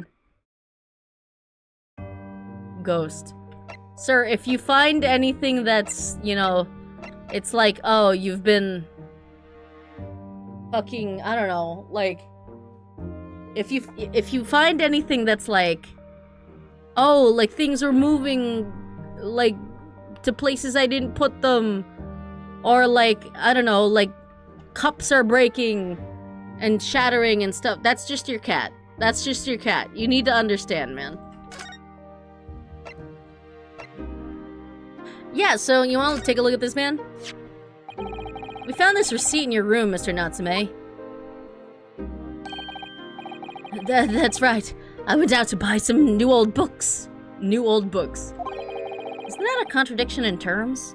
Ghost. Sir, if you find anything that's, you know, it's like, oh, you've been fucking, I don't know, like, if you find anything that's like, oh, like things are moving, like, to places I didn't put them, or like, I don't know, like, cups are breaking and shattering and stuff, that's just your cat. That's just your cat. You need to understand, man. Yeah, so you want to take a look at this, man? We found this receipt in your room, Mr. Natsume. That's right. I went out to buy some new old books. New old books. Isn't that a contradiction in terms?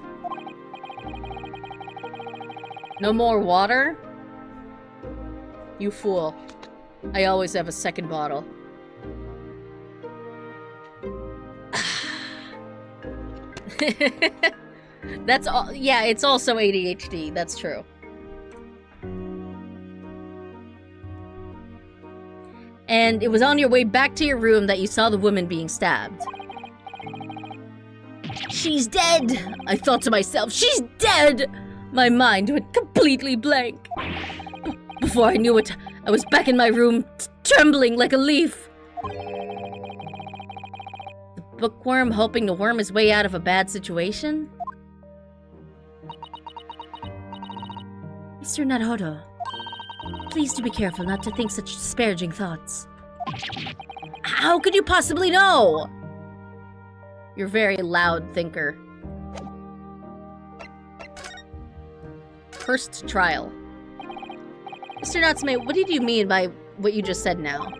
No more water? You fool. I always have a second bottle. That's all. Yeah, it's also ADHD. That's true. And it was on your way back to your room that you saw the woman being stabbed. She's dead! I thought to myself, she's dead! My mind went completely blank. Before I knew it, I was back in my room, trembling like a leaf. The bookworm hoping to worm his way out of a bad situation? Mr. Naruhodo, please do be careful not to think such disparaging thoughts. How could you possibly know? You're a very loud thinker. Cursed trial. Mr. Natsume, what did you mean by what you just said now?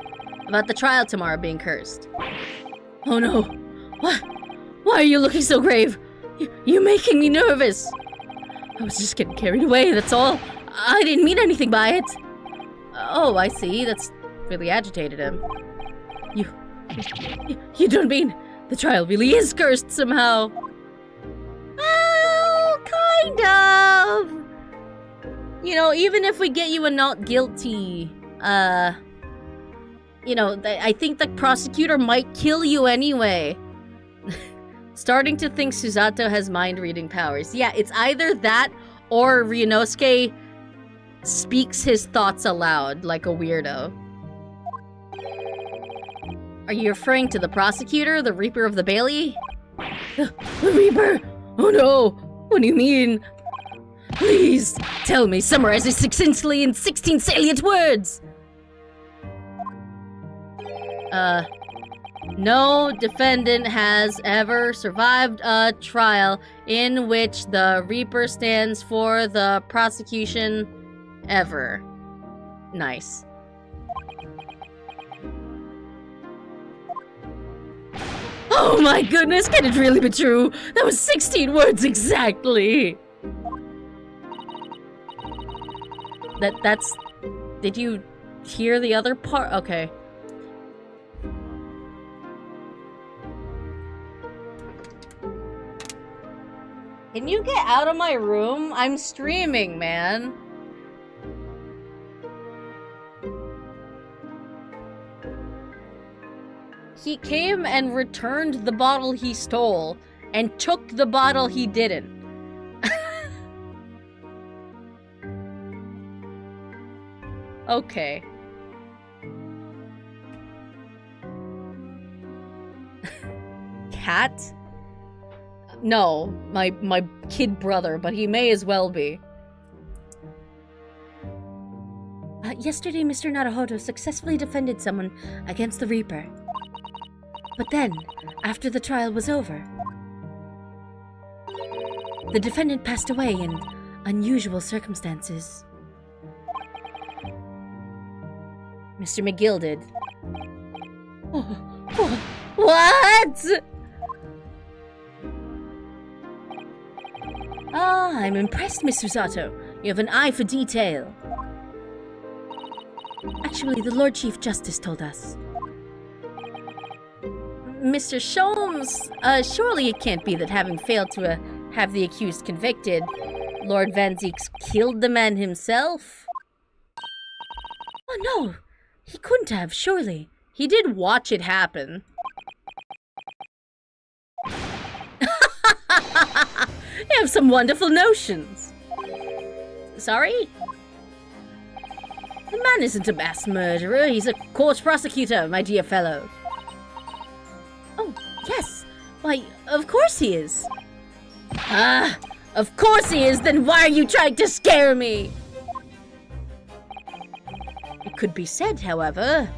About the trial tomorrow being cursed? Oh no. Why are you looking so grave? You're making me nervous. I was just getting carried away, that's all. I didn't mean anything by it. Oh, I see. That's really agitated him. You don't mean the trial really is cursed somehow? Well, kind of. You know, even if we get you a not guilty, you know, I think the prosecutor might kill you anyway. Starting to think Susato has mind-reading powers. Yeah, it's either that or Ryunosuke speaks his thoughts aloud like a weirdo. Are you referring to the prosecutor, the Reaper of the Bailey? The Reaper? Oh no! What do you mean? Please, tell me, summarize it succinctly in 16 salient words! No defendant has ever survived a trial in which the Reaper stands for the prosecution ever. Nice. Oh my goodness, can it really be true? That was 16 words exactly! That's... Did you hear the other part? Okay. Can you get out of my room? I'm streaming, man. He came and returned the bottle he stole and took the bottle he didn't. Okay. Cat? No, my kid brother, but he may as well be. Yesterday, Mr. Naruhodo successfully defended someone against the Reaper. But then, after the trial was over, the defendant passed away in unusual circumstances. Mr. McGill did. What? Ah, I'm impressed, Miss Susato. You have an eye for detail. Actually, the Lord Chief Justice told us. Mr. Sholmes, surely it can't be that having failed to have the accused convicted, Lord Van Zieks killed the man himself? Oh no, he couldn't have, surely. He did watch it happen. You have some wonderful notions. Sorry? The man isn't a mass murderer. He's a court prosecutor, my dear fellow. Oh, yes. Why, of course he is. Ah, of course he is. Then why are you trying to scare me? It could be said, however,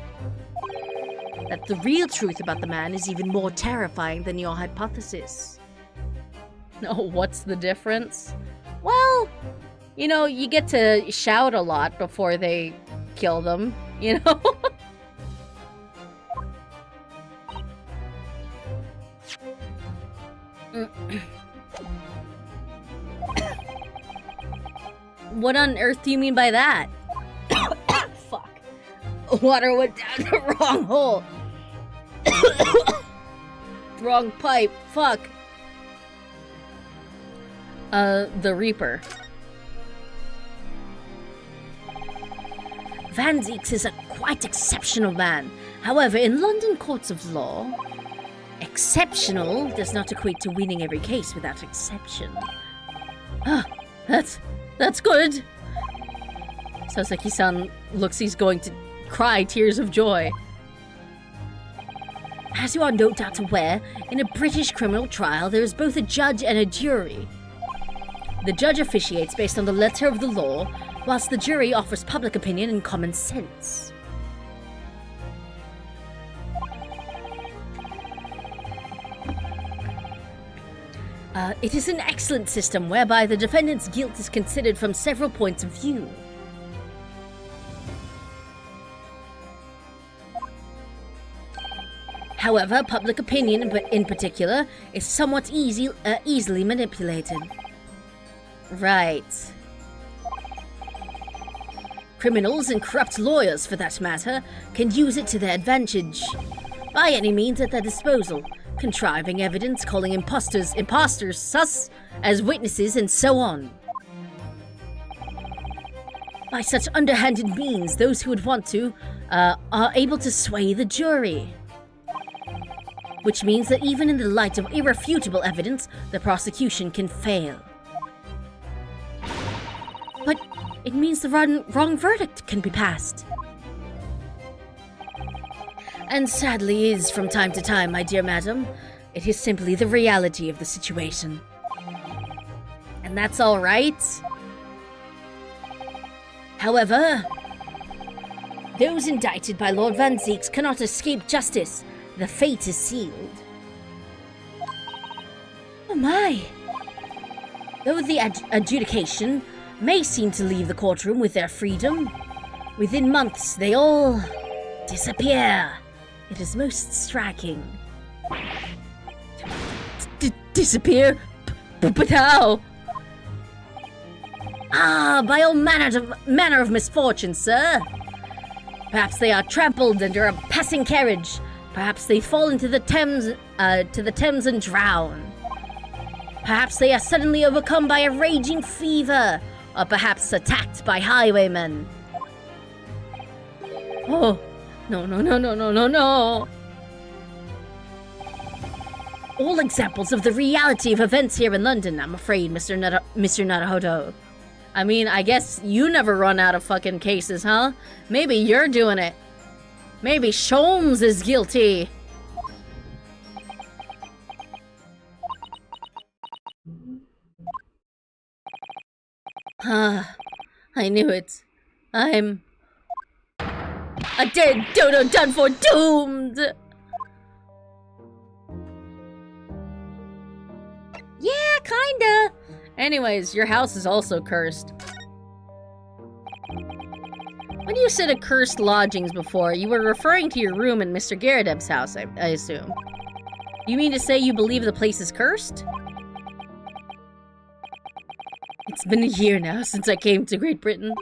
that the real truth about the man is even more terrifying than your hypothesis. Oh, what's the difference? Well, you know, you get to shout a lot before they kill them, you know? What on earth do you mean by that? Fuck. Water went down the wrong hole. Wrong pipe. Fuck. The Reaper. Van Zieks is a quite exceptional man. However, in London courts of law, exceptional does not equate to winning every case without exception. Ah, that's good. Sasaki-san looks he's going to cry tears of joy. As you are no doubt aware, in a British criminal trial there is both a judge and a jury. The judge officiates based on the letter of the law, whilst the jury offers public opinion and common sense. It is an excellent system whereby the defendant's guilt is considered from several points of view. However, public opinion in particular is somewhat easily manipulated. Right. Criminals and corrupt lawyers, for that matter, can use it to their advantage. By any means at their disposal, contriving evidence, calling imposters sus as witnesses, and so on. By such underhanded means, those who would want to are able to sway the jury. Which means that even in the light of irrefutable evidence, the prosecution can fail. But it means the wrong verdict can be passed. And sadly is from time to time, my dear madam. It is simply the reality of the situation. And that's all right. However, those indicted by Lord Van Zieks cannot escape justice. The fate is sealed. Oh my! Though the adjudication may seem to leave the courtroom with their freedom, within months they all disappear. It is most striking. Disappear? But how? Ah, by all manner of misfortune, sir. Perhaps they are trampled under a passing carriage. Perhaps they fall into the Thames and drown. Perhaps they are suddenly overcome by a raging fever, or perhaps attacked by highwaymen. Oh, no. All examples of the reality of events here in London, I'm afraid, Mr. Naruhodo. I mean, I guess you never run out of fucking cases, huh? Maybe you're doing it. Maybe Sholmes is guilty. Ah, I knew it. I'm a dead dodo done for doomed. Yeah, kinda. Anyways, your house is also cursed. When you said accursed lodgings before, you were referring to your room in Mr. Garadeb's house, I assume. You mean to say you believe the place is cursed? It's been a year now since I came to Great Britain,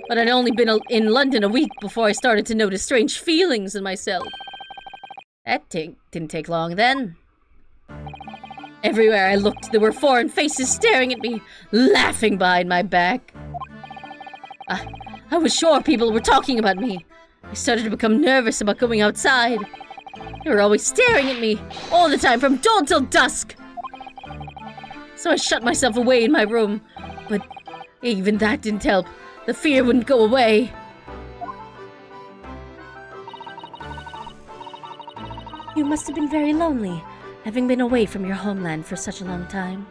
but I'd only been in London a week before I started to notice strange feelings in myself. That didn't take long then. Everywhere I looked, there were foreign faces staring at me, laughing behind my back. I was sure people were talking about me. I started to become nervous about going outside. They were always staring at me, all the time, from dawn till dusk. So I shut myself away in my room, but even that didn't help. The fear wouldn't go away. You must have been very lonely, having been away from your homeland for such a long time.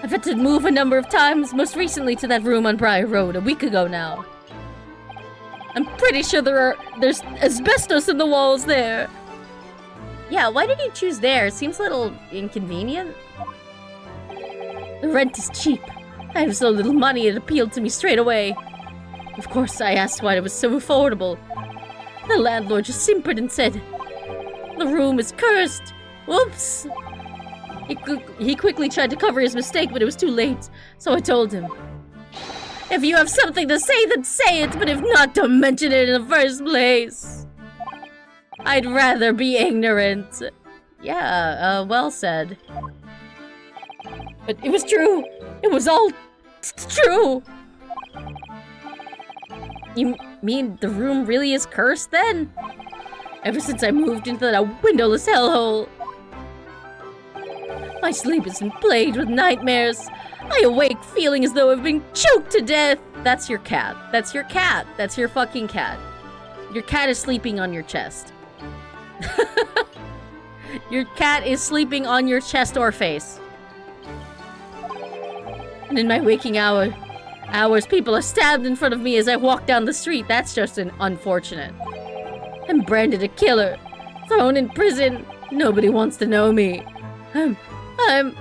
I've had to move a number of times, most recently to that room on Briar Road a week ago now. I'm pretty sure there's asbestos in the walls there. Yeah, why did you choose there? It seems a little inconvenient. The rent is cheap. I have so little money it appealed to me straight away. Of course, I asked why it was so affordable. The landlord just simpered and said, "The room is cursed." Whoops! He quickly tried to cover his mistake, but it was too late. So I told him, "If you have something to say, then say it, but if not, don't mention it in the first place. I'd rather be ignorant." Yeah, well said. But it was true. It was all true. You mean the room really is cursed then? Ever since I moved into that windowless hellhole. My sleep has been plagued with nightmares. I awake feeling as though I've been choked to death. That's your cat. That's your cat. That's your fucking cat. Your cat is sleeping on your chest. Your cat is sleeping on your chest or face. And in my waking hours, people are stabbed in front of me as I walk down the street. That's just unfortunate. I'm branded a killer, thrown in prison. Nobody wants to know me. I'm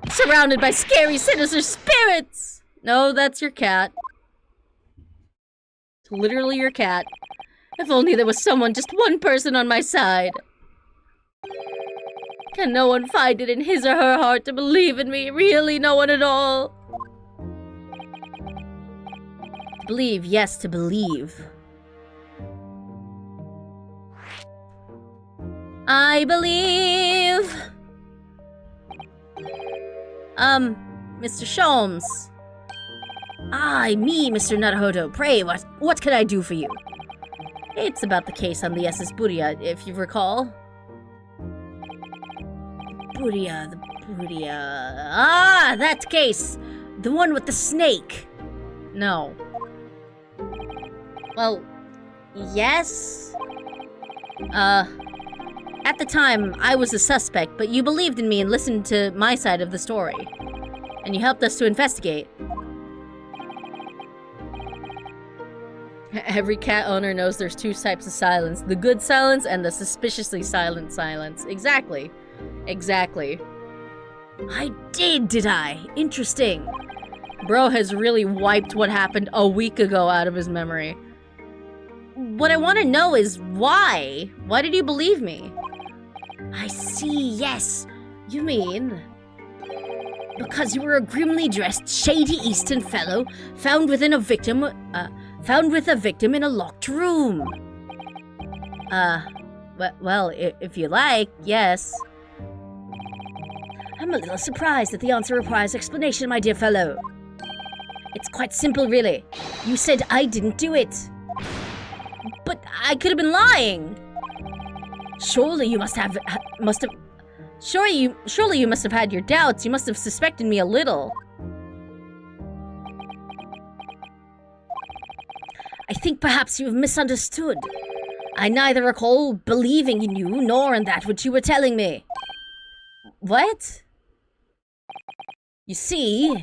surrounded by scary, sinister spirits. No, that's your cat. It's literally your cat. If only there was someone, just one person on my side. Can no one find it in his or her heart to believe in me? Really, no one at all? To believe, yes, to believe. I believe. Mr. Sholmes. Me, Mr. Naruhodo. Pray, what can I do for you? It's about the case on the SS Buria, if you recall. The Buria. Ah, that case! The one with the snake! No. Well, yes? At the time, I was a suspect, but you believed in me and listened to my side of the story. And you helped us to investigate. Every cat owner knows there's two types of silence. The good silence and the suspiciously silent silence. Exactly. Exactly. I did I? Interesting. Bro has really wiped what happened a week ago out of his memory. What I want to know is why? Why did you believe me? I see, yes. You mean... because you were a grimly dressed, shady Eastern fellow found with a victim in a locked room. Well, if you like, yes. I'm a little surprised that the answer requires explanation, my dear fellow. It's quite simple, really. You said I didn't do it. But I could have been lying. Surely you must have had your doubts. You must have suspected me a little. I think perhaps you have misunderstood. I neither recall believing in you nor in that which you were telling me. What? You see,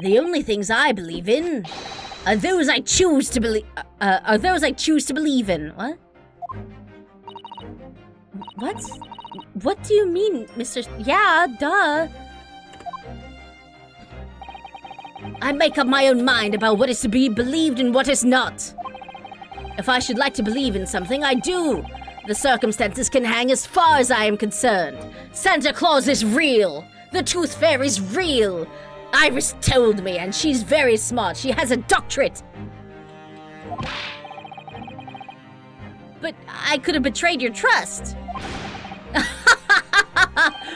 the only things I believe in are those I choose to believe. In. What? What? What do you mean, Mr. Yeah, duh. I make up my own mind about what is to be believed and what is not. If I should like to believe in something, I do. The circumstances can hang as far as I am concerned. Santa Claus is real. The Tooth Fairy's real. Iris told me, and she's very smart. She has a doctorate. But I could have betrayed your trust.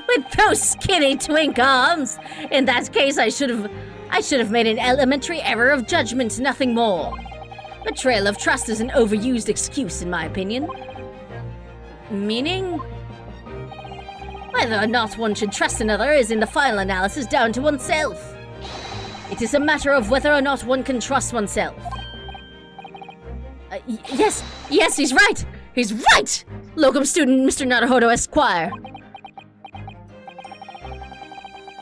With those skinny twink arms. In that case, I should have made an elementary error of judgment, nothing more. Betrayal of trust is an overused excuse, in my opinion. Meaning? Whether or not one should trust another is in the final analysis down to oneself. It is a matter of whether or not one can trust oneself. Yes, he's right! He's right! Locum student Mr. Naruhodo Esquire.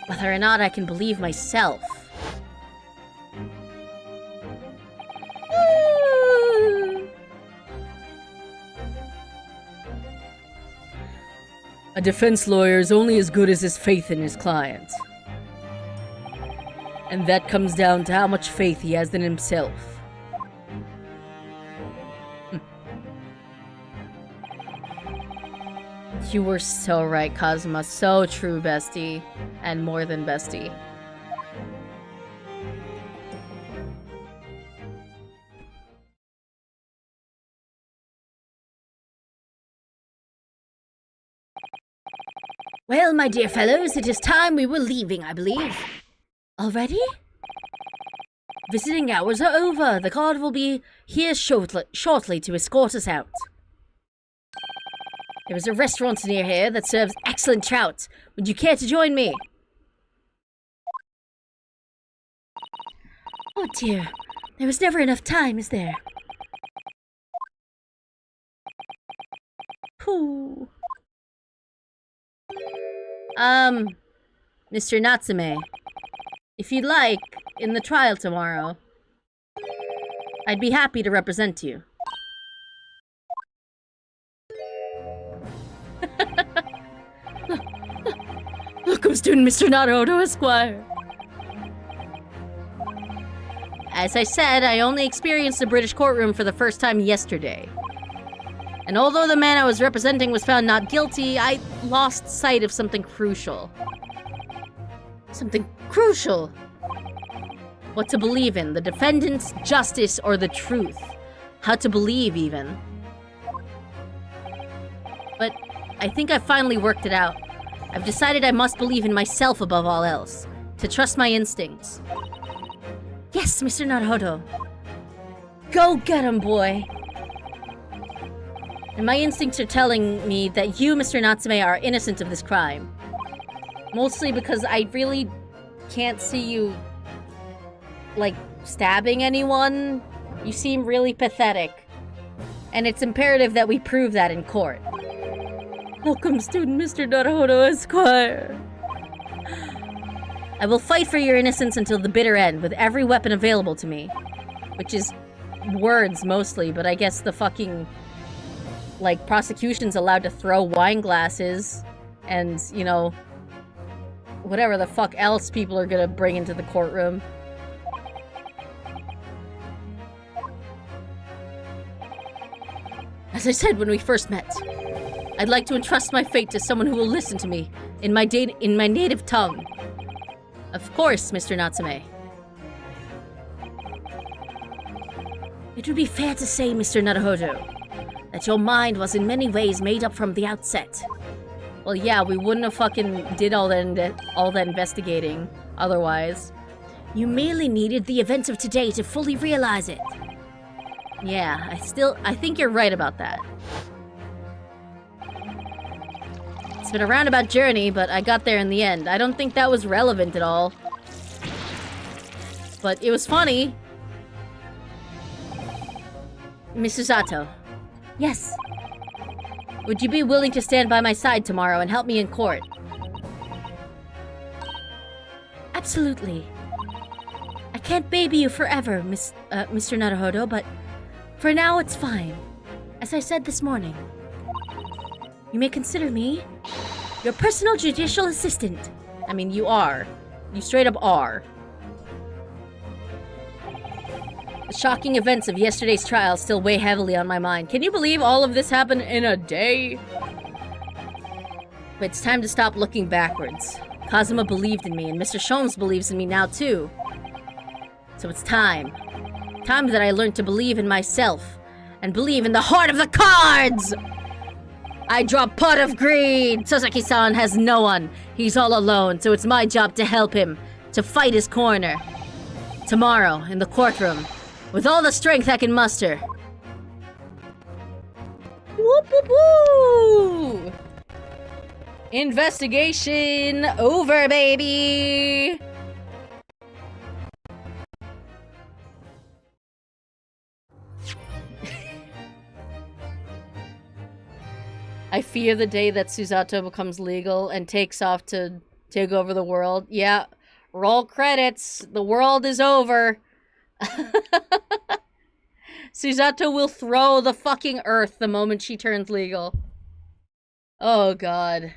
Whether or not I can believe myself. A defense lawyer is only as good as his faith in his client. And that comes down to how much faith he has in himself. You were so right, Kazuma. So true, bestie. And more than bestie. Well, my dear fellows, it is time we were leaving, I believe. Already? Visiting hours are over. The guard will be here shortly to escort us out. There is a restaurant near here that serves excellent trout. Would you care to join me? Oh dear, there is never enough time, is there? Pooh. Mr. Natsume, if you'd like, in the trial tomorrow, I'd be happy to represent you. Welcome, student Mr. Naruhodo Esquire. As I said, I only experienced the British courtroom for the first time yesterday. And although the man I was representing was found not guilty, I lost sight of something crucial. Something crucial! What to believe in, the defendant's justice or the truth. How to believe, even. But I think I finally worked it out. I've decided I must believe in myself above all else. To trust my instincts. Yes, Mr. Naruhodo. Go get him, boy! And my instincts are telling me that you, Mr. Natsume, are innocent of this crime. Mostly because I really can't see you, like, stabbing anyone. You seem really pathetic. And it's imperative that we prove that in court. Welcome, student Mr. Naruhodo Esquire. I will fight for your innocence until the bitter end, with every weapon available to me. Which is words, mostly, but I guess the fucking... like, prosecution's allowed to throw wine glasses and, you know, whatever the fuck else people are gonna bring into the courtroom. As I said when we first met, I'd like to entrust my fate to someone who will listen to me in my native tongue. Of course, Mr. Natsume. It would be fair to say, Mr. Naruhodo, that your mind was in many ways made up from the outset. Well, yeah, we wouldn't have fucking did all that investigating otherwise. You merely needed the events of today to fully realize it. Yeah, I think you're right about that. It's been a roundabout journey, but I got there in the end. I don't think that was relevant at all. But it was funny. Mrs. Sato. Yes. Would you be willing to stand by my side tomorrow and help me in court? Absolutely. I can't baby you forever, Mr. Naruhodo, but for now it's fine. As I said this morning, you may consider me your personal judicial assistant. I mean, you are. You straight up are. The shocking events of yesterday's trial still weigh heavily on my mind. Can you believe all of this happened in a day? But it's time to stop looking backwards. Kazuma believed in me, and Mr. Sholmes believes in me now too. So it's time. Time that I learned to believe in myself, and believe in the heart of the cards! I draw Pot of Greed! Sasaki-san has no one. He's all alone, so it's my job to help him, to fight his corner. Tomorrow, in the courtroom, with all the strength I can muster. Whoop whoop woo! Investigation over, baby! I fear the day that Susato becomes legal and takes off to take over the world. Yeah, roll credits. The world is over. Susato will throw the fucking earth the moment she turns legal. Oh, God.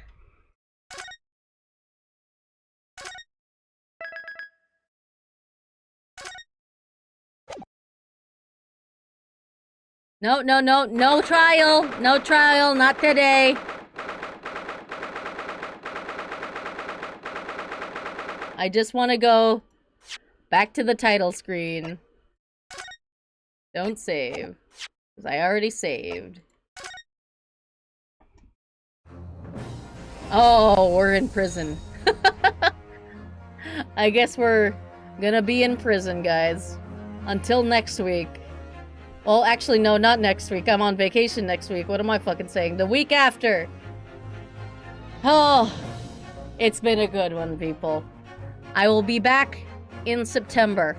No, no, no, no trial. No trial, not today. I just want to go back to the title screen. Don't save. Because I already saved. Oh, we're in prison. I guess we're gonna be in prison, guys. Until next week. Well, actually, no, not next week. I'm on vacation next week. What am I fucking saying? The week after. Oh, it's been a good one, people. I will be back in September.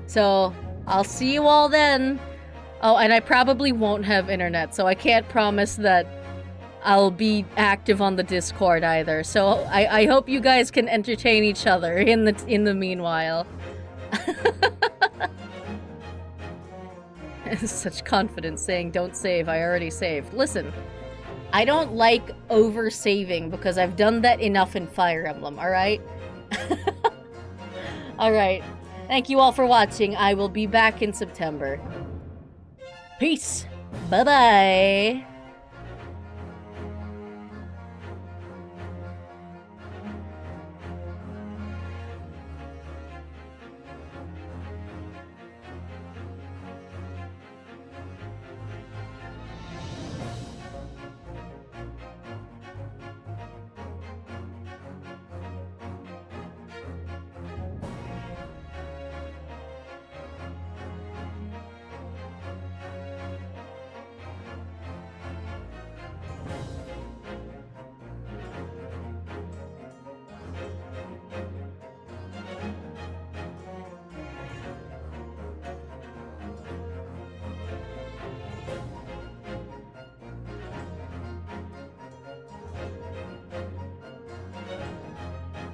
So, I'll see you all then. Oh, and I probably won't have internet, so I can't promise that I'll be active on the Discord either. So, I hope you guys can entertain each other in the meanwhile. Such confidence saying don't save, I already saved. Listen, I don't like over-saving because I've done that enough in Fire Emblem, alright? Alright, thank you all for watching. I will be back in September. Peace! Bye-bye!